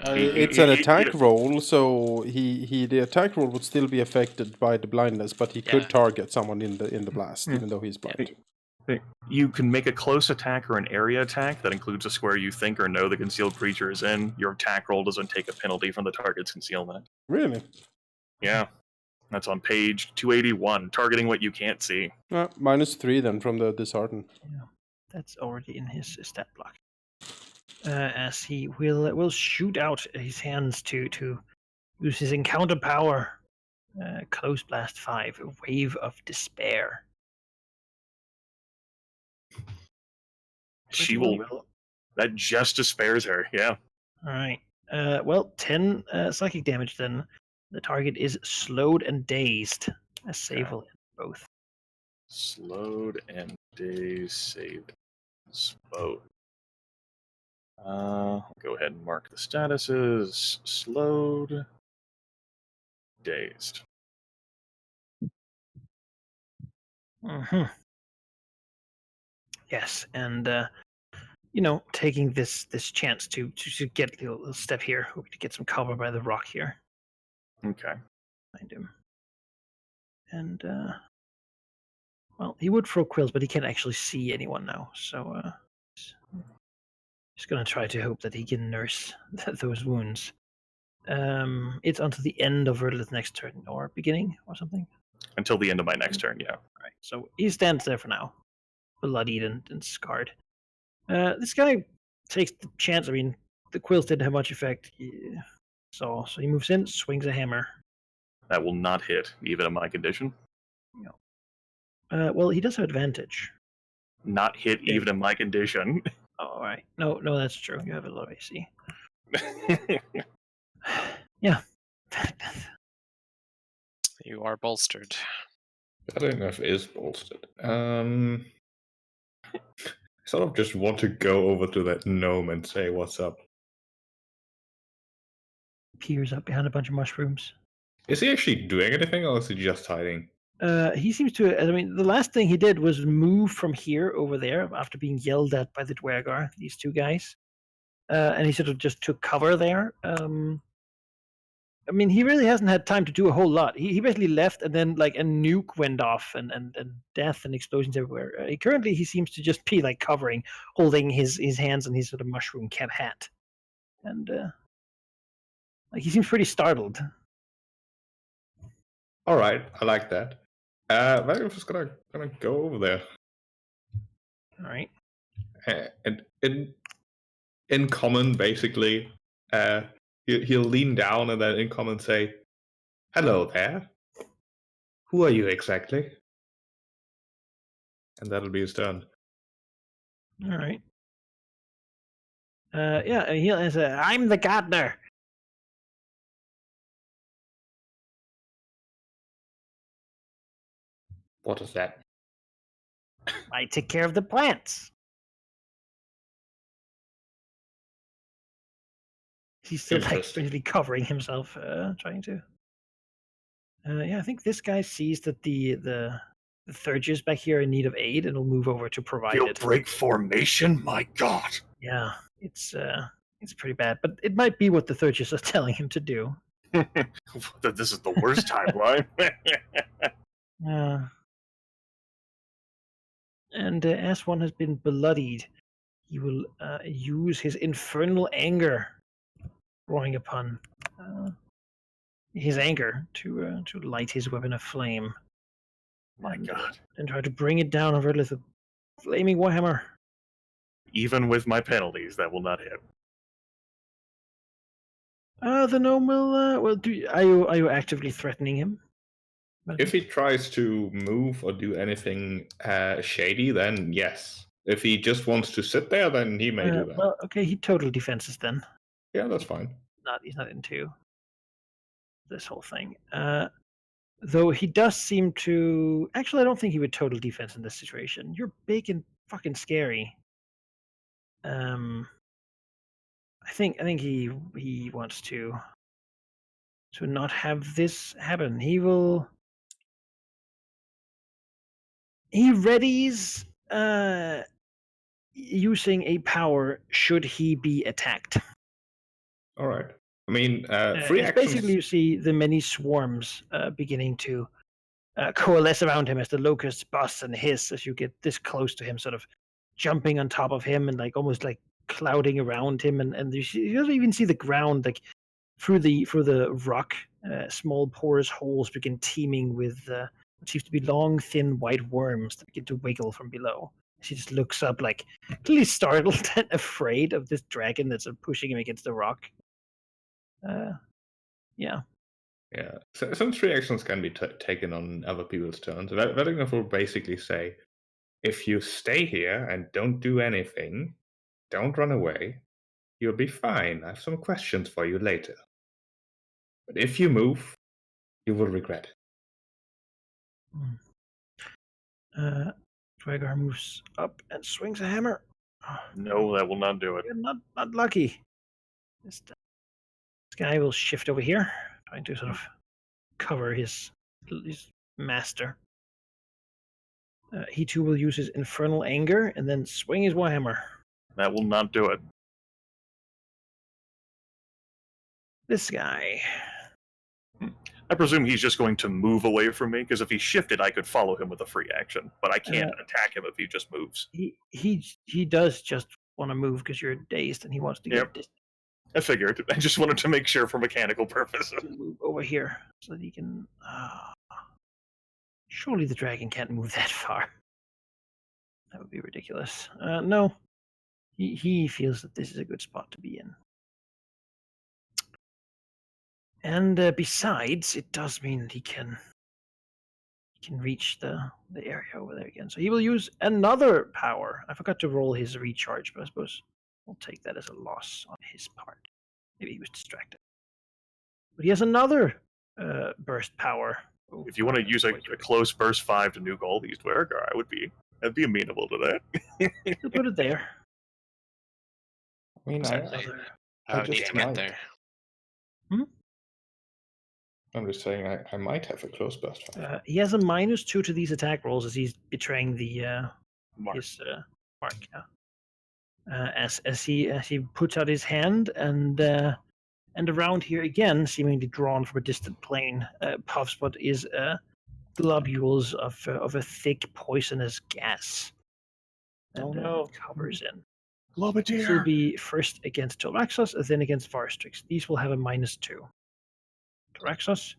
It's an attack roll, so the attack roll would still be affected by the blindness, but he could target someone in the blast, even though he's blind. You can make a close attack or an area attack that includes a square you think or know the concealed creature is in. Your attack roll doesn't take a penalty from the target's concealment. Really? Yeah. That's on page 281, targeting what you can't see. -3 then from the dishearten. Yeah, that's already in his stat block. As he will shoot out his hands to use his encounter power. Close blast 5, a wave of despair. She will. That just despairs her, yeah. Alright. 10 psychic damage then. The target is slowed and dazed. A save will end both. Slowed and dazed saved both. I'll go ahead and mark the statuses. Slowed. Dazed. Mm-hmm. Yes, and taking this chance to get a little step here, hoping to get some cover by the rock here. Okay. Find him. And well, he would throw quills, but he can't actually see anyone now. So he's gonna try to hope that he can nurse those wounds. It's until the end of Verlith's next turn, or beginning, or something. Until the end of my next turn, yeah. Right. So he stands there for now, bloodied and scarred. This guy takes the chance. I mean, the quills didn't have much effect. So he moves in, swings a hammer. That will not hit, even in my condition. Well, he does have advantage. Not hit, even in my condition. Oh, all right. No, that's true. You have a low AC. Yeah. You are bolstered. That enough is bolstered. I sort of just want to go over to that gnome and say what's up. Peers up behind a bunch of mushrooms. Is he actually doing anything, or is he just hiding? He seems to. I mean, the last thing he did was move from here over there after being yelled at by the Dwergar, these two guys. And he sort of just took cover there. I mean, he really hasn't had time to do a whole lot. He basically left, and then like a nuke went off, and death and explosions everywhere. Currently, he seems to just be like covering, holding his hands on his sort of mushroom cap hat, and like he seems pretty startled. All right, I like that. Well, I'm just gonna go over there. All right. And in common, basically, he'll lean down and then in common say, "Hello there. Who are you exactly?" And that'll be his turn. All right. Yeah, he'll say, "I'm the gardener." What is that? I take care of the plants. He's still like Interesting. basically covering himself, trying to. Yeah, I think this guy sees that the Thurges back here are in need of aid, and will move over to provide He'll it. break formation? My god. Yeah, it's pretty bad, but it might be what the Thurges are telling him to do. This is the worst timeline. And as one has been bloodied, he will use his infernal anger, drawing upon his anger to light his weapon aflame. My god. And try to bring it down on Verlith with a flaming warhammer. Even with my penalties, that will not hit. The gnome will. Well, are you actively threatening him? If he tries to move or do anything shady, then yes. If he just wants to sit there, then he may do that. Well, okay, he total defenses then. Yeah, that's fine. He's not into this whole thing. Though he does seem to. Actually, I don't think he would total defense in this situation. You're big and fucking scary. I think he wants to not have this happen. He readies using a power should he be attacked. All right. I mean, free actions. Basically, you see the many swarms beginning to coalesce around him as the locusts bust and hiss as you get this close to him, sort of jumping on top of him and like almost like clouding around him, and you don't even see the ground like through the rock. Small porous holes begin teeming with what seems to be long, thin white worms that begin to wiggle from below. She just looks up, like clearly startled and afraid of this dragon that's pushing him against the rock. Yeah. Yeah. So, some free actions can be taken on other people's turns. Vedinghoff will basically say, if you stay here and don't do anything, don't run away, you'll be fine. I have some questions for you later. But if you move, you will regret it. Dwergar moves up and swings a hammer. No, that will not do it. You're not lucky. This guy will shift over here, trying to sort of cover his master. He too will use his infernal anger and then swing his warhammer. That will not do it. This guy. I presume he's just going to move away from me, because if he shifted, I could follow him with a free action, but I can't attack him if he just moves. He does just want to move because you're dazed and he wants to get this. I figured. I just wanted to make sure for mechanical purposes. Move over here so that he can. Surely the dragon can't move that far. That would be ridiculous. No, he feels that this is a good spot to be in. And besides, it does mean that he can reach the area over there again. So he will use another power. I forgot to roll his recharge, but I suppose we'll take that as a loss on his part. Maybe he was distracted. But he has another burst power. If you want to use a close burst 5 to nuke all these Dwergar, I'd be amenable to that. We'll put it there. I mean, I need just to get might. there. I'm just saying I might have a close burst 5. He has a -2 to these attack rolls as he's betraying the Mark. his mark. Yeah. As he puts out his hand and around here again, seemingly drawn from a distant plane, puffs what is globules of a thick poisonous gas. And covers in. This will be first against Tilraxos, then against Varstrix. These will have a -2. Tilraxos.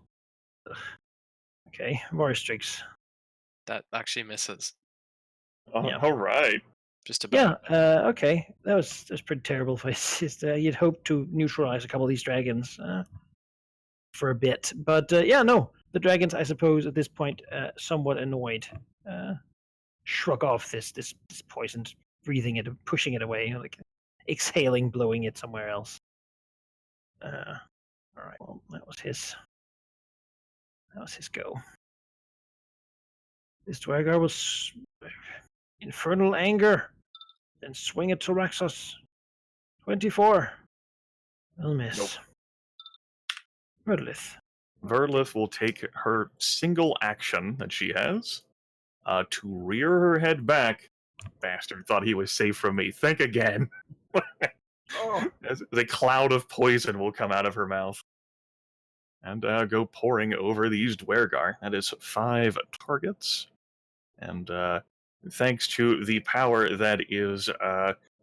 Okay, Varstrix. That actually misses. Yeah. All right. Just about. Yeah. Okay. That was pretty terrible. You'd hope to neutralize a couple of these dragons for a bit, but no. The dragons, I suppose, at this point, somewhat annoyed, shrug off this poison, breathing it, pushing it away, like exhaling, blowing it somewhere else. All right. Well, that was his go. This Dwergar was infernal anger. Then swing it to Raxos. 24. Will miss. Nope. Verlith. Verlith will take her single action that she has to rear her head back. Bastard thought he was safe from me. Think again. As a cloud of poison will come out of her mouth and go pouring over these Dwergar. That is 5 targets. And thanks to the power that is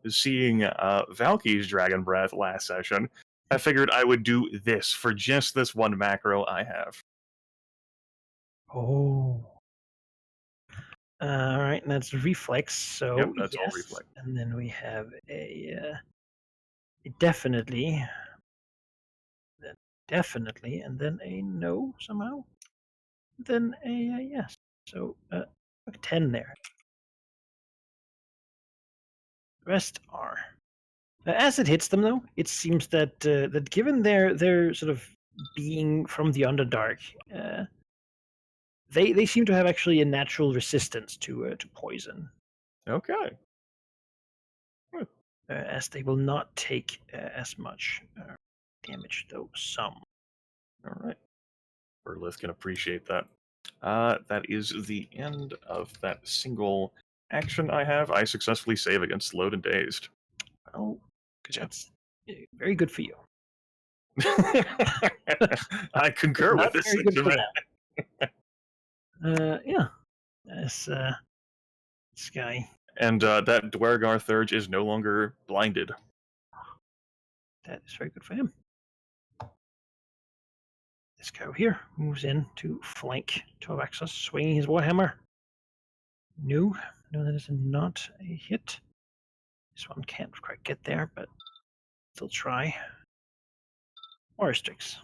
seeing Valky's Dragon Breath last session, I figured I would do this for just this one macro I have. Oh. All right, and that's reflex. So Yep, that's yes. all reflex. And then we have a definitely, and then a no somehow, then a yes. So 10 there. The rest are. As it hits them, though, it seems that that given their sort of being from the Underdark, they seem to have actually a natural resistance to poison. Okay. As they will not take as much damage, though some. All right. Verlith can appreciate that. That is the end of that single action I have. I successfully save against Load and Dazed. Well, Good job. that's very good for you. I concur with Not this very good for sentiment. them. Yeah. This guy. And that Dwergar Thurge is no longer blinded. That is very good for him. This guy over here moves in to flank Tovaxos, swinging his warhammer. No, that is not a hit. This one can't quite get there, but still try. Oristrix.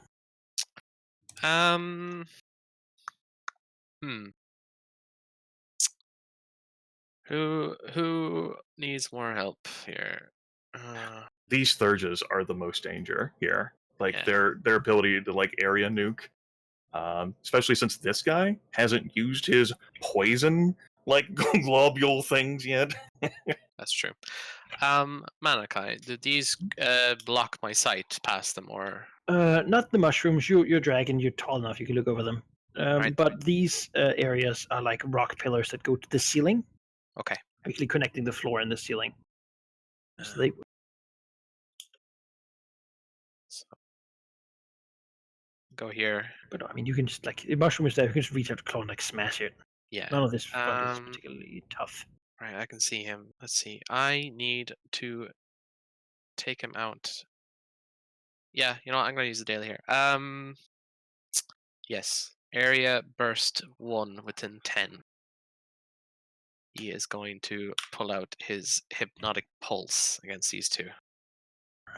Who needs more help here? These Thurges are the most danger here. Like Yeah. their ability to like area nuke. Especially since this guy hasn't used his poison like globule things yet. That's true. Manakai, did these block my sight past them, or? Not the mushrooms. You're a dragon. You're tall enough. You can look over them. Right. But these areas are like rock pillars that go to the ceiling, Okay. actually connecting the floor and the ceiling. So they So go here. But I mean, you can just like the mushroom is there. You can just reach out to claw and like smash it. Yeah. None of this fight is particularly tough. Right, I can see him. Let's see. I need to take him out. Yeah, you know what? I'm gonna use the daily here. Yes. Area burst 1 within 10. He is going to pull out his hypnotic pulse against these two,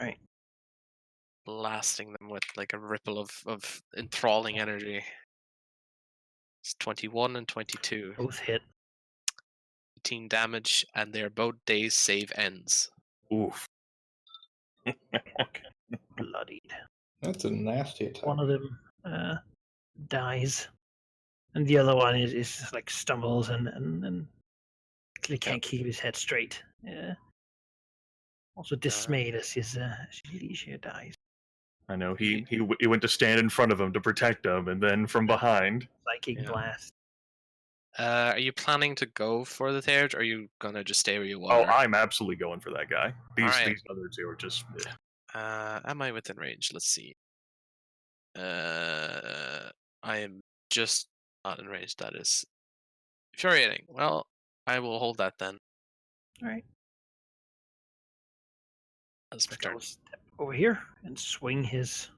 Right. blasting them with like a ripple of enthralling energy. It's 21 and 22. Both hit. 18 damage, and they're both days save ends. Oof. Bloodied. That's a nasty attack. One of them dies, and the other one is like stumbles and he can't keep his head straight. Also dismayed as his liege here dies. I know he went to stand in front of him to protect him, and then from behind. Psychic blast. Are you planning to go for the third, or are you gonna just stay where you Oh, are? I'm absolutely going for that guy. These Alright. these other two are just. Am I within range? Let's see. I am just not in range. That is infuriating. Well, I will hold that then. All right. That's my So turn. we'll step over here and swing his.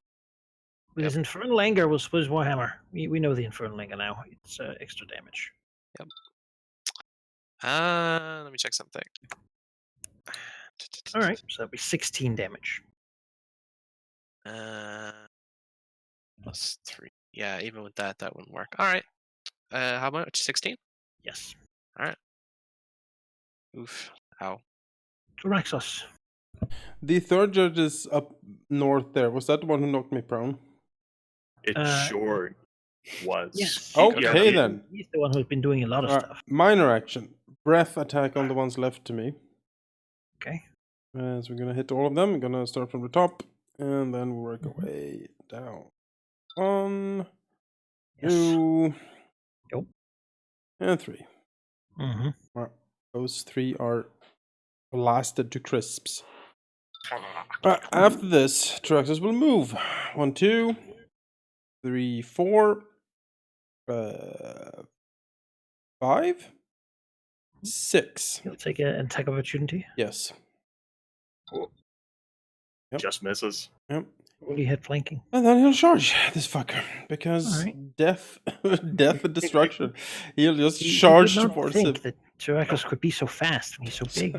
With his infernal anger, we'll swing his warhammer. We know the infernal anger now. It's extra damage. Yep. Let me check something. All right, so that'll be 16 damage. Plus 3. Yeah, even with that, that wouldn't work. All right. How much? 16? Yes. All right. Oof. Ow. Raxos. The third judge is up north there. Was that the one who knocked me prone? It sure was. Yes. Okay, then. He's the one who's been doing a lot of stuff. Minor action. Breath attack on the ones left to me. Okay. So we're going to hit all of them. I'm going to start from the top and then work our way down. 1, 2, Yep. and 3. Mm-hmm. Well, those 3 are blasted to crisps. After this, Traxxas will move. 1, 2, 3, 4, 5, 6. He'll take an attack of opportunity. Yes. Yep. Just misses. Yep. Only hit flanking. And then he'll charge this fucker because Alright. death and destruction. He'll just He charge did not towards think him. that Tyrannos could be so fast when he's so big.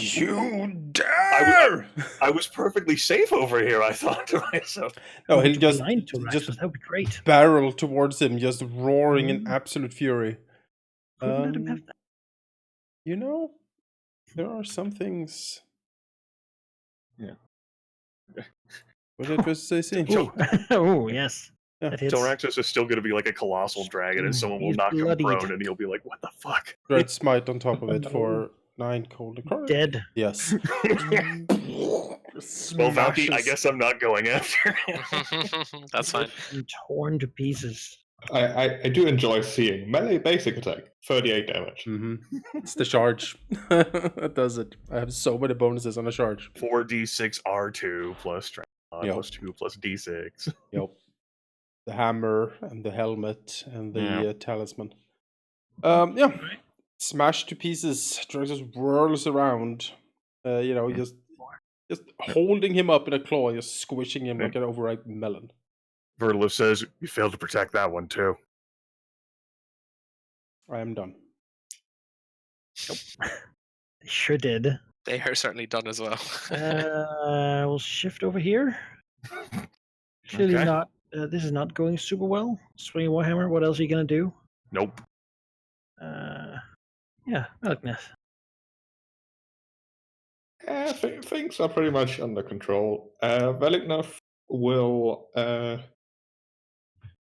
You dare! I was perfectly safe over here, I thought to myself. No, he'll just that would be great. barrel towards him, just roaring in absolute fury. Couldn't let him have that. You know, there are some things. Yeah. What did I say? Oh, yes. Yeah. That hits. Tyrannos is still going to be like a colossal dragon, and someone will He's knock him bloodied. prone, and he'll be like, "What the fuck?" Dread smite on top of it for 9 cold necrotic. Dead. Yes. Well, Valky, I guess I'm not going after. That's fine. Torn to pieces. I do enjoy seeing melee basic attack, 38 damage. It's the charge. That does it. I have so many bonuses on a charge. 4d6 R2 plus strength Yep. plus 2 plus d6. Yep. The hammer and the helmet and the Yeah. talisman. Yeah. Smashed to pieces. Drax just whirls around. Just holding him up in a claw, just squishing him like an overripe melon. Vertilif says, "You failed to protect that one too." I am done. They sure did. They are certainly done as well. We'll shift over here. Clearly Okay. not. This is not going super well. Swing Warhammer. What else are you gonna do? Nope. Yeah, Maligness. Things are pretty much under control. Velignov will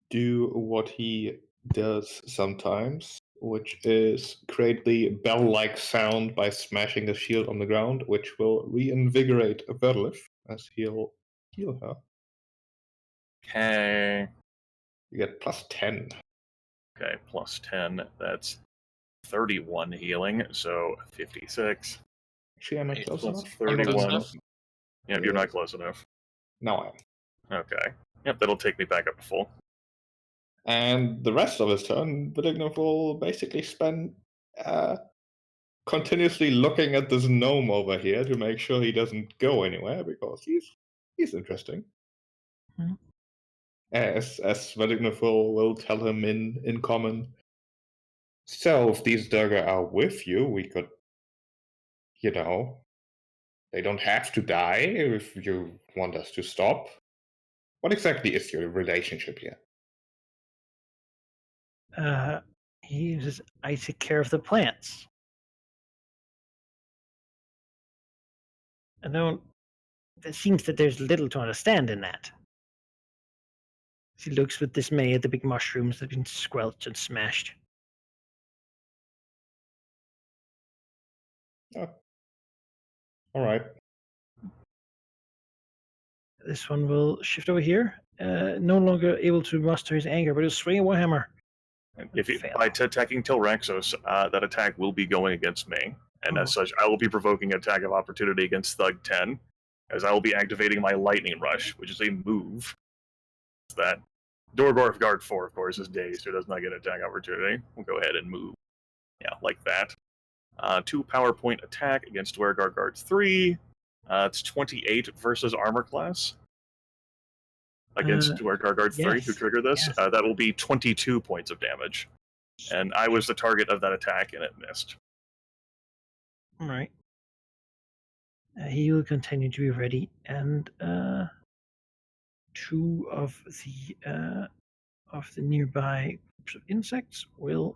do what he does sometimes, which is create the bell-like sound by smashing a shield on the ground, which will reinvigorate Vertilif as he'll heal her. Okay. You get plus 10. Okay, plus 10. That's 31 healing, so 56. Actually, am I Eight close Plus enough? Are you close 31. enough? Yep, you're not close enough. Now I am. Okay. Yep, that'll take me back up to full. And the rest of his turn, Benignant will basically spend continuously looking at this gnome over here to make sure he doesn't go anywhere, because he's interesting. Hmm. As Benignant will tell him in common. So if these Durga are with you, we could, they don't have to die if you want us to stop. What exactly is your relationship here? He uses, I take care of the plants. I don't. It seems that there's little to understand in that. He looks with dismay at the big mushrooms that have been squelched and smashed. Oh. All right. This one will shift over here. No longer able to muster his anger, but he'll swing a warhammer. If you, Fail. by attacking Tilraxos, that attack will be going against me, and as such, I will be provoking an attack of opportunity against Thug 10, as I will be activating my Lightning Rush, which is a move that Dorgorf Guard 4, of course, is dazed, so does not get attack opportunity. We'll go ahead and move. Yeah, like that. 2 power point attack against Dwargar Guard 3. It's 28 versus armor class. Against Dwargar Guard 3, who yes, trigger this. yes. That will be 22 points of damage. And I was the target of that attack, and it missed. All right. He will continue to be ready, and 2 of the nearby groups of insects will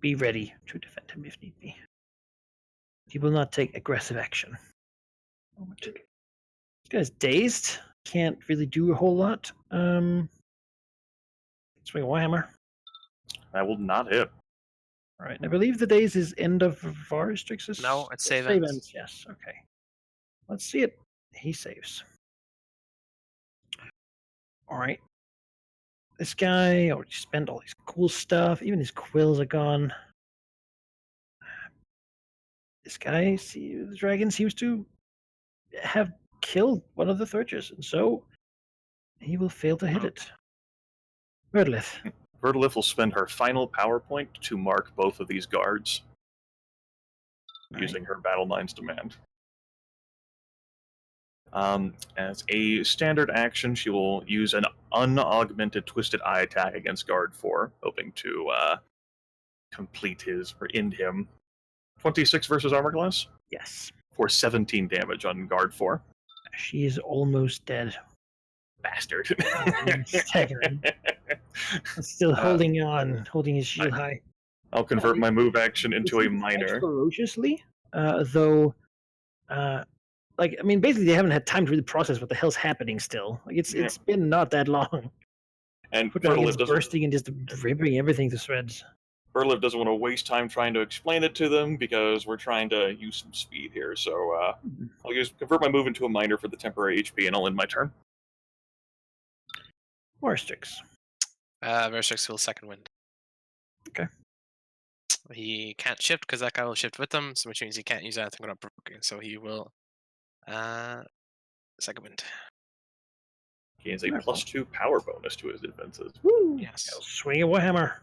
be ready to defend him if need be. He will not take aggressive action. This guy's dazed. Can't really do a whole lot. Swing a warhammer. That will not hit. All right. I believe the daze is end of Varstrix's. No, it's save ends. ends. Yes. Okay. Let's see it. He saves. All right. This guy already spent all his cool stuff. Even his quills are gone. This guy, the dragon, seems to have killed one of the Thurgers, and so he will fail to hit it. Verdlith. Verdlith will spend her final power point to mark both of these guards, using her Battle Mind's Demand. As a standard action, she will use an unaugmented Twisted Eye attack against Guard 4, hoping to complete his, or end him. 26 versus armor class? Yes. For 17 damage on Guard 4. She is almost dead. Bastard. Staggering. Still holding on, holding his shield high. I'll convert my move action into a minor. Ferociously, though. Basically, they haven't had time to really process what the hell's happening. Still, it's been not that long. And It's bursting and just ripping everything to shreds. Berliv doesn't want to waste time trying to explain it to them because we're trying to use some speed here. So I'll convert my move into a minor for the temporary HP, and I'll end my turn. Warstrix. Verstrix will second wind. Okay. He can't shift because that guy will shift with him, so which means he can't use anything without provoking. So he will second wind. He has a +2 power bonus to his defenses. Woo! Yes. Swing a warhammer.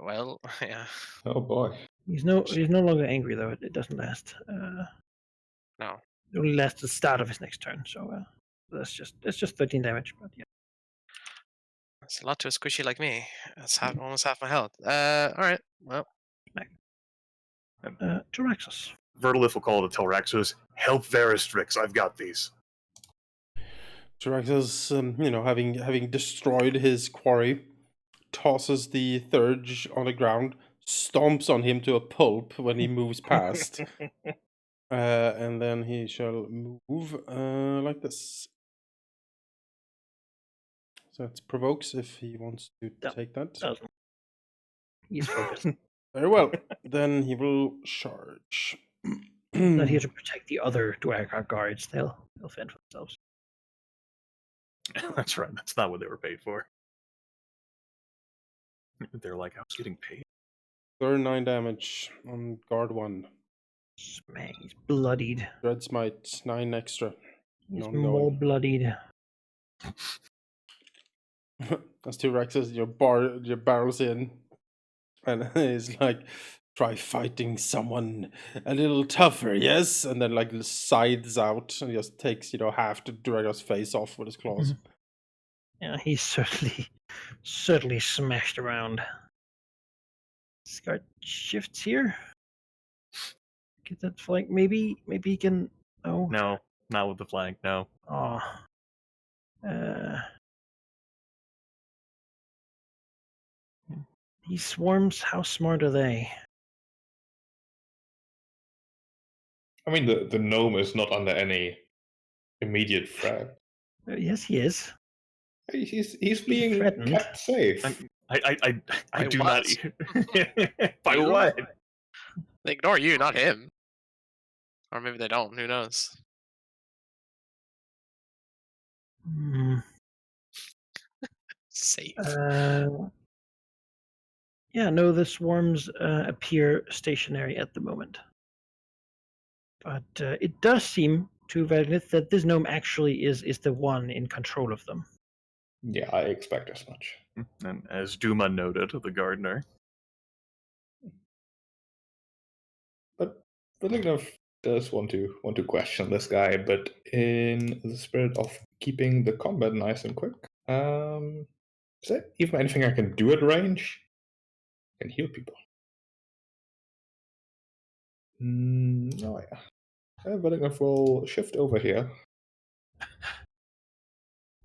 Well, yeah. Oh boy. He's no longer angry though. It doesn't last. No. It only lasts the start of his next turn. So that's just 13 damage. But yeah. It's a lot to a squishy like me. That's almost half my health. All right. Well. Tyraxus. Verdalith will call to Telraxos, help Veristrix, I've got these. Tyraxus, having destroyed his quarry, tosses the Thurge on the ground, stomps on him to a pulp when he moves past. And then he shall move like this. So it provokes if he wants to take that. Doesn't. He's focused. Very well. Then he will charge. Not here to protect the other Dwargar guards. They'll fend for themselves. That's right. That's not what they were paid for. They're like, I was getting paid. 39 damage on guard 1. Man, he's bloodied. Dread Smite, 9 extra. He's Ongoing. more bloodied. As T-Rexes, your barrels in, and he's like, try fighting someone a little tougher, yes? And then like sides out and just takes, half the Drago's face off with his claws. Yeah, he's certainly smashed around. Scar shifts here. Get that flank. Maybe he can. Oh No, not with the flank. No. Oh. These swarms, how smart are they? I mean, the gnome is not under any immediate threat. Yes, he is. He's being threatened. kept safe. I do what? not. By what? They ignore you, not him. Or maybe they don't. Who knows? Safe. Yeah, no, the swarms appear stationary at the moment. But it does seem to Vagnith that this gnome actually is the one in control of them. Yeah, I expect as much. And as Duma noted, the gardener. But Valignov does want to question this guy, but in the spirit of keeping the combat nice and quick. Is there even anything I can do at range? I can heal people. No, yeah. Valignov will shift over here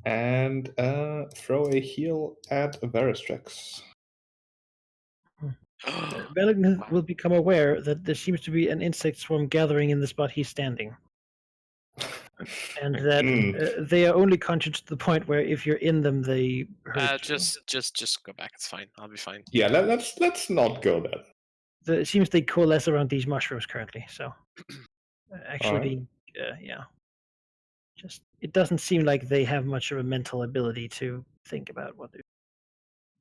and throw a heal at Veristrix. Vagnith will become aware that there seems to be an insect swarm gathering in the spot he's standing. And that they are only conscious to the point where if you're in them, they hurt you. Just go back. It's fine. I'll be fine. Yeah, let's not go there. It seems they coalesce around these mushrooms currently. So, actually, yeah, just it doesn't seem like they have much of a mental ability to think about what they're.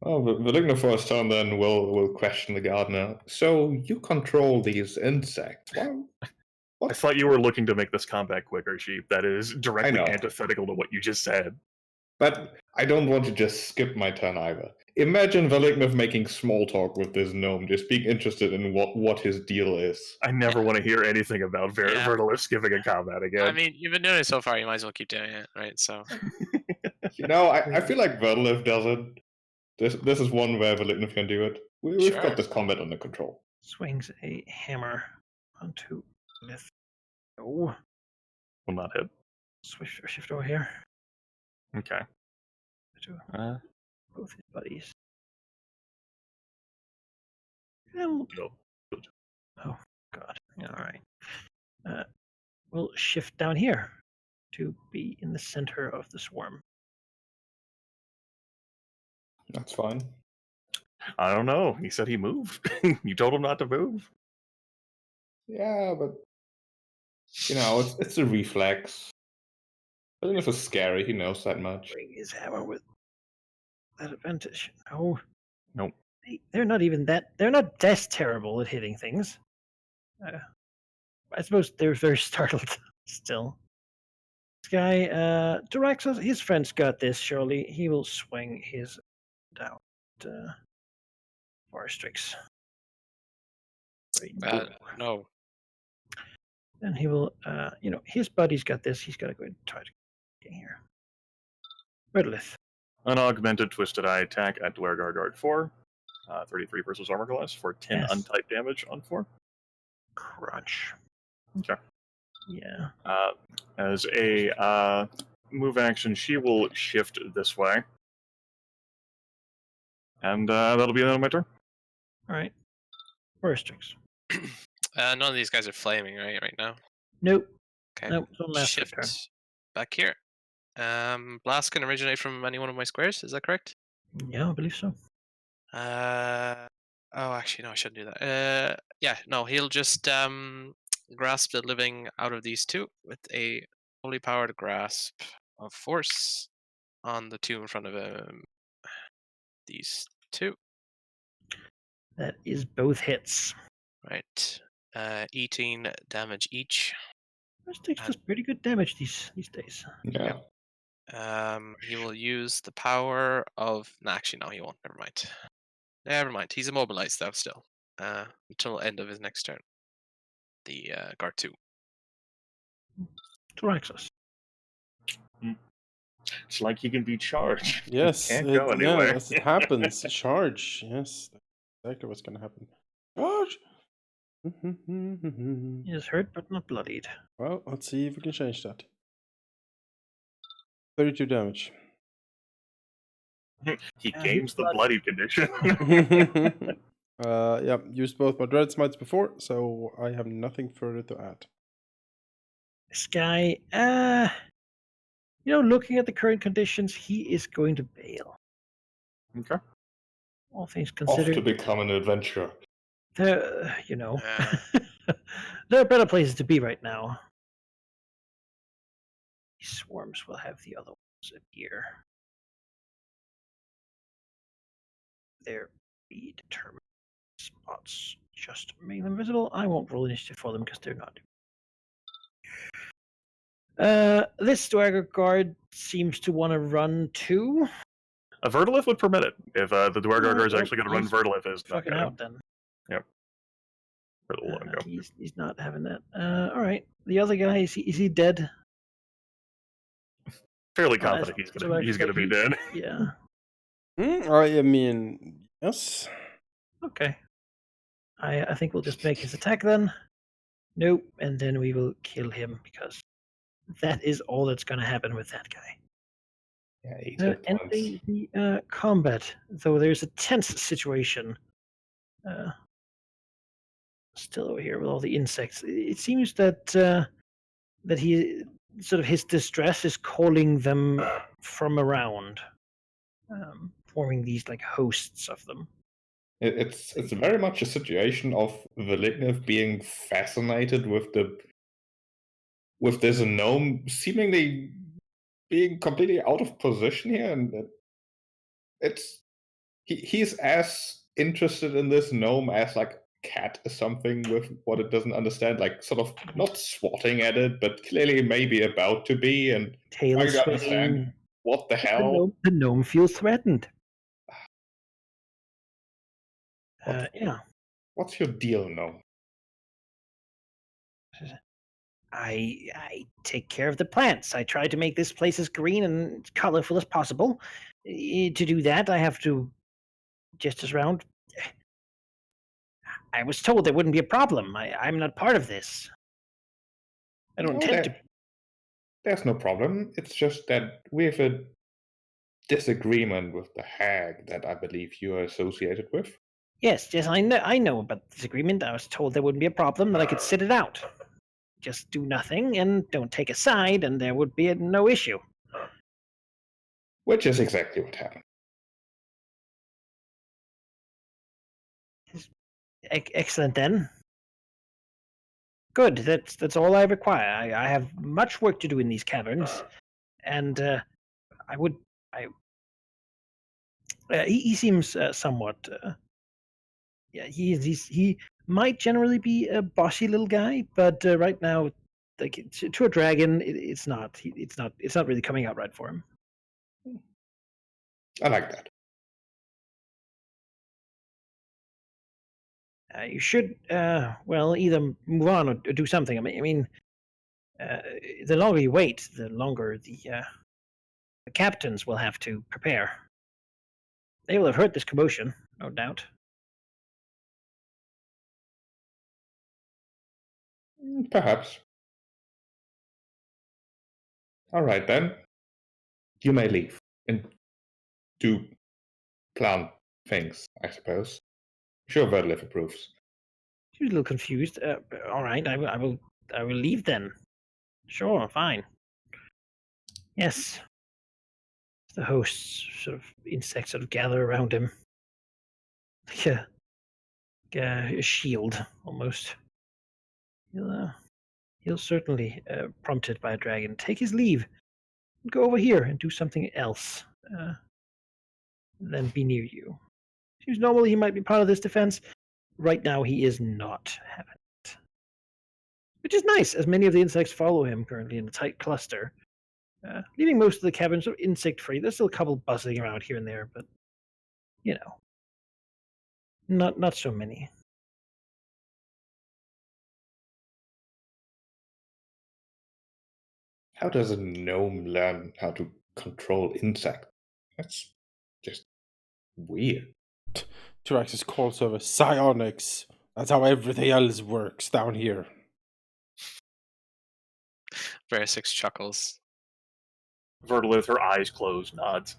Oh, Valigna for his turn then will question the gardener. So you control these insects? What? I thought you were looking to make this combat quicker, Sheep. That is directly antithetical to what you just said. But I don't want to just skip my turn either. Imagine Valignov making small talk with this gnome, just being interested in what his deal is. I never want to hear anything about Vertilis skipping a combat again. I mean, you've been doing it so far, you might as well keep doing it, right? So. I feel like Vertilis does it. This is one where Valignov can do it. We've got this combat under control. Swings a hammer onto Lith. Oh. Will not hit. Shift over here. Okay. Both his buddies. Oh God. All right. We'll shift down here to be in the center of the swarm. That's fine. I don't know. He said he moved. You told him not to move. Yeah, but it's a reflex. I think it's scary. He knows that much. Bring his hammer with that advantage. No. Nope. They're not even that. They're not that terrible at hitting things. I suppose they're very startled still. This guy, Duraxos, his friend's got this. Surely he will swing his down. Forstrix. No. And he will, his buddy's got this. He's got to go and try to get here. Redlith. An augmented Twisted Eye attack at Dwargar Guard 4. 33 versus armor class for 10 untyped damage on 4. Crunch. Okay. Yeah. As a move action, she will shift this way. And that'll be the end of my turn. All right. Forstrix. None of these guys are flaming, right now? Nope. Okay. Nope. Shift turn. Back here. Blast can originate from any one of my squares, is that correct? Yeah, I believe so. Actually, no, I shouldn't do that. Yeah, no, he'll just grasp the living out of these two with a fully powered grasp of force on the two in front of him. These two. That is both hits. Right. 18 damage each. Sticks does pretty good damage these days. Yeah. He will use the power of. No, actually, no, he won't. Never mind. Never mind. He's immobilized though, still. Until end of his next turn. The guard 2. Thoraxus. It's like he can be charged. Yes, He can't go anywhere. as it happens. Charge. Yes, that's exactly what's going to happen. Charge. He is hurt but not bloodied. Well, let's see if we can change that. 32 damage. He gains the bloody condition. Yeah, used both my dread smites before, so I have nothing further to add. This guy, looking at the current conditions, he is going to bail. Okay. All things Off considered, to become an adventurer. there are better places to be right now. These swarms will have the other ones appear. They're predetermined spots. Just make them visible. I won't roll initiative for them because they're not. This Dwarger guard seems to want to run too. A Vertolith would permit it if the Dwargargar is Well, actually going to run he's Vertolith is not Fucking going out then. Yep. For the long go. He's not having that. All right. The other guy is he dead? Fairly confident he's gonna be dead. Yeah. I mean, yes. Okay. I think we'll just make his attack then. Nope, and then we will kill him because that is all that's going to happen with that guy. Yeah, 8 hit points. Ending the combat, though there's a tense situation. Still over here with all the insects. It seems that that he sort of his distress is calling them from around, forming these like hosts of them. It's very much a situation of Velignev being fascinated with this gnome seemingly being completely out of position here, and he's as interested in this gnome as like cat is something with what it doesn't understand, like sort of not swatting at it, but clearly maybe about to be, and Tail trying to swinging. understand what the hell. The gnome feels threatened. Yeah. What's your deal, gnome? I take care of the plants. I try to make this place as green and colorful as possible. To do that, I have to just around. I was told there wouldn't be a problem. I'm not part of this. I don't intend to. There's no problem. It's just that we have a disagreement with the hag that I believe you are associated with. Yes, I know about the disagreement. I was told there wouldn't be a problem, that I could sit it out. Just do nothing and don't take a side, and there would be no issue. Which is exactly what happened. Excellent then. Good. That's all I require. I have much work to do in these caverns, and he seems somewhat. Yeah, he might generally be a bossy little guy, but right now, like to a dragon, it's not really coming out right for him. I like that. You should either move on or do something. I mean, the longer you wait, the longer the captains will have to prepare. They will have heard this commotion, no doubt. Perhaps. All right, then. You may leave and do plan things, I suppose. Sure, Verliff approves. She was a little confused. All right, I will leave then. Sure, fine. Yes. The hosts, sort of insects, sort of gather around him, like a shield almost. He'll he'll certainly, prompted by a dragon, take his leave, and go over here and do something else, than be near you. Seems normally he might be part of this defense. Right now, he is not having it. Which is nice, as many of the insects follow him currently in a tight cluster, leaving most of the cabin sort of insect-free. There's still a couple buzzing around here and there, but, you know, not so many. How does a gnome learn how to control insects? That's just weird. Tyrax's call service, psionics. That's how everything else works down here. Verisix chuckles. Vertala, with her eyes closed, nods.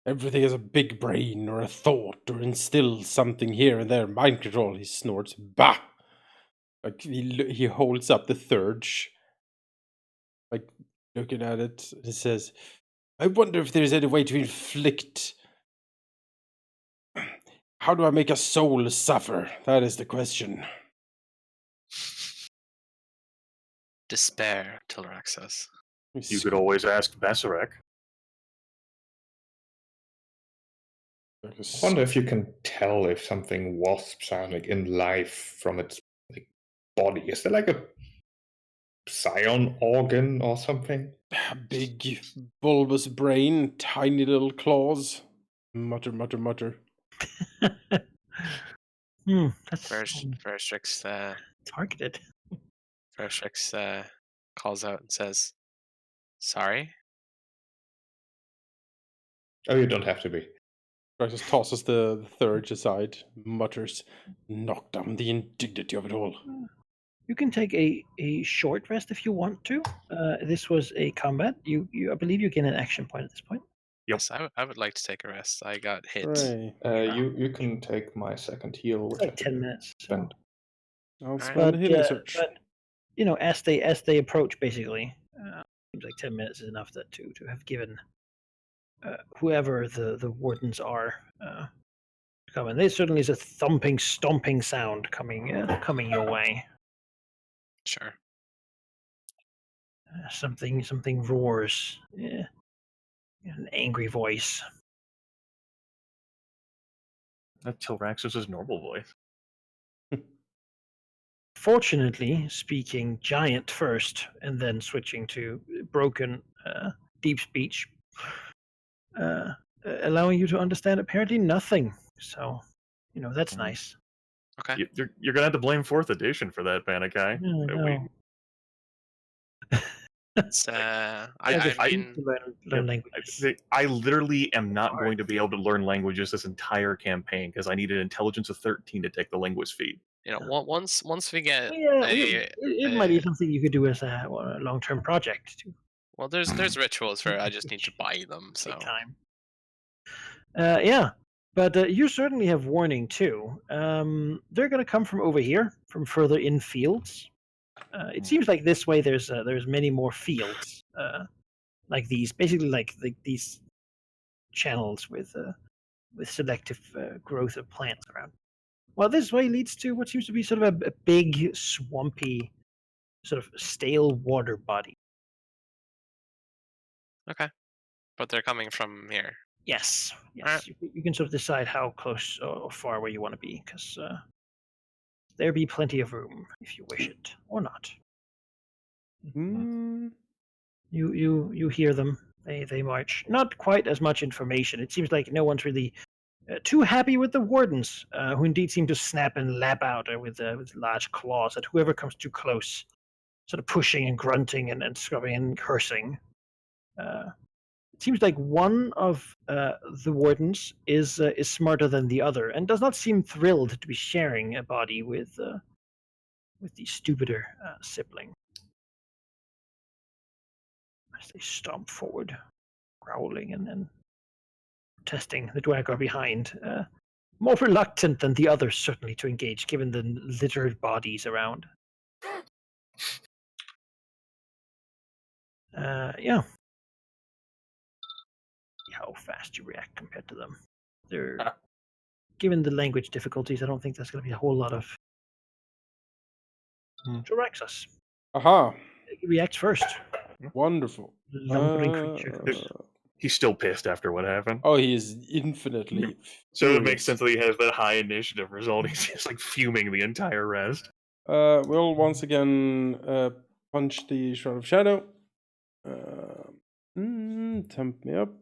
Everything has a big brain or a thought or instills something here and there. Mind control, he snorts. Bah! Like he holds up the thurge, like looking at it, and says, I wonder if there's any way to inflict. How do I make a soul suffer? That is the question. Despair, Tilrax says. You could always ask Besserek. I wonder if you can tell if something was psionic in life from its body. Is there like a psion organ or something? Big, bulbous brain, tiny little claws. Mutter, mutter, mutter. That's Veristrix targeted. Veristrix calls out and says, sorry? Oh, you don't have to be. Just tosses the thurge aside, mutters, knock down the indignity of it all. You can take a short rest if you want to. This was a combat. I believe you gain an action point at this point. Yes, I would like to take a rest. I got hit. Hooray. You can take my second heal, It's which like 10 minutes. spend. I'll Alright. spend a healing search. But you know, as they approach, basically, seems like 10 minutes is enough to have given whoever the wardens are coming. There certainly is a thumping, stomping sound coming your way. Sure. Something roars. Yeah. An angry voice. That's Tilrax's normal voice. Fortunately, speaking giant first, and then switching to broken deep speech, allowing you to understand apparently nothing. So, you know, that's nice. Okay. You're gonna have to blame 4th edition for that, Panikai. No. It's, I mean, to learn languages. I literally am not going to be able to learn languages this entire campaign because I needed intelligence of 13 to take the linguist feat. you know, once we get It might be something you could do as a long-term project too. well, there's rituals for it. I just need to buy them. So Take time. Yeah, but you certainly have warning too. They're going to come from over here, from further in fields. It seems like this way there's many more fields like these, basically like these channels with selective growth of plants around. Well, this way leads to what seems to be sort of a big, swampy, sort of stale water body. okay, but they're coming from here. Yes. Alright. You can sort of decide how close or far where you want to be, because there be plenty of room if you wish it or not. Hmm. You hear them. They march. Not quite as much information. It seems like no one's really too happy with the wardens, who indeed seem to snap and lap out with large claws at whoever comes too close, sort of pushing and grunting and scrubbing and cursing. It seems like one of the wardens is smarter than the other, and does not seem thrilled to be sharing a body with the stupider sibling. As they stomp forward, growling and then protesting, the dwarf are behind, more reluctant than the others certainly to engage, given the littered bodies around. Yeah. How fast you react compared to them. They're given the language difficulties, I don't think there's going to be a whole lot of Jaraxus. Aha! He reacts first. Wonderful. Lumbering creature. He's still pissed after what happened. Oh, he is infinitely So it makes furious. sense that he has that high initiative result. He's just like fuming the entire rest. We'll once again punch the Shroud of Shadow. Temp me up.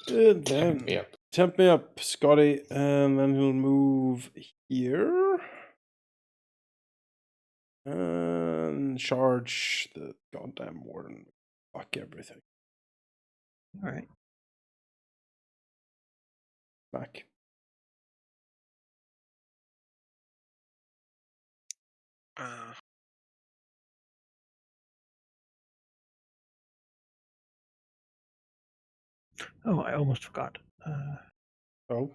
And then temp me up, Scotty. And then he'll move here. And charge the goddamn warden. Fuck everything. Alright. Back. Oh, I almost forgot. Oh.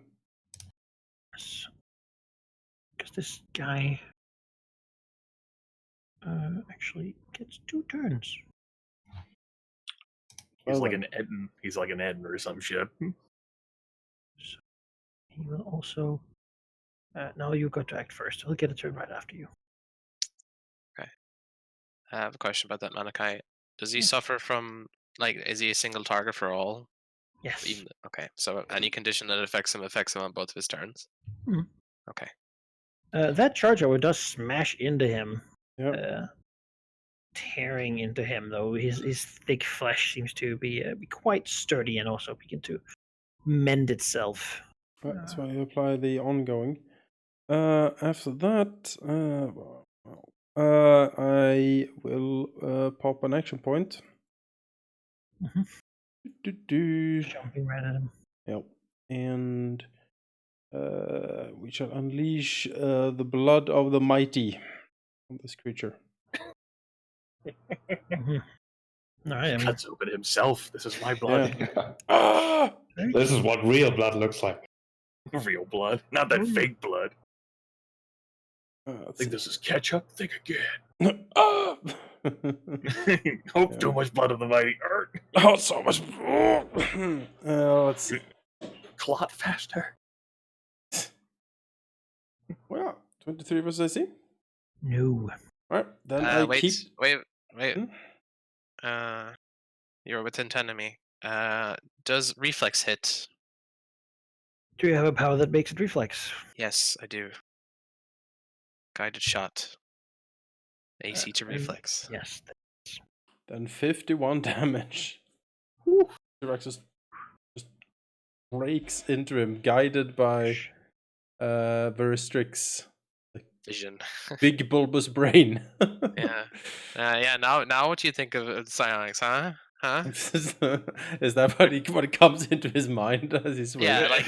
Because this guy actually gets 2 turns. He's Well like then. an Eden. He's like an Eden or some shit. So he will also. Now you got to act first. He'll get a turn right after you. Okay. I have a question about that Manikai. Does he Yes. suffer from, like, is he a single target for all? Yes. Okay, so any condition that affects him on both of his turns? Mhm. Okay. That charge hour does smash into him. Yep. Tearing into him, though. His thick flesh seems to be quite sturdy and also begin to mend itself. Right, so I apply the ongoing. After that, I will pop an action point. Jumping right at him. Yep. And we shall unleash the blood of the mighty on this creature. All right, I mean, Cuts open himself. This is my blood. Yeah. Ah! This is what real blood looks like. Real blood, not that fake blood. Let's Think see. this is ketchup? Think again. Ah! Hope too much blood of the mighty art. Oh, so much. Let's see. Clot faster. Well, 23 versus AC. no. Alright, then I wait, keep. wait. Hmm? You're within 10 of me. Does reflex hit? Do you have a power that makes it reflex? Yes, I do. Guided shot. AC to reflex. Yes. Then 51 damage. T-Rex just breaks into him, guided by Veristrix. Vision. Big bulbous brain. Yeah. Yeah. Now, what do you think of psionics, huh? Huh? Is that what comes into his mind as he's Yeah, waiting? like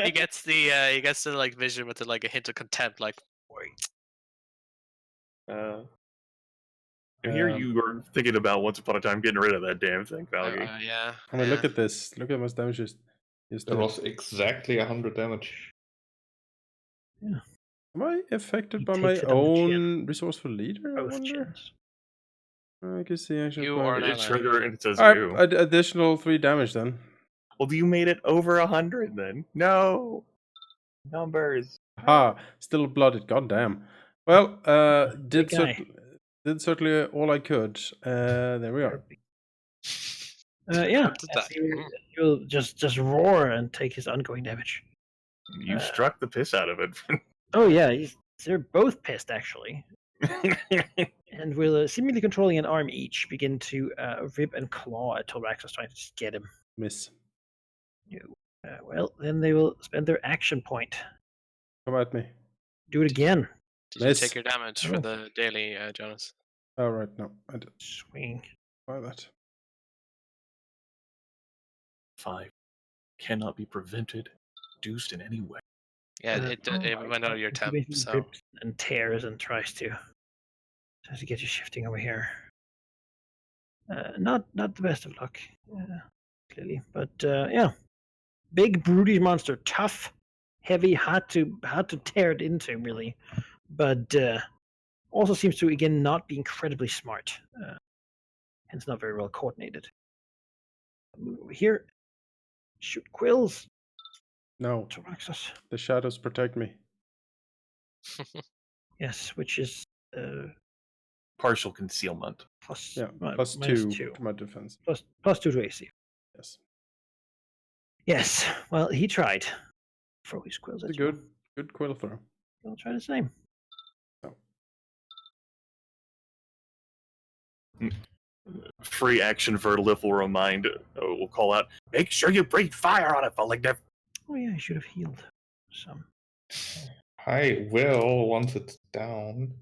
he gets the like vision with like a hint of contempt, like. And here you were thinking about once upon a time getting rid of that damn thing, Valky. Yeah. I mean, look at this. Look at how much damage he's That doing. was exactly 100 damage. Yeah. Am I affected He by my takes it on the chin. own resourceful leader? I Both wonder. chins. I can see actually. You are not. It's trigger and it says Alright, you. additional 3 damage then. Well, you made it over 100 then. No. Numbers. Ah, still blooded. Goddamn. Well, Big guy. did certainly all I could. There we are. Yeah. What did that- You'll just roar and take his ongoing damage. You struck the piss out of it. Oh yeah, they're both pissed actually, and will seemingly controlling an arm each begin to rib and claw at Toraxus, trying to just get him. Miss. No. Well, then they will spend their action point. Come at me. Do it again. Did you Miss. take your damage for the daily, Jonas? Alright, no. I did Swing. try that. 5. Cannot be prevented, reduced in any way. Yeah, it went out of your He temp, basically so rips and tears and tries to get you shifting over here. Not the best of luck, clearly, but yeah, big broody monster, tough, heavy, hard to tear it into really, but also seems to again not be incredibly smart, hence not very well coordinated. Move over here, shoot quills. No. Toraxus. The shadows protect me. Yes, which is Partial concealment. plus Yeah, minus +2 2. to my defense. Plus 2 to AC. Yes. Yes. Well, he tried. Before he squills It's at a you. good quill throw. I'll try the same. Oh. Free action Vertiliff will remind, we'll call out, make sure you breathe fire on it, Fullingdiff. Oh yeah, I should have healed some. I will once it's down.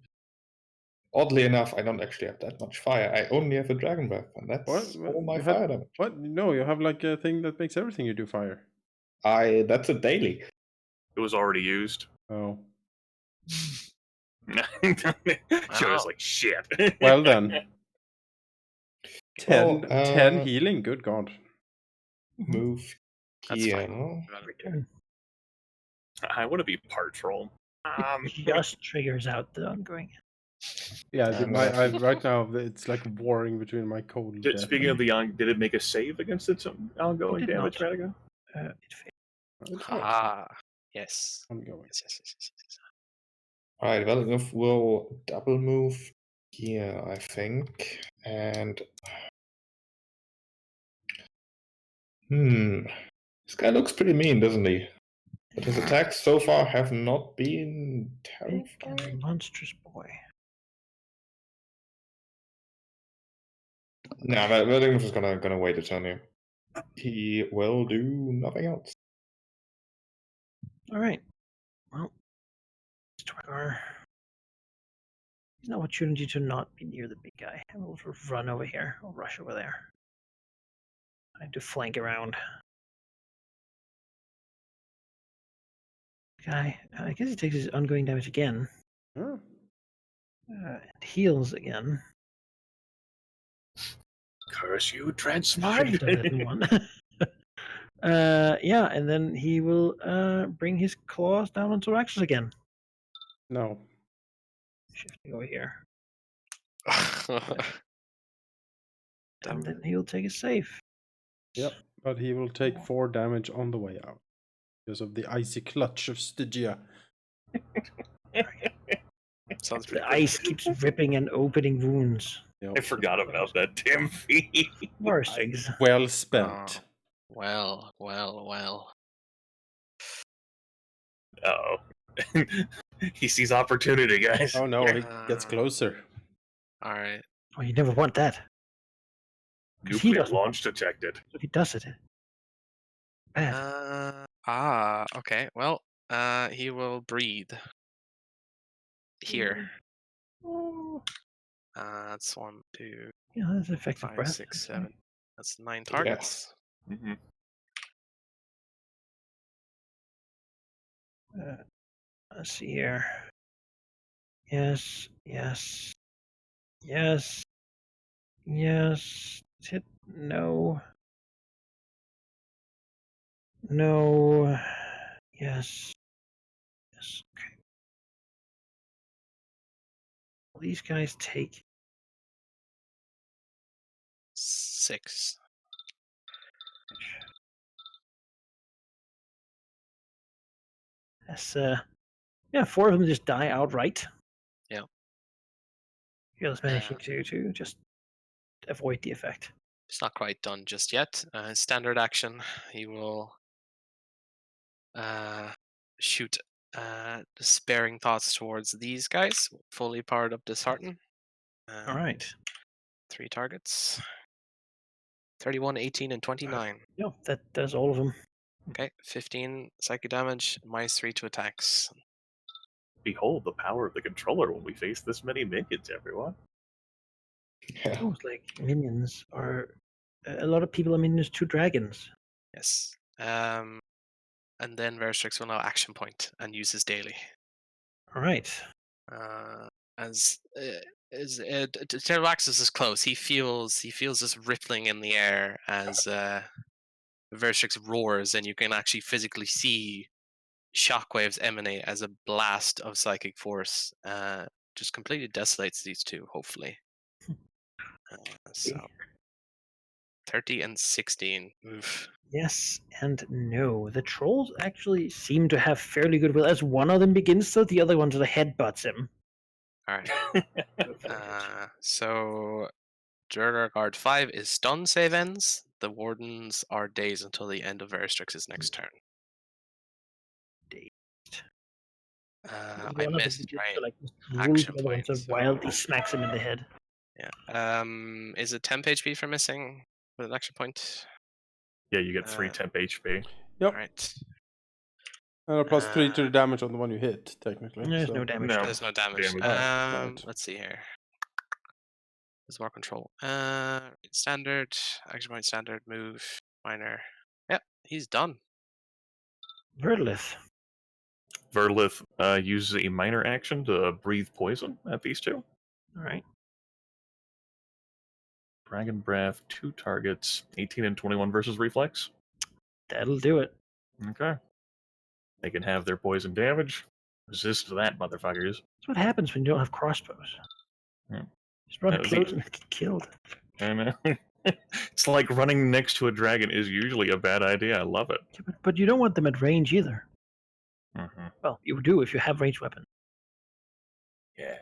Oddly enough, I don't actually have that much fire. I only have a dragon breath, and that's What? all my You fire had damage. what? No, you have like a thing that makes everything you do fire. That's a daily. It was already used. Oh. Sure, was like, shit. Well then. 10, Well, 10 healing, good god. Move That's here. fine. Return. I want to be part troll. It just triggers out the ongoing. Yeah, I'm gonna- right now it's like warring between my cold death. Speaking of the did it make a save against its ongoing It did damage, not. Radigo? It failed. Ah, yes. Ongoing. Yes. Alright, well, we'll double move here, I think. And. This guy looks pretty mean, doesn't he? But his attacks so far have not been Big terrifying. and monstrous boy. Nah, Verdimf is gonna wait a turn here. He will do nothing else. Alright. Well, Torgar. He's not shooting you to not be near the big guy. I will run over here. I'll rush over there. I need to flank around. Guy, I guess he takes his ongoing damage again. Huh? And heals again. Curse you, Why transpired. he does it in one? Yeah, and then he will bring his claws down on Thoraxis again. No. Shifting over here. Damn. And then he'll take a save. Yep. But he will take 4 damage on the way out. Because of the icy clutch of Stygia. Sounds pretty The good. ice keeps ripping and opening wounds. Yep. I forgot about that damn feat. Varsigs. Well spent. Well. Oh. He sees opportunity, guys. Oh no, he gets Uh, closer. Alright. Oh, you never want that. He Nuclear doesn't. launch detected. If he does it. Bad. Okay. Well, he will breathe. Here. Oh. That's 1, 2, Yeah, that's effective 5, breath. 6, 7. That's 9 targets. Mm-hmm. Let's see here. Yes. Hit. No. Yes. Okay. These guys take 6. That's 4 of them just die outright. Yeah. Fearless managing to just avoid the effect. It's not quite done just yet. Standard action. He will shoot despairing thoughts towards these guys. Fully powered up dishearten. All right. 3 targets. 31, 18, and 29. Yeah, that does all of them. Okay, 15 psychic damage, -3 to attacks. Behold the power of the controller when we face this many minions, everyone. Yeah. Almost like minions are. A lot of people are minions to dragons. Yes. And then Verstrix will now action point and use his daily. All right. As Pterodaxis is close, he feels this rippling in the air as Verstrix roars, and you can actually physically see shockwaves emanate as a blast of psychic force. Just completely desolates these two. Hopefully. So 30 and 16. Oof. Yes and no. The trolls actually seem to have fairly good will. As one of them begins to, the other one sort of headbutts him. Alright. So Durgar Guard 5 is stun save ends. The wardens are dazed until the end of Veristrix's next turn. Dazed. I missed, right? So, like, Action the other one, point, so so- wildly smacks him in the head. Yeah. Is it temp HP for missing with an action point? Yeah, you get 3 temp HP. Yep. Alright. And a +3 to the damage on the one you hit, technically. There's so. no damage. No. There's no damage. Damage. Right. Let's see here. There's more control. Standard, action point standard, move, minor. Yep, he's done. Verdlith. Verlith uses a minor action to breathe poison at these two. All right. Dragon Breath, 2 targets, 18 and 21 versus Reflex. That'll do it. Okay. They can have their poison damage. Resist that, motherfuckers. That's what happens when you don't have crossbows. Yeah. Just run That was close and get killed. I know. It's like running next to a dragon is usually a bad idea. I love it. Yeah, but you don't want them at range either. Mm-hmm. Well, you do if you have ranged weapons. Yeah.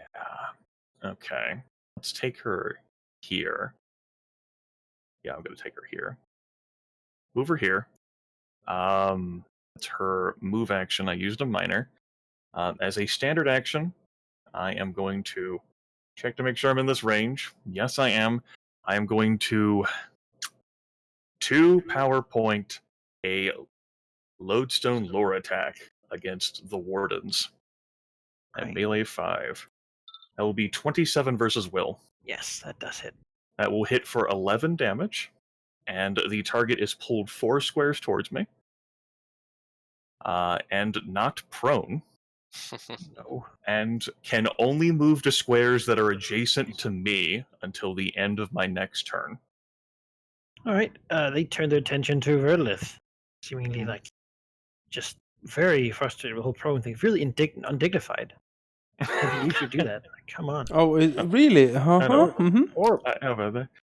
Okay. Let's take her here. Yeah, I'm going to take her here. Move her here. It's her move action. I used a minor. As a standard action, I am going to check to make sure I'm in this range. Yes, I am. I am going to 2 power point a lodestone lore attack against the wardens. At Right. melee 5. That will be 27 versus will. Yes, that does hit. That will hit for 11 damage, and the target is pulled 4 squares towards me, and not prone, No. and can only move to squares that are adjacent to me until the end of my next turn. All right. They turn their attention to Verdlith, seemingly like just very frustrated with the whole prone thing. Really undignified. You should do that. Like, come on. Oh, really? I know. Mm-hmm. Or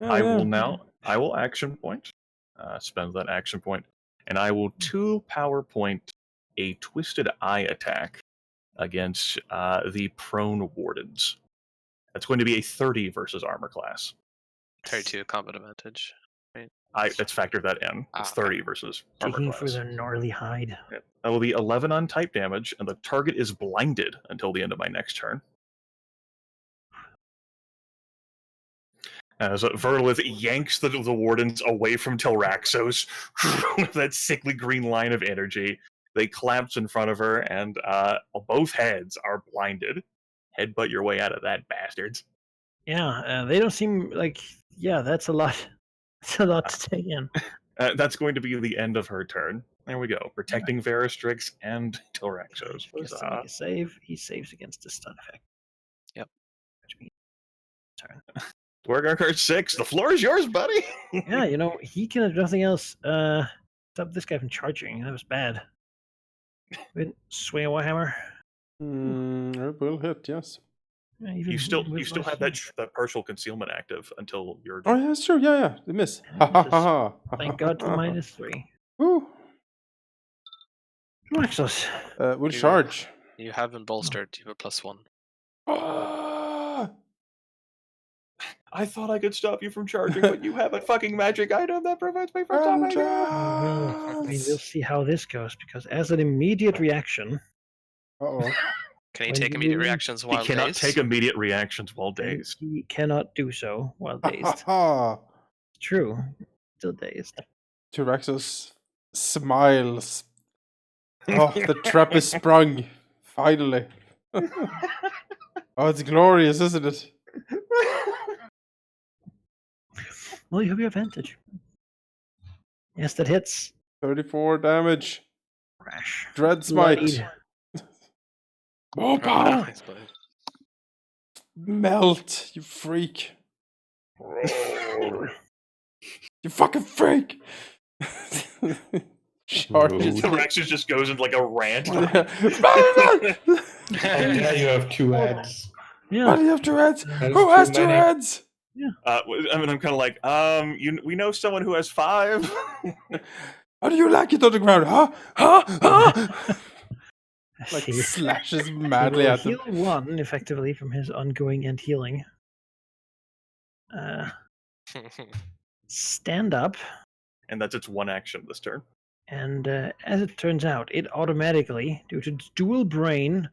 I will now. I will action point. Spend that action point, and I will 2 power point a twisted eye attack against the prone wardens. That's going to be a 30 versus armor class. 32 combat advantage. Let's factor that in. It's 30 versus armor taking class. for their gnarly hide. Yeah. That will be 11 on type damage, and the target is blinded until the end of my next turn. As Verlith yanks the wardens away from Telraxos with that sickly green line of energy. They collapse in front of her, and both heads are blinded. Headbutt your way out of that, bastards. Yeah, they don't seem like. Yeah, that's a lot. That's a lot to take in. That's going to be the end of her turn. There we go. Protecting Veristrix and Telraxos. Supposed to make a save. He saves against the stun effect. Yep. Which means turn. Dwargar card 6. The floor is yours, buddy. Yeah, he can do nothing else. Stop this guy from charging. That was bad. Swing a warhammer. It will hit, yes. Yeah, You still have that partial concealment active until you're. Oh, yeah, that's true. Yeah. They miss. Yeah, Ha ha ha. Thank God for -3. Woo. Maxos. We'll You- charge. You haven't bolstered. You have a +1. Ah! I thought I could stop you from charging, but you have a fucking magic item that prevents me from stopping you. We'll see how this goes, because as an immediate reaction, Uh-oh. Can he When take you immediate lose, reactions He while cannot dazed? take immediate reactions while and dazed. he cannot do so while Ha dazed. ha. True. Still dazed. Tyraxos smiles. Oh, the trap is sprung. Finally. Oh, it's glorious, isn't it? Well, you have your advantage. Yes, that hits. 34 damage. Crash. Dread smite. Bloodied. Oh, power. Nice, buddy. Melt, you freak. You fucking freak. Charges. Telraxos just goes into like a rant. Yeah, you have 2 heads. Why Yeah. do you have two heads? That is Who has too 2 many. heads? I mean, I'm kind of like, we know someone who has 5. How do you like it on the ground? Huh? like See. slashes He madly will at them. heal 1 effectively from his ongoing and healing. Stand up, And that's its one action this turn. and as it turns out, it automatically, due to its dual brain,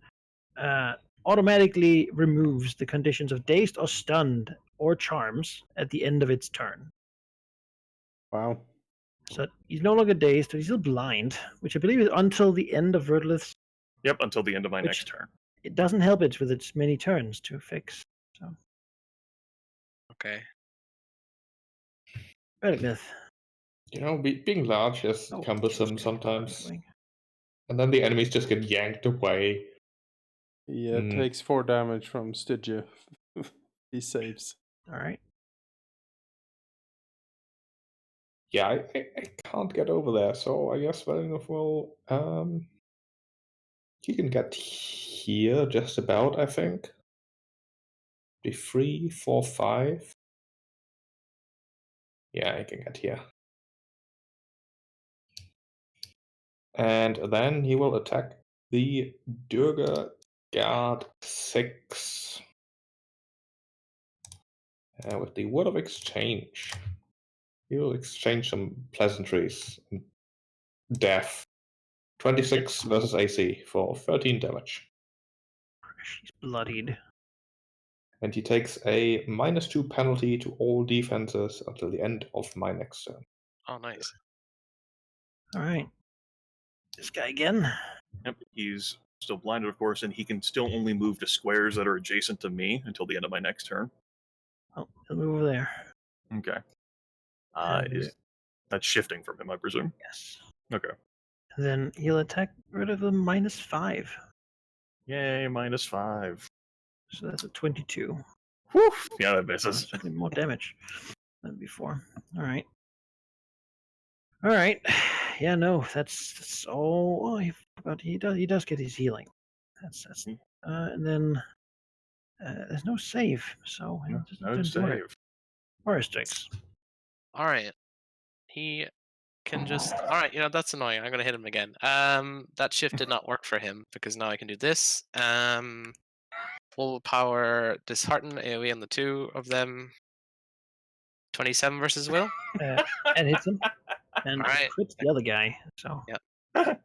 automatically removes the conditions of dazed or stunned or charms at the end of its turn. Wow. So he's no longer dazed, but he's still blind, which I believe is until the end of Vertlith's. Yep, until the end of my Which- next turn. It doesn't help it with its many turns to fix. So, Okay. Vertlith. You know, being large is Oh, cumbersome okay. sometimes. Doing. And then the enemies just get yanked away. He takes 4 damage from Stygia. He saves. All right. Yeah, I can't get over there, so I guess Valinov will he can get here just about, I think. Be 3, 4, 5. Yeah, he can get here. And then he will attack the Durga Guard 6. With the Word of Exchange. He will exchange some pleasantries. Death. 26 versus AC for 13 damage. She's bloodied. And he takes a -2 penalty to all defenses until the end of my next turn. Oh, nice. All right. This guy again. Yep, he's still blinded, of course, and he can still only move to squares that are adjacent to me until the end of my next turn. Oh, he'll move over there. Okay. And That's shifting from him, I presume? yes. Okay. And then he'll attack rid of the -5. Yay, -5. So that's a 22. Whew! Yeah, that Oh, misses. that's more damage than before. All right. All right. Yeah, no, that's all. Oh, he does get his healing. That's and then there's no save, so he'll just No endure it. save. Forest Strix. All right. He can just. All right. That's annoying. I'm gonna hit him again. That shift did not work for him because now I can do this. Full power dishearten AOE on the 2 of them. 27 versus will. And hits him. And All right. crits the other guy. So Yeah.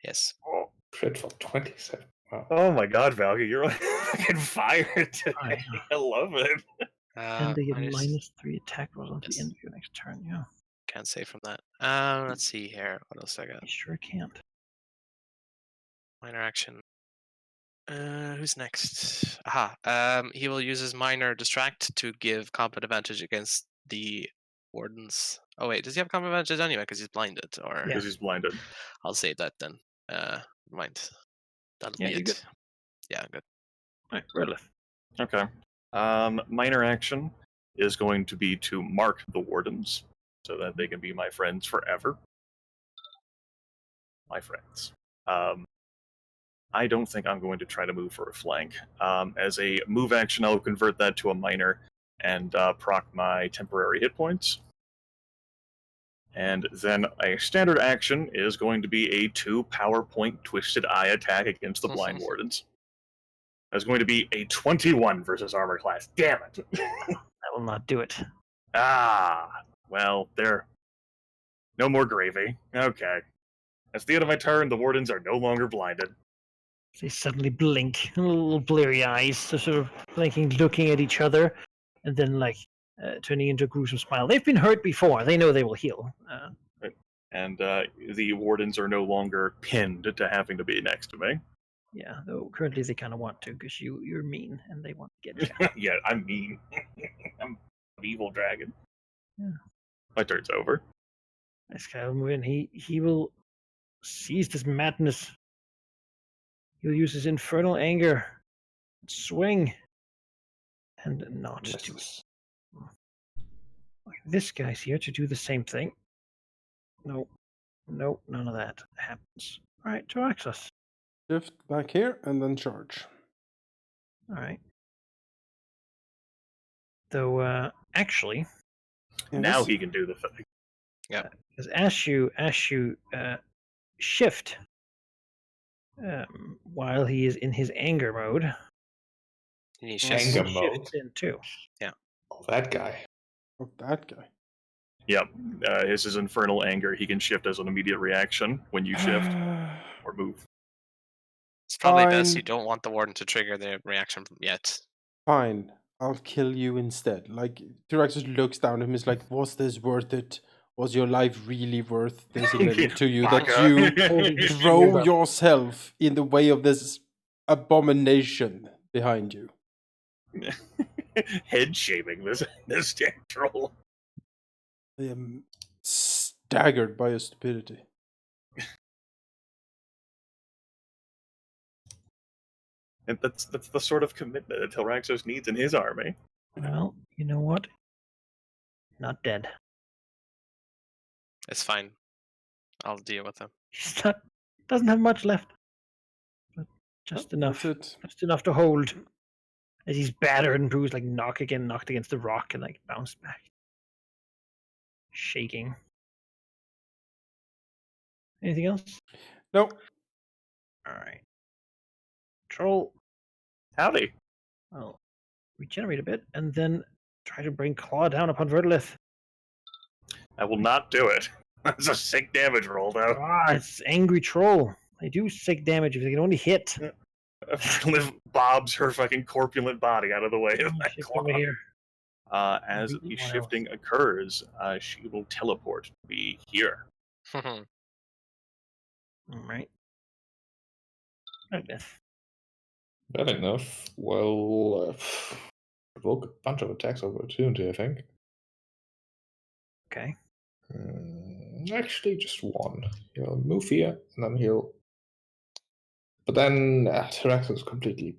Yes. Oh, crit for 27. Wow. Oh my god, Valky, you're like fucking fired today. I love it. and they get minus- -3 attack rolls until the Yes. end of your next turn. Yeah, Can't save from that. Let's see here. What else I got? you sure can't. Minor action. Who's next? Aha. He will use his minor distract to give combat advantage against the wardens. Oh wait, does he have combat advantage anyway? Because he's blinded, or Yeah. Because he's blinded. I'll save that then. Mind. That'll Yeah, be you're it. good. Yeah, good. All right, Vertlith. Okay. Minor action is going to be to mark the wardens so that they can be my friends forever. My friends. I don't think I'm going to try to move for a flank. As a move action, I'll convert that to a minor and proc my temporary hit points. And then a standard action is going to be a 2 power point twisted eye attack against the blind wardens. That's going to be a 21 versus armor class. Damn it! I will not do it. Well, there. No more gravy. Okay. That's the end of my turn. The wardens are no longer blinded. They suddenly blink, little bleary eyes, so sort of blinking, looking at each other, and then turning into a gruesome smile. They've been hurt before. They know they will heal. And the wardens are no longer pinned to having to be next to me. Yeah, though currently they kind of want to because you're mean and they want to get you. Yeah, I'm mean. I'm an evil dragon. Yeah. My turn's over. This guy will move in. He will seize this madness. He'll use his infernal anger, swing, and not do it. This guy's here to do the same thing. Nope, none of that happens. All right, Taraxis. Shift back here and then charge. All right. Though, actually, Now he can do the thing. because as you shift, while he is in his anger mode, He Anger he mode. shifts in too. Oh, that guy. Oh, that guy. Yep. His is infernal anger. He can shift as an immediate reaction when you shift or move. It's probably best Fine. you don't want the warden to trigger the reaction yet. Fine. I'll kill you instead. Like, Tyraxus looks down at him, is like, was this worth it? Was your life really worth this little to you that Baka. you Holding his throw shield up. yourself in the way of this abomination behind you? Head shaving this damn troll. I am staggered by your stupidity. And that's the sort of commitment that Telraxos needs in his army. Well, you know what? Not dead. It's fine. I'll deal with him. He's not. Doesn't have much left, but just enough. That's it. Just enough to hold. As he's battered and bruised, like knocked against the rock, and like bounced back, shaking. Anything else? No. All right. Troll. Howdy. Well, regenerate a bit, and then try to bring Claw down upon Vertilith. I will not do it. That's a sick damage roll, though. Ah, it's angry troll. They do sick damage if they can only hit. Liv bobs her fucking corpulent body out of the way of that Shift claw. over here. As Beat the one shifting occurs, she will teleport to be here. All right. Vertilith. Bad enough. Well, provoke a bunch of attacks of opportunity, I think. Okay. Actually, just one. He'll move here, and then he'll. But then Tyraxus is completely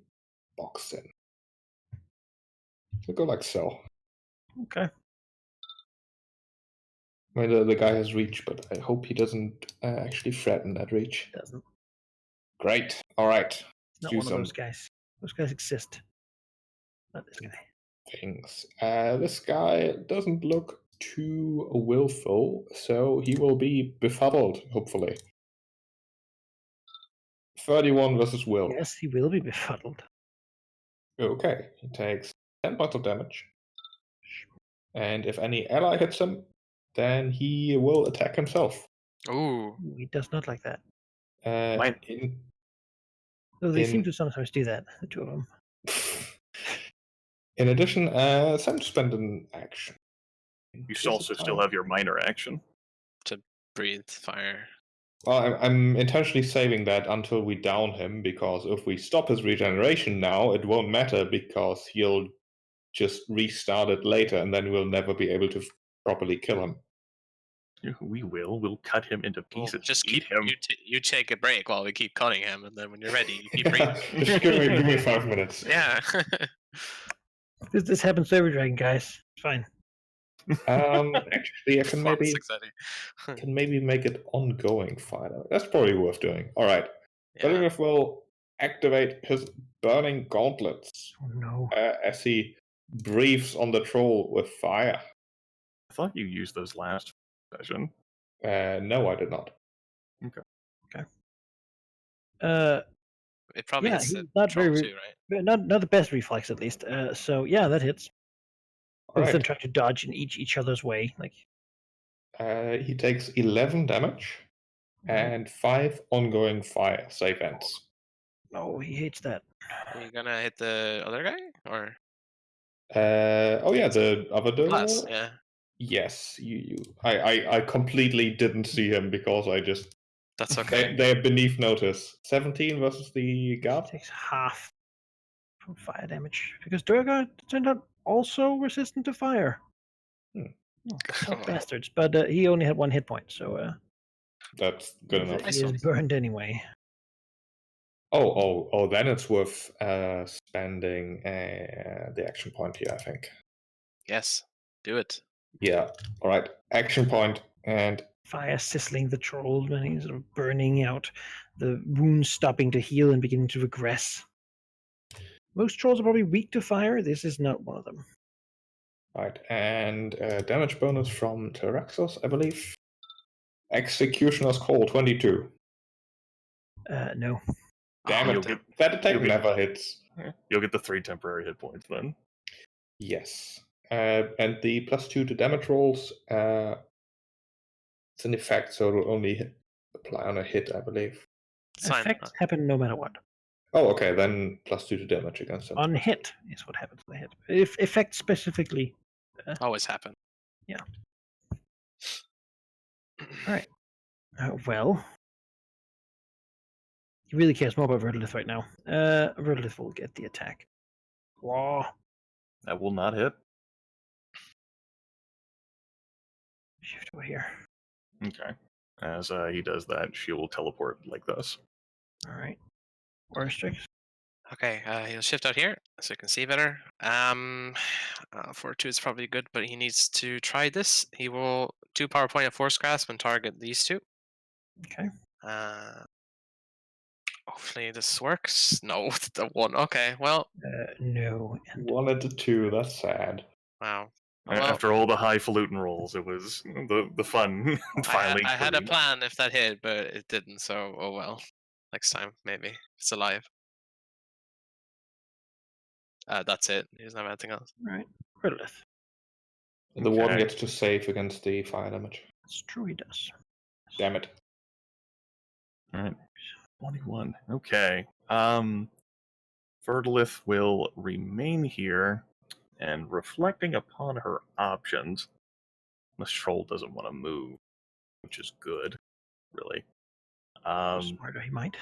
boxed in. So go like so. Okay. I mean, the guy has reach, but I hope he doesn't actually threaten that reach. Doesn't. Great. All right. Not Do one of some those guys. Those guys exist. Not this guy. things. This guy doesn't look too willful, so he will be befuddled, hopefully. 31 versus will. Yes, he will be befuddled. Okay, he takes 10 points of damage. And if any ally hits him, then he will attack himself. Ooh. He does not like that. Mine- Though they in- seem to sometimes do that, the two of them. In addition, time to spend an action. You should also still have your minor action. Breathe fire. Well, I'm intentionally saving that until we down him, because if we stop his regeneration now, it won't matter because he'll just restart it later, and then we'll never be able to properly kill him. We will. We'll cut him into Well, pieces. just eat him. You take a break while we keep cutting him, and then when you're ready, you keep breathing. Just give me 5 minutes. Yeah. This happens to every dragon, guys. It's fine. Actually, I can Performance maybe maybe make it ongoing fire. That's probably worth doing. All right. Yeah. Vertilith will activate his burning gauntlets Oh no. as he breathes on the troll with fire. I thought you used those last session. No, I did not. It probably Yeah, hits he's the not troll very- too, right? Not the best reflex, at least. So yeah, that hits. All Both of them right. try to dodge in each other's way. Like He takes 11 damage and 5 ongoing fire save ends. oh, he hates that. Are you gonna hit the other guy or Oh yeah, the other plus? Yeah. Yes, I completely didn't see him because I just That's okay. they're beneath notice. 17 versus the guard. Takes half from fire damage because Durga turned out also resistant to fire. Tough bastards, but he only had 1 hit point, so That's good enough. he is burned anyway. Oh, then it's worth spending the action point here, I think. Yes. Do it. Yeah. All right. Action point and Fire sizzling the troll when he's sort of burning out, the wounds stopping to heal and beginning to regress. Most trolls are probably weak to fire. This is not one of them. right, and damage bonus from Tyraxos, I believe. Executioner's Call 22. No. Damn Oh, it! That attack you'll get- never hits. You'll get the 3 temporary hit points then. Yes. And the +2 to damage rolls, it's an effect, so it'll only apply on a hit, I believe. it's fine. Effects happen no matter what. Oh, okay, then +2 to damage against them. On hit is what happens to the hit. If effects specifically. Always happen. Yeah. All right. Well, he really cares more about Verdolith right now. Verdolith will get the attack. Whoa. That will not hit. Shift over here. Okay. As he does that, she will teleport like this. All right. Restricts. Okay, he'll shift out here so you can see better. 4-2 is probably good, but he needs to try this. He will 2 power point of Force Grasp and target these 2. Okay. Hopefully this works. No, the 1. Okay, well. No. And 1 and a 2, that's sad. Wow. Well, After all the highfalutin rolls, it was the fun finally. I had a plan if that hit, but it didn't, so oh well. Next time, maybe. It's alive. That's it. He doesn't have anything else. all right. Verdolith. And the warden Okay. gets to save against the fire damage. That's true. He does. Damn it. All right. 21. Okay. Verdolith will remain here, and reflecting upon her options, this troll doesn't want to move, which is good, really. Smarter, he might.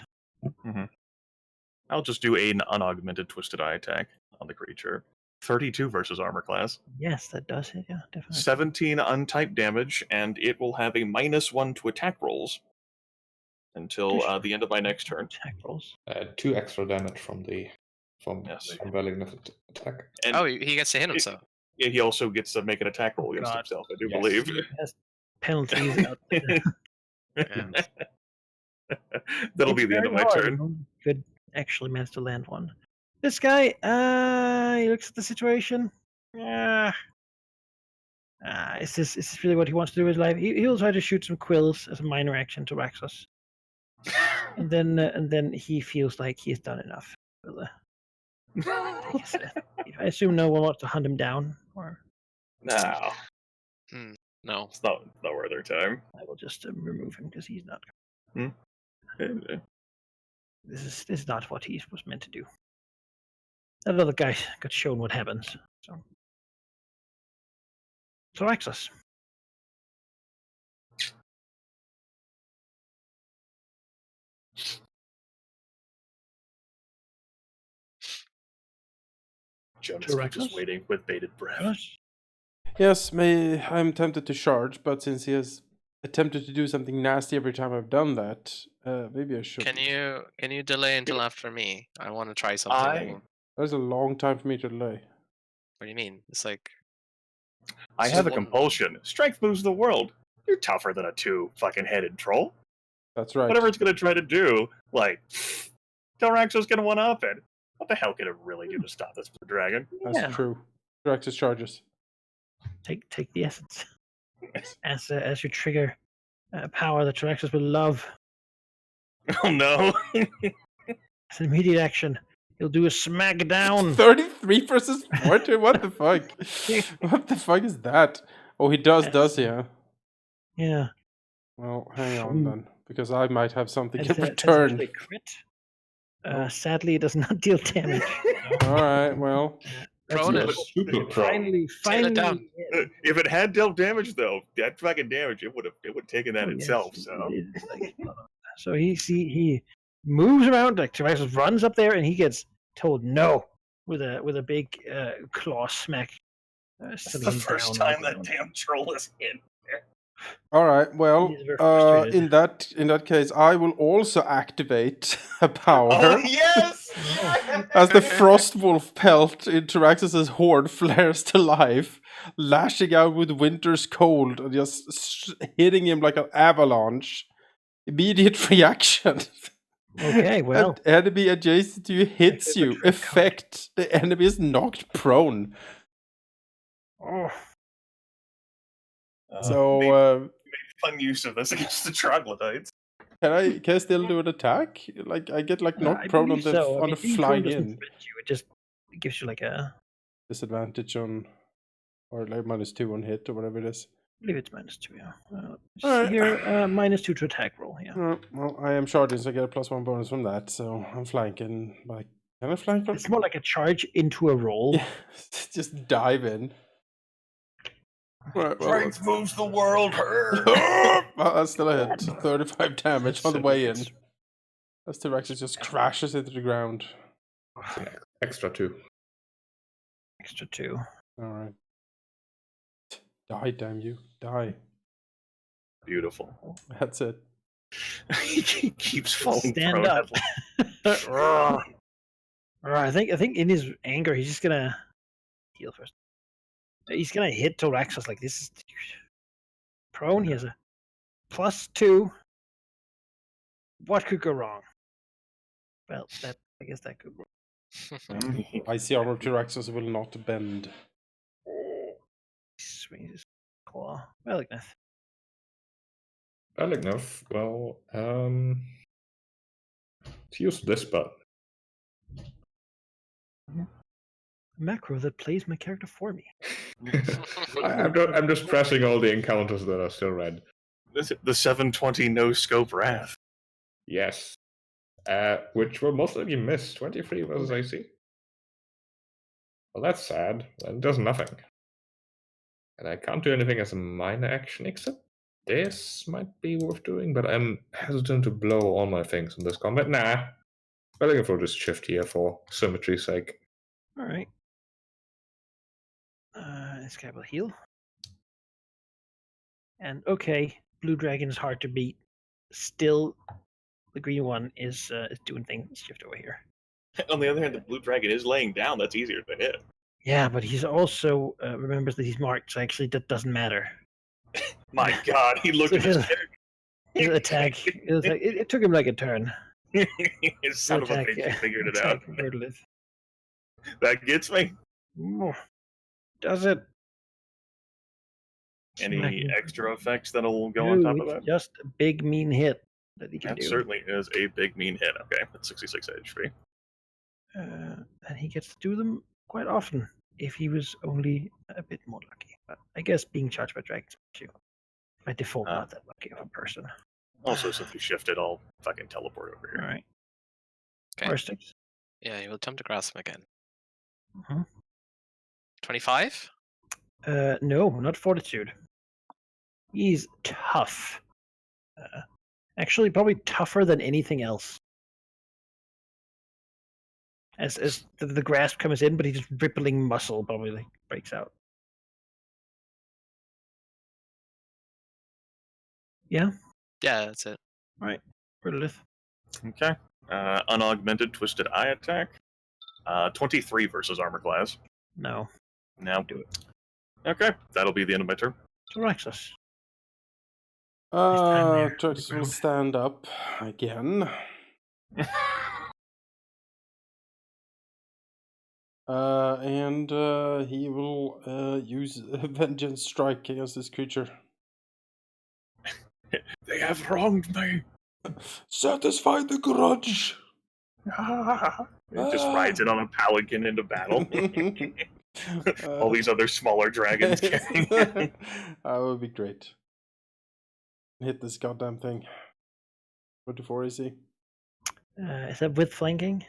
I'll just do an unaugmented Twisted Eye attack on the creature. 32 versus armor class. Yes, that does hit. Yeah, definitely. 17 untyped damage, and it will have a -1 to attack rolls until the end of my next turn. Attack rolls. 2 extra damage from Yes. Unveiling attack. And Oh, he gets to hit himself. yeah, he also gets to make an attack roll against God. himself, I do Yes. believe. He has penalties out there. Yeah. That'll be the end of my turn. Could actually manage to land one. This guy, he looks at the situation. Is this really what he wants to do with his life? He'll try to shoot some quills as a minor action to Raxus, and then he feels like he's done enough. We'll, I assume no one wants to hunt him down, or No, No. it's not worth their time. I will just remove him because he's not. Eh, This is not what he was meant to do. That other guy got shown what happens. So Raxus. Jonas Direct keeps us? waiting with bated breath. Raxus? Yes, I'm tempted to charge, but since he has attempted to do something nasty every time I've done that, maybe I should. Can you delay until after me? I want to try something. That's a long time for me to delay. What do you mean? It's like I Just have a one- compulsion. Strength moves the world. You're tougher than a 2 fucking headed troll. That's right. Whatever it's gonna try to do, like, Telraxo's gonna one up it. What the hell can it really do to stop this dragon? That's Yeah. true. Draxus charges. Take the essence as you trigger power that Raxus will love. Oh no! It's an immediate action. He'll do a smackdown. 33 versus 40? What the fuck? What the fuck is that? Oh, he does he? Huh? Yeah. Well, hang on then, because I might have something As in a return. crit. Sadly, it does not deal damage. All right, well, Prone You're it. a super pro. Finally, Tail it down. If it had dealt damage, though, that fucking damage, it would have taken that Oh, yes, itself. it So is like- so he moves around, like Tyraxus runs up there, and he gets told no with a big claw smack. that's sending the him first down on time the that ground. damn troll is hit. all right. Well, He's very frustrated. in that case, I will also activate a power. Oh yes! As the frost wolf pelt in Tyraxus's horde flares to life, lashing out with winter's cold and just hitting him like an avalanche. Immediate reaction. Okay, well, An enemy adjacent to you hits Activate you. the trick card. Effect: the enemy is knocked prone. oh, So, Made fun use of this against the troglodytes. Can I still do an attack? Like I get like knocked I prone on believe so. the being prone flying doesn't in. prevent you. It just gives you like a. Disadvantage on, or like -2 on hit or whatever it is. I believe it's -2. Yeah. Just Alright. here, -2 to attack roll. Yeah. Well, I am charging, so I get a +1 bonus from that. So I'm flanking. Like, can I flank from? It's more like a charge into a roll. Yeah, just dive in. Right, well, Strength moves the world. well, that's still a hit. 35 damage on the way in. It's- As T-Rex just crashes into the ground. Extra 2. Extra 2. Alright. Die, damn you. Die. Beautiful. That's it. He keeps falling Stand prone. up. I think in his anger, he's just gonna heal first. He's gonna hit Thoraxus like this. Is prone. He has a +2. What could go wrong? Well, I guess that could go Icy armor T-Rexes will not bend. wrong. Swings his claw. Malignant. Enough. Well, let's use this button. Macro that plays my character for me. I'm just pressing all the encounters that are still red. The 720 no scope wrath. Yes. Which will most likely miss 23 versus AC. Well, that's sad. That does nothing. And I can't do anything as a minor action except this might be worth doing, but I'm hesitant to blow all my things in this combat. Nah. I think I'll just shift here for symmetry's sake. Alright. This guy will heal. And okay, blue dragon is hard to beat. Still, the green one is doing things. Shift over here. On the other hand, the blue dragon is laying down. That's easier to hit. Yeah, but he's also remembers that he's marked, so actually that doesn't matter. My God, he looked So at his His attack. It took him like a turn. His son of a Attack, bitch, yeah. he figured it Attack out. Murderlith. That gets me. Does it? Any Smacking. extra effects that'll go on top of It's that? just a big mean hit that he can That do. certainly is a big mean hit. Okay, that's 66 HP. And he gets to do them quite often if he was only a bit more lucky. But I guess being charged by dragons makes you, by default, not that lucky of a person. Also, since you shifted, I'll fucking teleport over here. All right. Okay. Horse Yeah, you will attempt to grasp him again. Mm-hmm. 25? No, not fortitude. He's tough. Actually, probably tougher than anything else. As the grasp comes in, but he just rippling muscle probably breaks out. Yeah. Yeah, that's it. All right. Riddleth. Okay. Unaugmented Twisted Eye attack. 23 versus armor class. No. Now Do it. Okay, that'll be the end of my turn. Tyraxus. Turks will stand up again. And he will use Vengeance Strike against this creature. They have wronged me. Satisfy the grudge. It just rides it on a paladin into battle. All these other smaller dragons. That would be great. Hit this goddamn thing. 24 AC. Is that with flanking?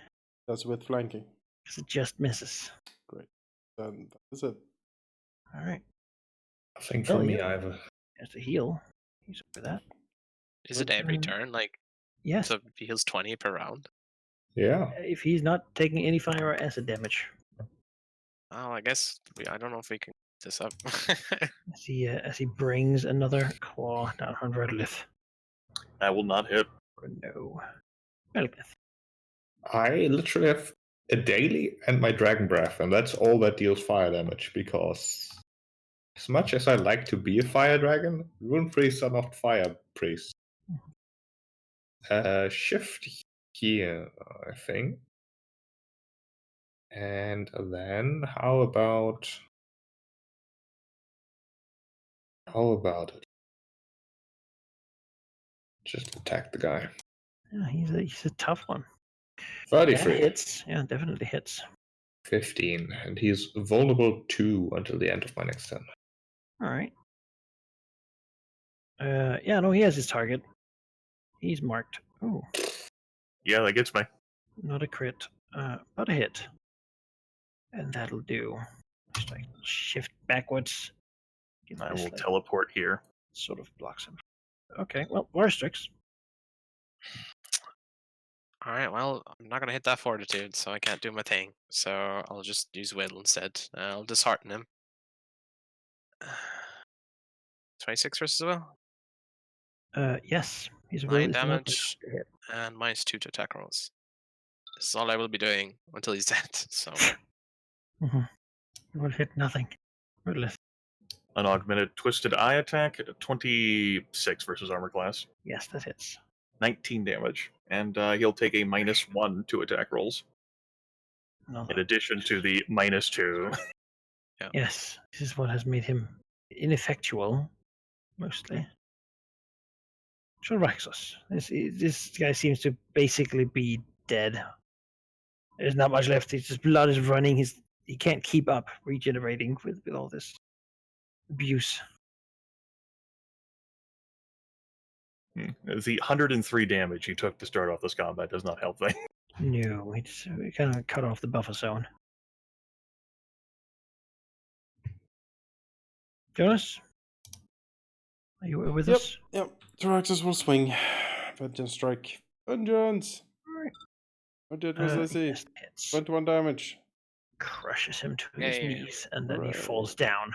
That's with flanking. Because it just misses. Great. Then that is it. All right. Nothing for me yeah. either. There's a heal. He's for that. Is it every turn? Like, Yes. so he heals 20 per round? Yeah. If he's not taking any fire or acid damage. Oh, I guess I don't know if we can get this up. As he brings another claw down on Redlith. That will not hit. No. Redlith. I literally have a daily and my dragon breath, and that's all that deals fire damage, because as much as I like to be a fire dragon, rune priests are not fire priests. Shift here, I think. And then how about it? Just attack the guy. Yeah, he's a tough one. 33. That hits. Yeah, definitely hits. 15. And he's vulnerable 2 until the end of my next turn. All right. Yeah, no, he has his target. He's marked. Oh, Yeah, that gets me. not a crit, but a hit. And that'll do. Just like shift backwards. Get I this, will like, teleport here. sort of blocks him. Okay, well, Warstrix. All right, well, I'm not going to hit that fortitude, so I can't do my thing. So I'll just use will instead. I'll dishearten him. 26 versus will. Yes, his will 9 is not damage to hit. and -2 to attack rolls. This is all I will be doing until he's dead. So Will hit nothing. Rootless. An augmented twisted eye attack, 26 versus armor class. Yes, that hits. 19 damage. And he'll take a -1 to attack rolls. No. In addition to the -2. Yes, this is what has made him ineffectual, mostly. Raxus. This guy seems to basically be dead. There's not much left. His blood is running. He can't keep up regenerating with all this abuse. The 103 damage he took to start off this combat does not help things. No, it's kind of cut off the buffer zone. Jonas, are you with us? Yep. Tyraxus will swing. Vengeance strike. Vengeance! Alright. What was I see? Yes, hits. 21 damage. Crushes him to his Yay. knees, and then he Right. falls down.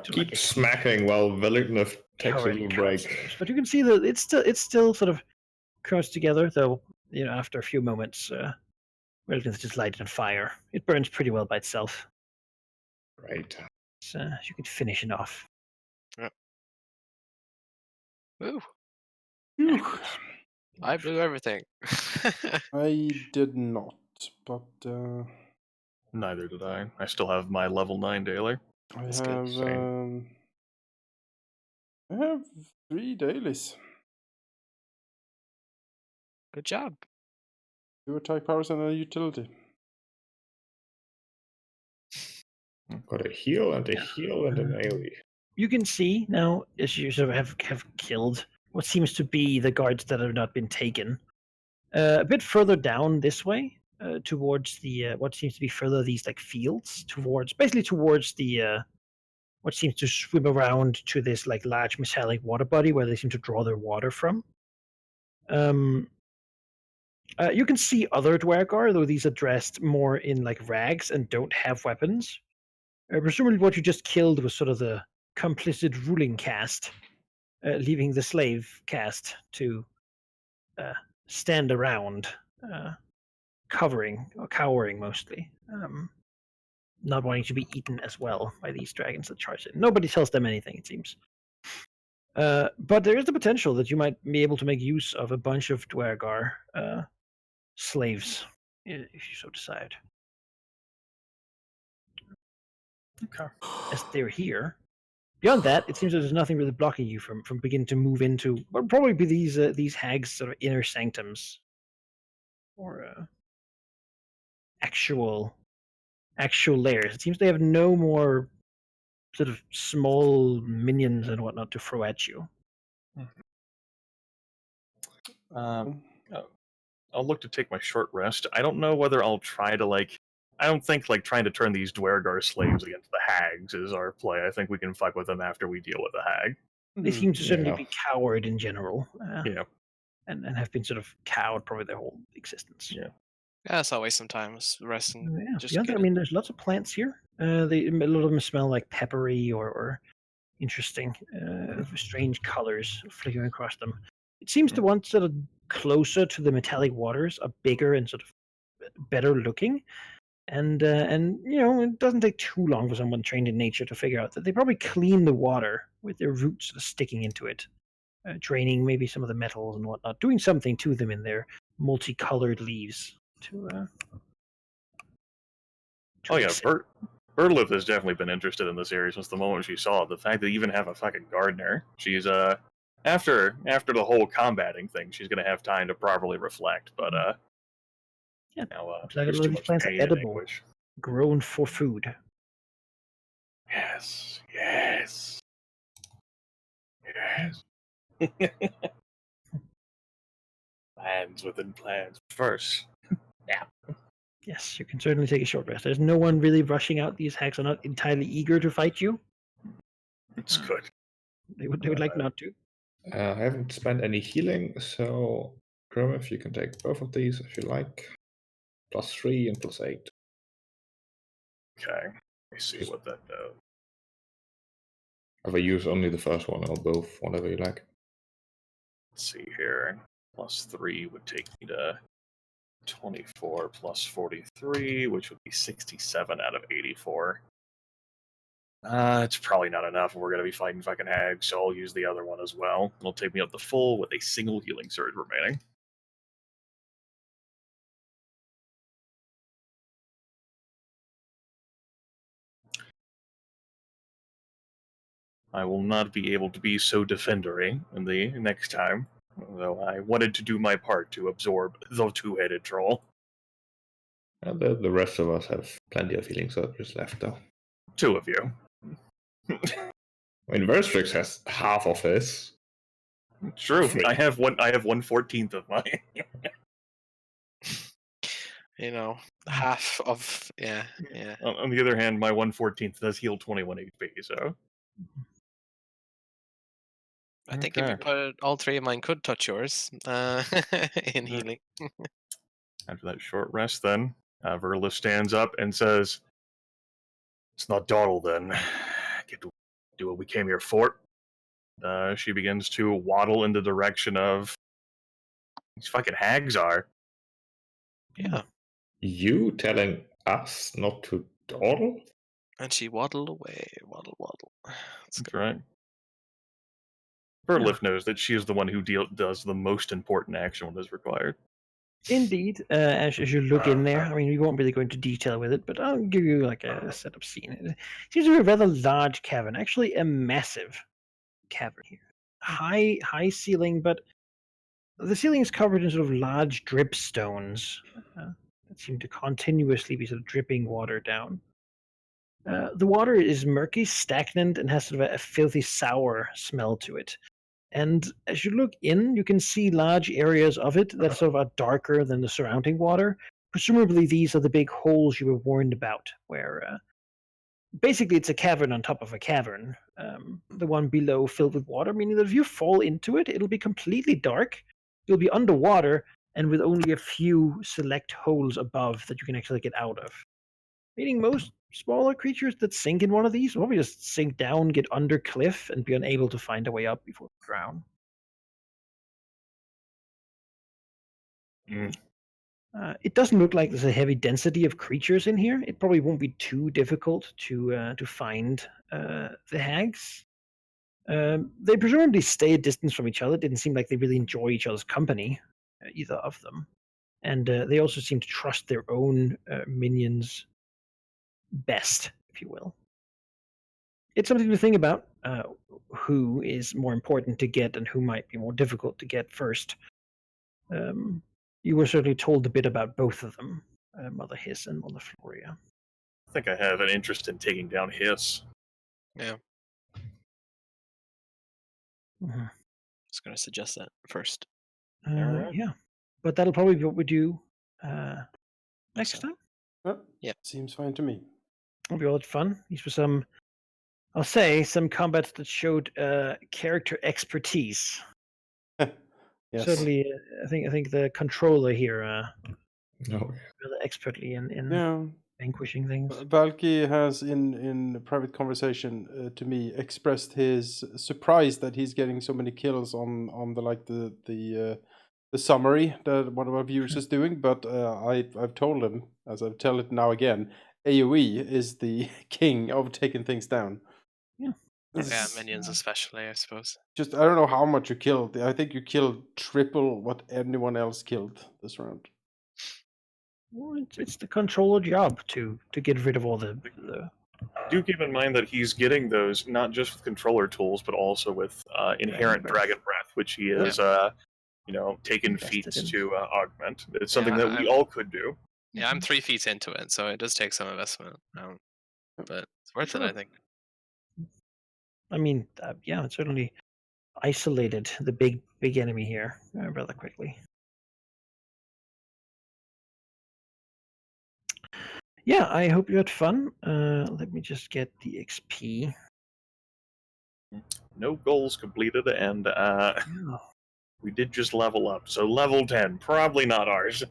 Keep smacking while Valignus takes a little break. But you can see that it's still sort of close together, though. You know, after a few moments, Valignus just lighted on fire. It burns pretty well by itself. Right. So you can finish it off. Woo. Phew. I blew everything. I did not, but Neither did I. I still have my level 9 daily. I That's good. have 3 dailies. Good job. 2 attack powers and a utility. I've got a heal and a heal and an AoE. You can see now, as you sort of have killed what seems to be the guards that have not been taken. A bit further down this way, towards the what seems to be further these like fields, towards the what seems to swim around to this like large metallic water body where they seem to draw their water from. You can see other Dwargar, though these are dressed more in like rags and don't have weapons. Presumably, what you just killed was sort of the complicit ruling caste, leaving the slave caste to stand around, covering or cowering mostly, not wanting to be eaten as well by these dragons that charge in. Nobody tells them anything, it seems. But there is the potential that you might be able to make use of a bunch of Dwargar slaves, if you so decide. Okay. As they're here. Beyond that, it seems that there's nothing really blocking you from beginning to move into what would probably be these hags' sort of inner sanctums, or actual lairs. It seems they have no more sort of small minions and whatnot to throw at you. I'll look to take my short rest. I don't know whether I'll try to I don't think trying to turn these Dwargar slaves against the hags is our play. I think we can fuck with them after we deal with the hag. They seem to certainly be coward in general. Yeah. And have been sort of cowed probably their whole existence. Yeah. Yeah, that's always sometimes resting. Yeah. Just Beyond that, I mean, there's lots of plants here. A lot of them smell like peppery or interesting, strange colors flickering across them. It seems the ones that are closer to the metallic waters are bigger and sort of better looking. And you know, it doesn't take too long for someone trained in nature to figure out that they probably clean the water with their roots sort of sticking into it, draining maybe some of the metals and whatnot, doing something to them in their multicolored leaves to Oh yeah, Bertolith has definitely been interested in this area since the moment she saw it. The fact that they even have a fucking gardener. She's After the whole combating thing, she's going to have time to properly reflect. But Yeah, now looks like a there's lot too of these much plants are pain and edible, anguish. grown for food. Yes, yes, yes. Plans within plans. First, yeah. Yes, you can certainly take a short rest. There's no one really rushing out. These hags are not entirely eager to fight you. It's good. They would like not to. I haven't spent any healing, so Grimmith, you can take both of these if you like. +3 and +8. Okay. Let me see what that does. If I use only the first one or both, whatever you like. Let's see here. +3 would take me to 24 plus 43, which would be 67 out of 84. It's probably not enough. We're going to be fighting fucking hags, so I'll use the other one as well. It'll take me up to full with a single healing surge remaining. I will not be able to be so defendery in the next time, though I wanted to do my part to absorb the two-headed troll. The rest of us have plenty of healing surges left, though. 2 of you. I mean, Verstrix has half of his. True. Free. I have 1/14 of mine. You know, half of yeah. On the other hand, my 1/14 does heal 21 HP, so. I think if you put all 3 of mine could touch yours in healing. After that short rest, then, Verla stands up and says, "It's not dawdle, then. Get to do what we came here for." She begins to waddle in the direction of these fucking hags are. Yeah. You telling us not to dawdle? And she waddled away, waddle. That's right. Berliff knows that she is the one who does the most important action when it is required. Indeed, as you look in there, I mean, we won't really go into detail with it, but I'll give you like a setup scene. It seems to be a rather large cavern, actually a massive cavern here. High ceiling, but the ceiling is covered in sort of large dripstones that seem to continuously be sort of dripping water down. The water is murky, stagnant, and has sort of a filthy sour smell to it. And as you look in, you can see large areas of it that sort of are darker than the surrounding water. Presumably, these are the big holes you were warned about, where basically it's a cavern on top of a cavern. The one below filled with water, meaning that if you fall into it, it'll be completely dark. You'll be underwater, and with only a few select holes above that you can actually get out of. Meaning most smaller creatures that sink in one of these will probably just sink down, get under cliff, and be unable to find a way up before they drown. It doesn't look like there's a heavy density of creatures in here. It probably won't be too difficult to find the hags. They presumably stay a distance from each other. It didn't seem like they really enjoy each other's company, either of them. And they also seem to trust their own minions best, if you will. It's something to think about, who is more important to get and who might be more difficult to get first. You were certainly told a bit about both of them, Mother Hiss and Mother Floria. I think I have an interest in taking down Hiss. Yeah. Mm-hmm. I was going to suggest that first. Yeah, but that'll probably be what we do next time. Yeah, seems fine to me. It'll be a lot of fun. These were some, I'll say, some combats that showed character expertise. Yes. Certainly, I think the controller here No. really expertly in Yeah. vanquishing things. Valky has, in private conversation to me, expressed his surprise that he's getting so many kills on the summary that one of our viewers is doing. But I've told him, as I've tell it now again, AOE is the king of taking things down. Yeah. Yeah, minions especially, I suppose. Just, I don't know how much you killed. I think you killed triple what anyone else killed this round. Well, it's the controller job to get rid of all the. Do keep in mind that he's getting those not just with controller tools, but also with inherent dragon breath. which he is, taken feats in. to augment. It's something that we all could do. Yeah, I'm 3 feet into it, so it does take some investment. But it's worth it, I think. I mean, it certainly isolated the big enemy here rather quickly. Yeah, I hope you had fun. Let me just get the XP. No goals completed, and we did just level up. So level 10, probably not ours.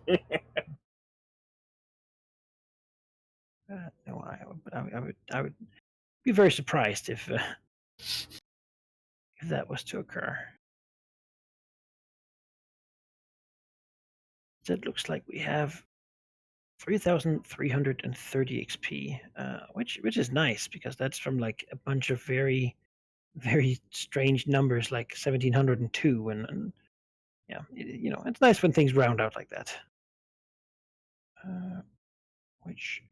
No, I would be very surprised if that was to occur. So it looks like we have 3,330 XP, which is nice because that's from like a bunch of very, very strange numbers like 1,702, and yeah, it's nice when things round out like that. Which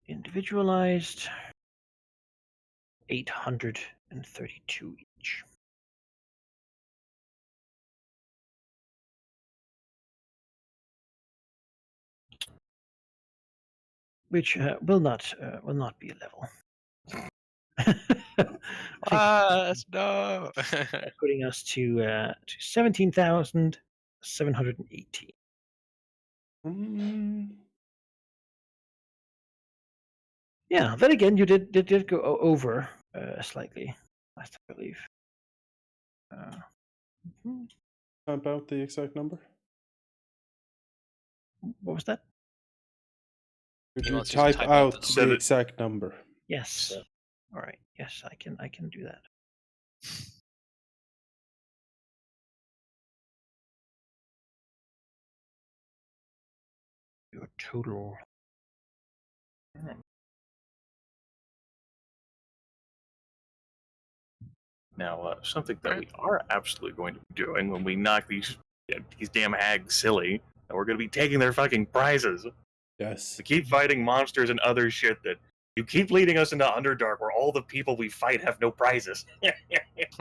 individualized 832 each. Which will not be a level. No. Putting us to 17,780. Yeah, then again, you did go over slightly, I believe. About the exact number? What was that? Could He you wants you to type type out out the exact number? Yes. All right. Yes, I can do that. Your total. Now, something that we are absolutely going to be doing when we knock these damn hags silly, and we're going to be taking their fucking prizes. Yes. We keep fighting monsters and other shit that you keep leading us into Underdark, where all the people we fight have no prizes.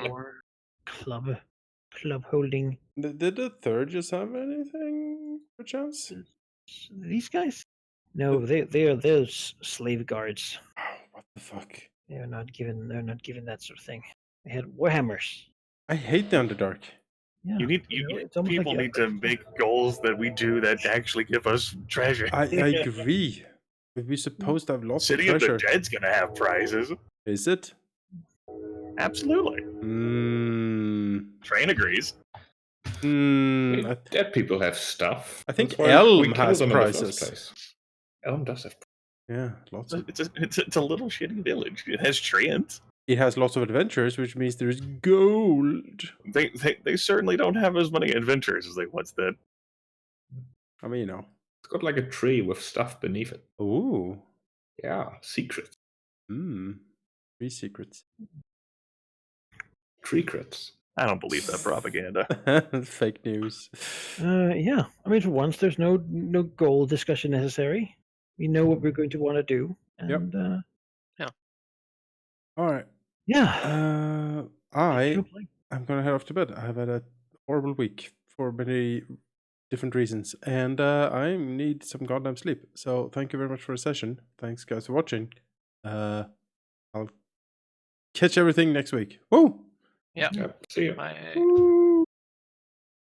Or club holding. Did the third just have anything, perchance? These guys? No, they're those slave guards. What the fuck? They're not given that sort of thing. They had warhammers. I hate the Underdark. Yeah, People need to make goals that we do that actually give us treasure. I agree. We're supposed to have lots City of treasure. of the Dead's gonna have prizes. Is it? Absolutely. Train agrees. Dead people have stuff. I think That's why Elm we killed has them in the first prizes. place. Elm does have. Yeah, lots of. It's a little shitty village. It has treants. It has lots of adventures, which means there's gold. They certainly don't have as many adventures as they once did. I mean, It's got like a tree with stuff beneath it. Ooh. Yeah, secrets. 3 secrets. Tree crits. I don't believe that propaganda. Fake news. Yeah. I mean, for once, there's no goal discussion necessary. We know what we're going to want to do, and yeah. All right. Yeah. I'm gonna head off to bed. I've had a horrible week for many different reasons, and I need some goddamn sleep. So thank you very much for the session. Thanks, guys, for watching. I'll catch everything next week. Woo! Yeah. See you. Bye.